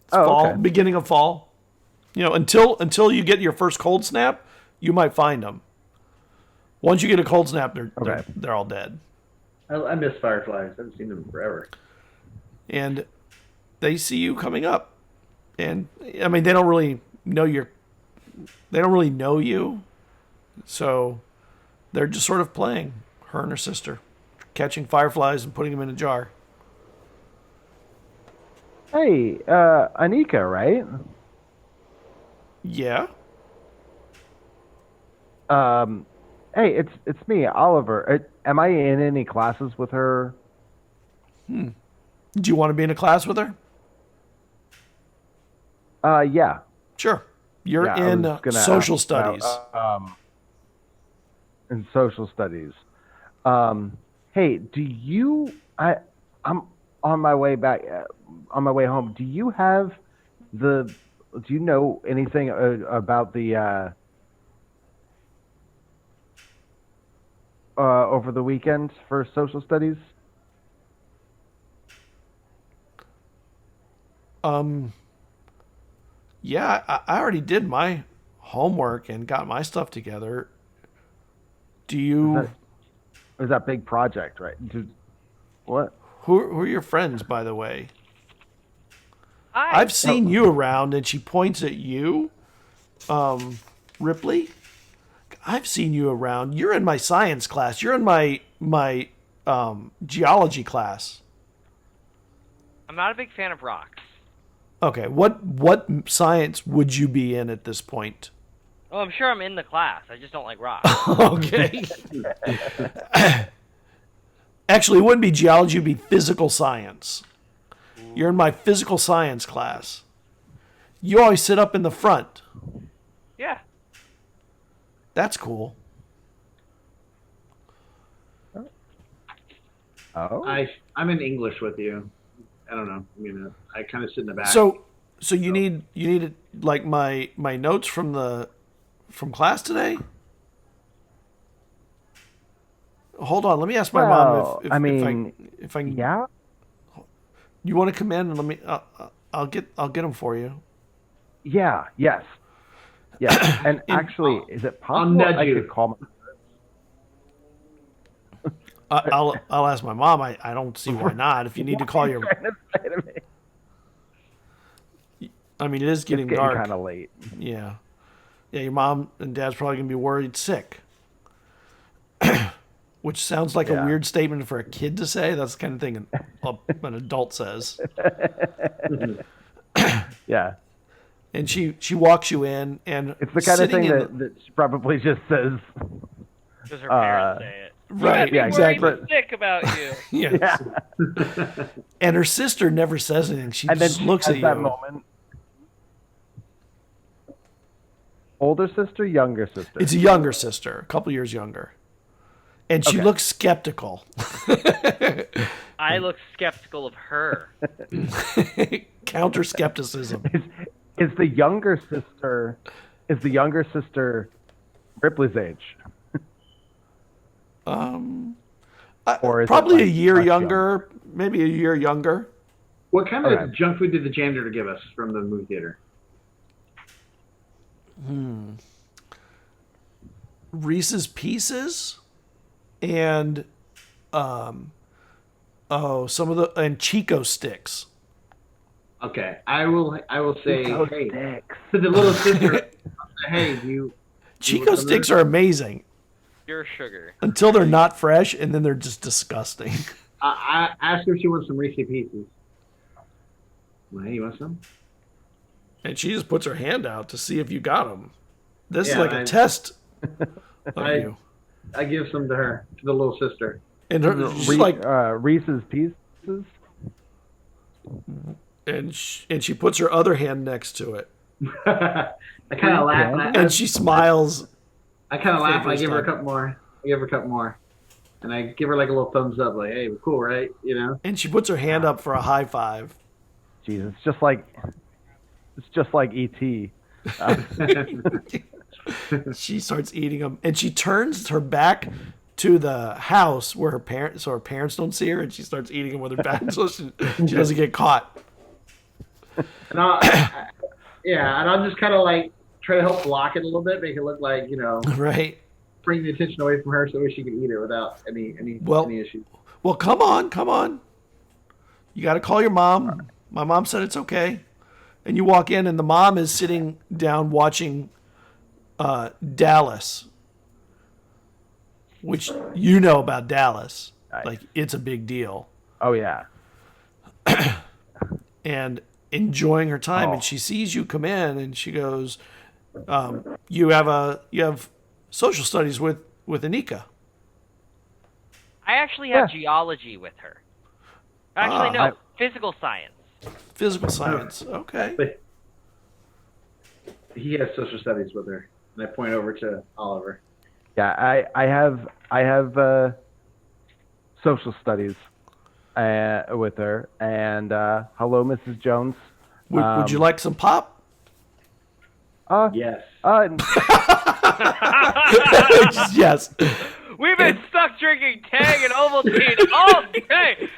It's fall, okay. Beginning of fall. Until you get your first cold snap, you might find them. Once you get a cold snap, they're all dead. I miss fireflies. I haven't seen them in forever. And they see you coming up. And I mean, they don't really know you, so they're just sort of playing, her and her sister, catching fireflies and putting them in a jar. Hey, Anika, right? Yeah? Hey, it's me, Oliver. Am I in any classes with her? Do you want to be in a class with her? Yeah. Sure. You're Yeah, I in was gonna social ask about, studies. In social studies. Hey, do you? I'm on my way back. On my way home. Do you have the? Do you know anything about the? Over the weekend for social studies? Yeah, I already did my homework and got my stuff together. Do you? Is that big project, right? What? Who are your friends, by the way? Hi. I've seen you around, and she points at you, Ripley. I've seen you around. You're in my science class. You're in my geology class. I'm not a big fan of rocks. Okay, what science would you be in at this point? Oh, I'm sure I'm in the class. I just don't like rocks. Okay. Actually, it wouldn't be geology, it'd be physical science. You're in my physical science class. You always sit up in the front. Yeah. That's cool. Oh. I'm in English with you. I don't know. I mean, I kind of sit in the back. So you need like my notes from class today? Hold on, let me ask my mom if I can. Yeah. You want to come in and let me? I'll get them for you. Yeah. Yes. Yeah. And actually, is it possible I could call my... I'll ask my mom. I don't see why not. If you need to call your... I mean, it is getting dark. Kind of late. Yeah. Yeah, your mom and dad's probably going to be worried sick. Which sounds like a weird statement for a kid to say. That's the kind of thing an adult says. Yeah. And she walks you in, and it's the kind of thing that she probably just says. Because her parents say it. Right, yeah, exactly. Sick about you. Yes. Yeah. And her sister never says anything. She just looks at you. That moment. Older sister, younger sister? It's a younger sister, a couple years younger. And she looks skeptical. I look skeptical of her. Counter skepticism. Is the younger sister Ripley's age? Or is probably a year younger, maybe a year younger. What kind of junk food did the janitor give us from the movie theater? Reese's Pieces, and some of the Chico sticks. Okay, I will say, Chico hey, sticks. to the little sister, I'll say, hey, Chico sticks are amazing. Pure sugar. Until they're not fresh, and then they're just disgusting. I asked her if she wants some Reese's Pieces. Well, hey, you want some? And she just puts her hand out to see if you got them. This is like a test of you. I give some to her, to the little sister. And she's like Reese's Pieces. And she puts her other hand next to it. I kind of laugh. And she smiles. I kind of laugh. I give her a couple more. And I give her like a little thumbs up, like, hey, we're cool, right? You know? And she puts her hand up for a high five. Jesus, it's just like E.T. She starts eating them. And she turns her back to the house where her parents don't see her, and she starts eating them with her back so she doesn't get caught. And I'll just kind of like try to help block it a little bit, make it look like, right. Bring the attention away from her so she can eat it without any issues. Well, come on. You got to call your mom. My mom said it's okay. And you walk in, and the mom is sitting down watching Dallas, which you know about Dallas. Nice. Like, it's a big deal. Oh yeah. And enjoying her time, and she sees you come in, and she goes, "You have social studies with Anika." I actually have geology with her. Actually, no, physical science. Physical science. Okay. But he has social studies with her, and I point over to Oliver. Yeah, I have social studies with her, and hello, Mrs. Jones. Would you like some pop? Yes. Yes. We've been stuck drinking Tang and Ovaltine all day.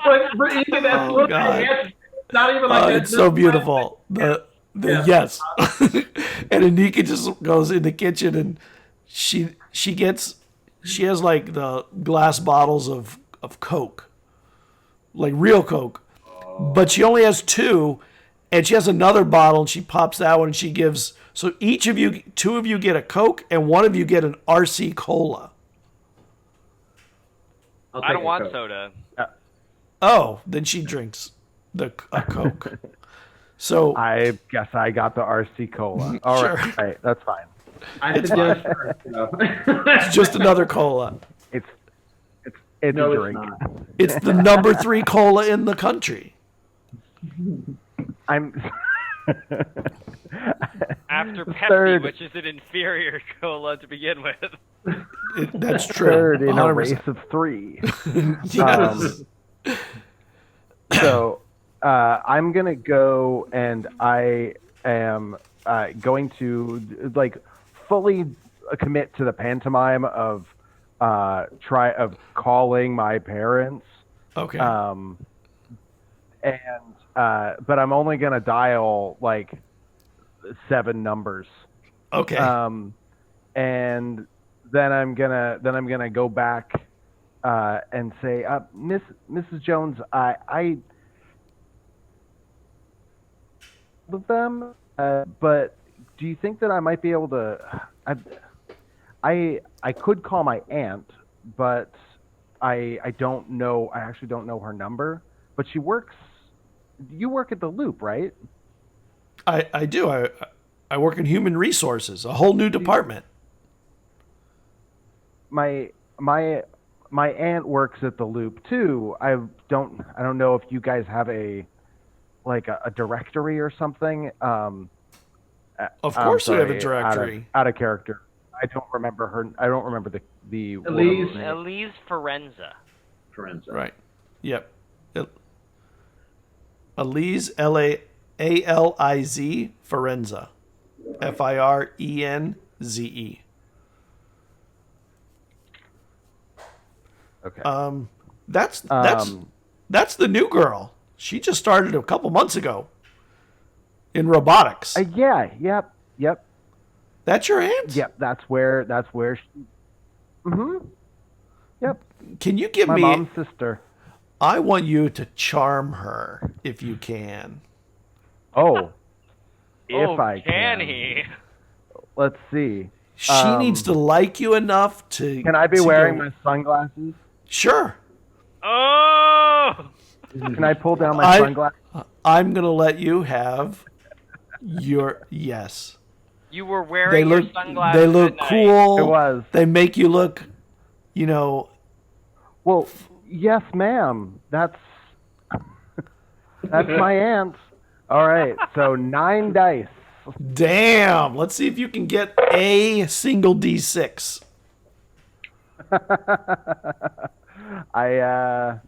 but even that's God. not even like It's so beautiful. The yes. And Anika just goes in the kitchen, and she has like the glass bottles of Coke, like real Coke, but she only has 2, and she has another bottle, and she pops that one, and she gives, so each of you, 2 of you get a Coke, and 1 of you get an RC Cola. I don't want soda. Oh, then she drinks a Coke. So I guess I got the RC Cola. All right, Sure. that's fine. I suggest her, it's just another cola. It's no, a it's drink. not. It's the number 3 cola in the country. I'm After Pepsi, third. which is an inferior cola to begin with. That's true. third in a 100%. race of 3. Yes. So I'm gonna go, and I am going to like fully commit to the pantomime of calling my parents. Okay. But I'm only gonna dial like 7 numbers. Okay. And then I'm gonna go back and say, Mrs. Jones, I with them, but do you think that I might be able to? I could call my aunt, but I don't know. I actually don't know her number. But she works. You work at the Loop, right? I do. I work in human resources, a whole new department. My aunt works at the Loop too. I don't know if you guys have a directory or something. Of course, we have a sorry, directory. Out of character. I don't remember her. I don't remember the Elise. woman's name. Elise Forenza. Right. Yep. Aliz, Aliz, Forenza. Firenzze. Okay. That's the new girl. She just started a couple months ago in robotics. Yep. That's your aunt? Yep, that's where she. Mm-hmm. Yep. Can you give My me? mom's sister. I want you to charm her if you can. Oh. If I can he? Let's see. She needs to like you enough to. Can I be wearing my sunglasses? Sure. Oh! Can I pull down my sunglasses? I'm gonna let you have your yes. You were wearing your sunglasses. They look at night. cool. It was. They make you look, Well, yes, ma'am. That's my aunt. All right, so 9 dice. Damn. Let's see if you can get a single D6. I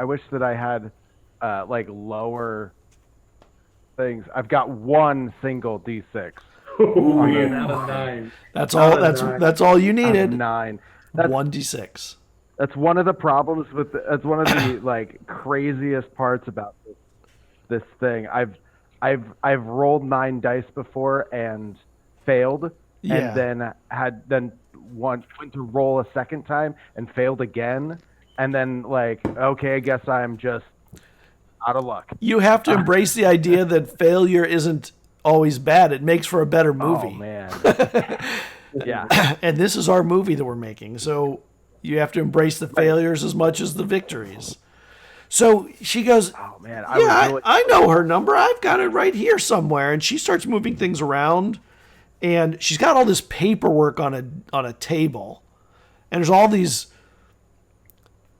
wish that I had lower things. I've got 1 single D6. Ooh, out of 9. That's all. That's all you needed. 9. 1d6. That's one of the problems with. That's one of the craziest parts about this thing. I've rolled 9 dice before and failed, Yeah. and then went to roll a second time and failed again, and then okay, I guess I'm just out of luck. You have to embrace the idea that failure isn't always bad. It makes for a better movie. Oh man. Yeah. And this is our movie that we're making. So you have to embrace the failures as much as the victories. So she goes, Oh man, I know her number. I've got it right here somewhere. And she starts moving things around. And she's got all this paperwork on a table. And there's all these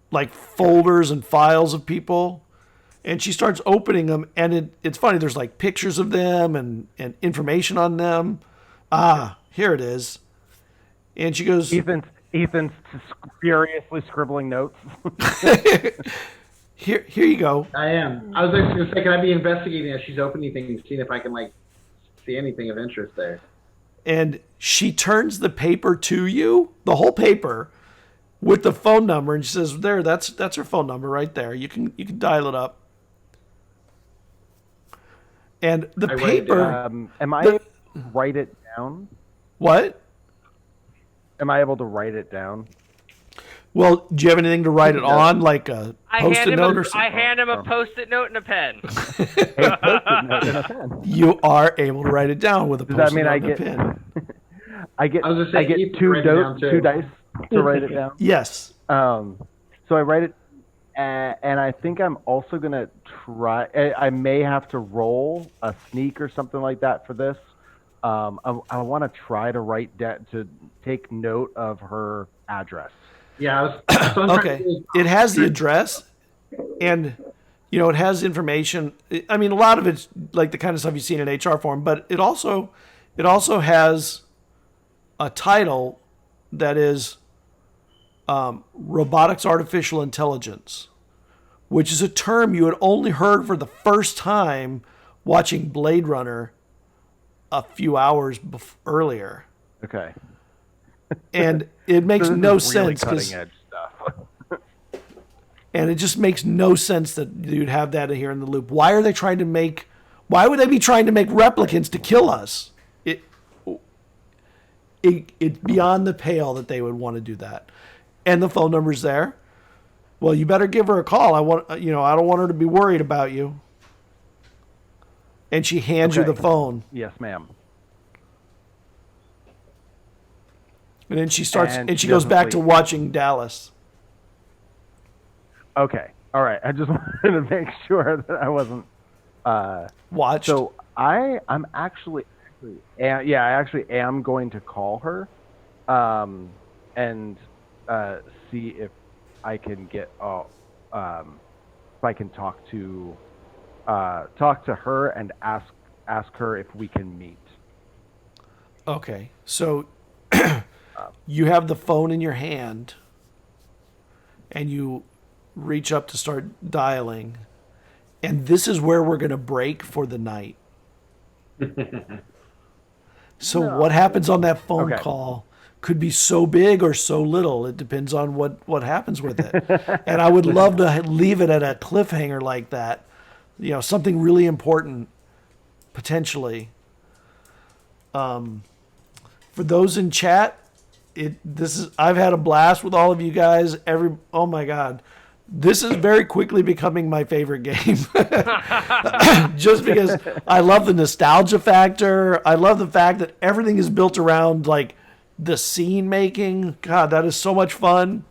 like folders and files of people. And she starts opening them. And it's funny. There's like pictures of them and information on them. Ah, here it is. And she goes, Ethan's furiously scribbling notes. Here you go. I am. I was actually going to say, can I be investigating as she's opening things, seeing if I can like see anything of interest there? And she turns the paper to you, the whole paper, with the phone number, and she says, "There, that's her phone number right there. You can dial it up." And the paper. Am I able to write it down? What? Am I able to write it down? Well, do you have anything to write it on, like a post-it note or something? I hand him a post-it note and a pen. You are able to write it down with a post-it note and a pen. I get two dice to write it down. Yes. So I write it, and I think I'm also gonna try. I may have to roll a sneak or something like that for this. I want to try to write to take note of her address. Yeah. Okay. It has the address, and it has information. I mean, a lot of it's like the kind of stuff you see in an HR form, but it also has a title that is robotics artificial intelligence, which is a term you had only heard for the first time watching Blade Runner a few hours earlier. Okay. And it makes no sense. Cutting edge stuff. And it just makes no sense that you'd have that here in the loop. Why would they be trying to make replicants to kill us? It's beyond the pale that they would want to do that. And the phone number's there. Well, you better give her a call. I don't want her to be worried about you. And she hands you the phone. Yes, ma'am. And then she she goes back to watching Dallas. Okay. All right. I just wanted to make sure that I wasn't watched. So I actually am going to call her, and see if I can get if I can talk to her and ask her if we can meet. Okay. So you have the phone in your hand, and you reach up to start dialing, and this is where we're going to break for the night. So what happens on that phone call could be so big or so little. It depends on what happens with it. And I would love to leave it at a cliffhanger like that. Something really important, potentially. For those in chat, I've had a blast with all of you guys. Oh my God, this is very quickly becoming my favorite game. Just because I love the nostalgia factor. I love the fact that everything is built around like the scene making. God, that is so much fun.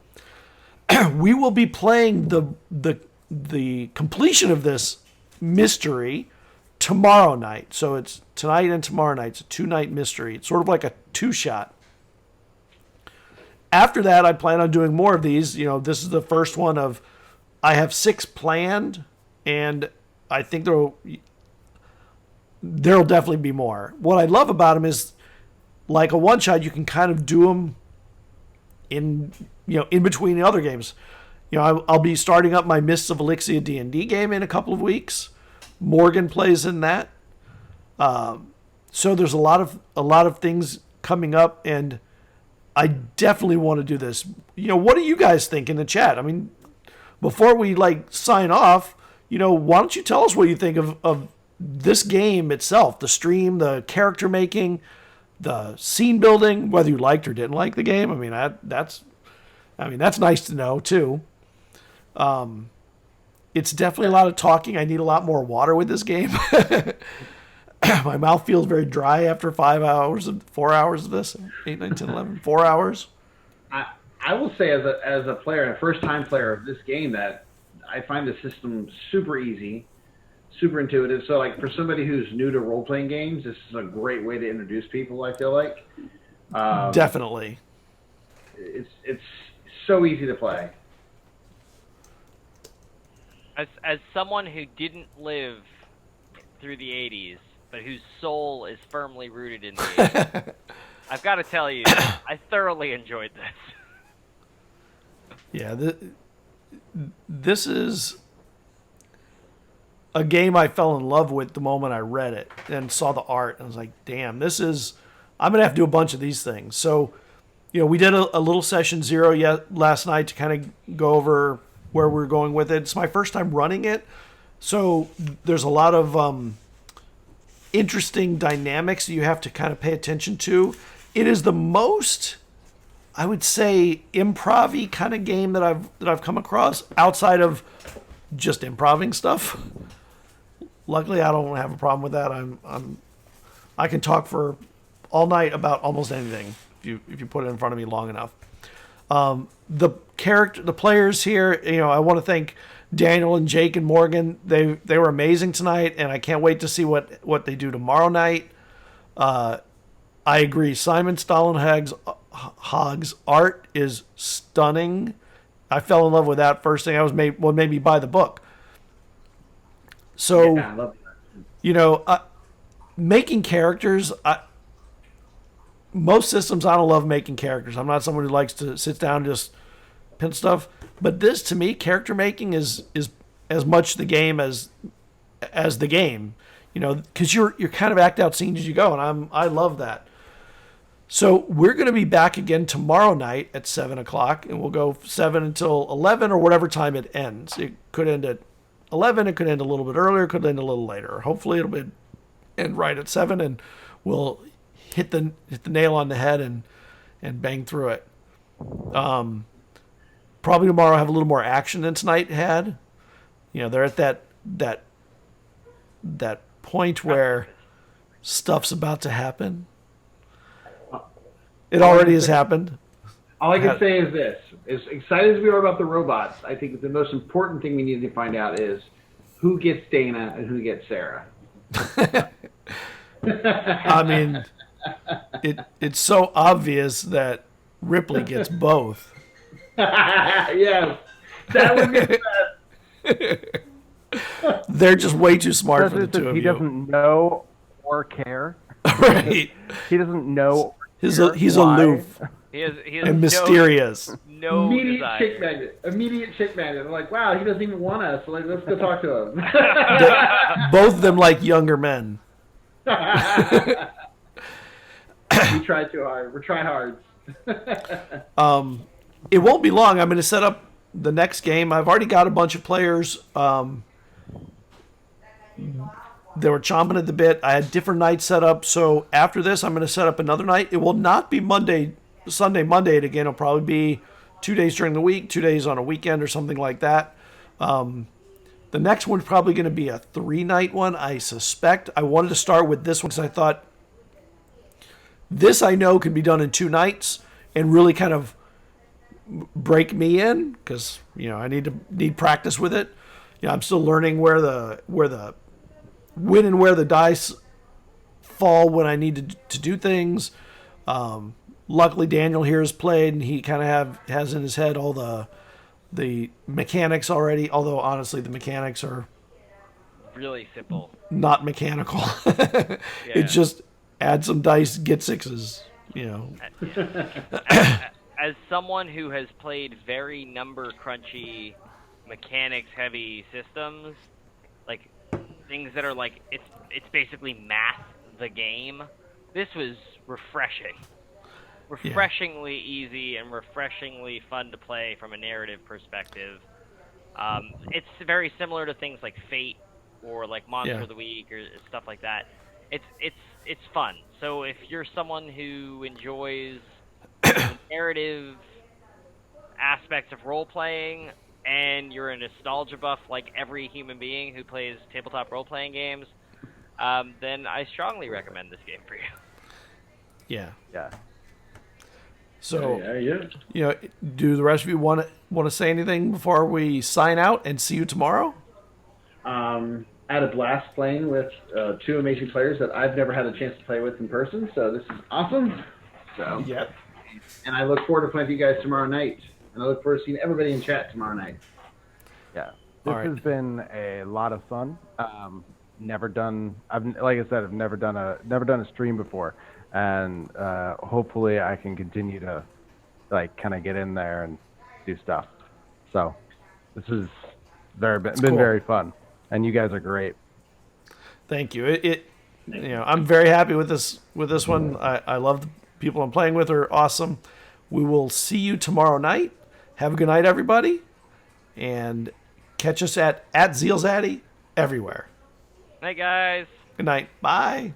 We will be playing the completion of this mystery tomorrow night. So it's tonight and tomorrow night. It's a 2-night mystery. It's sort of like a 2-shot. After that, I plan on doing more of these. This is the first one of, I have 6 planned, and I think there'll definitely be more. What I love about them is, like a one-shot, you can kind of do them in between the other games. I'll be starting up my Mists of Elixir D&D game in a couple of weeks. Morgan plays in that. So there's a lot of things coming up, and I definitely want to do this. What do you guys think in the chat? I mean, before we sign off, why don't you tell us what you think of this game itself, the stream, the character making, the scene building, whether you liked or didn't like the game. I mean, that's nice to know too. It's definitely a lot of talking. I need a lot more water with this game. My mouth feels very dry after 4 hours of this. 8, 9, 10, 11. 4 hours. I will say as a player, a first time player of this game, that I find the system super easy, super intuitive. So like for somebody who's new to role playing games, this is a great way to introduce people. I feel like Definitely. It's so easy to play. As someone who didn't live through the 80s, but whose soul is firmly rooted in the 80s, I've got to tell you, I thoroughly enjoyed this. Yeah, this is a game I fell in love with the moment I read it and saw the art. And I was like, damn, I'm going to have to do a bunch of these things. So, we did a little session 0 last night to kind of go over where we're going with it. It's my first time running it. So there's a lot of interesting dynamics that you have to kind of pay attention to. It is the most, I would say, improv-y kind of game that I've come across outside of just improving stuff. Luckily, I don't have a problem with that. I can talk for all night about almost anything if you put it in front of me long enough. The players here, I want to thank Daniel and Jake and Morgan. They were amazing tonight, and I can't wait to see what they do tomorrow night. I agree. Simon Stålenhag's art is stunning. I fell in love with that first thing. What made me buy the book. So, Yeah, I love that. Making characters. Most systems, I don't love making characters. I'm not someone who likes to sit down and just pin stuff. But this, to me, character making is as much the game as the game. Because you're kind of act out scenes as you go, and I love that. So we're going to be back again tomorrow night at 7 o'clock, and we'll go 7 until 11 or whatever time it ends. It could end at 11. It could end a little bit earlier. It could end a little later. Hopefully it'll end right at 7, and we'll hit the nail on the head and bang through it. Probably tomorrow I'll have a little more action than tonight had. They're at that point where stuff's about to happen. It already has happened. All I can say is this: as excited as we are about the robots, I think the most important thing we need to find out is who gets Dana and who gets Sarah. I mean, it's so obvious that Ripley gets both. Yes, that would be the best. They're just way too smart for the two of you. He doesn't know or care. Right. He doesn't know. He's aloof He has and mysterious. No Immediate desire. chick magnet. Immediate chick magnet. I'm like, wow, he doesn't even want us. So let's go talk to him. Both of them like younger men. We try too hard. We're try hards. It won't be long. I'm going to set up the next game. I've already got a bunch of players. They were chomping at the bit. I had different nights set up. So after this, I'm going to set up another night. It will not be Sunday, Monday again. It'll probably be 2 days during the week, 2 days on a weekend or something like that. The next one's probably going to be a 3-night one, I suspect. I wanted to start with this one because I thought this I know can be done in 2 nights and really kind of break me in because I need practice with it. I'm still learning where the when and where the dice fall when I need to do things. Luckily, Daniel here has played, and he kind of has in his head all the mechanics already. Although honestly, the mechanics are Really simple. not mechanical. It's just add some dice, get 6s. As someone who has played very number crunchy, mechanics heavy systems, like things that are like it's basically math the game. This was refreshingly easy and refreshingly fun to play from a narrative perspective. It's very similar to things like Fate or like Monster of the Week or stuff like that. It's fun. So if you're someone who enjoys the narrative aspects of role playing and you're a nostalgia buff like every human being who plays tabletop role playing games, then I strongly recommend this game for you. Yeah. Yeah. So, Yeah. do the rest of you want to say anything before we sign out and see you tomorrow? I had a blast playing with two amazing players that I've never had a chance to play with in person, so this is awesome. So, Yep. And I look forward to playing with you guys tomorrow night. And I look forward to seeing everybody in chat tomorrow night. Yeah. This has been a lot of fun. Never done. Like I said, I've never done a stream before, and hopefully I can continue to kind of get in there and do stuff. So this has been very fun, and you guys are great. Thank you. I'm very happy with this one. I love the people I'm playing with are awesome. We will see you tomorrow night. Have a good night, everybody, and catch us at ZealZaddy everywhere. Night, guys. Good night. Bye.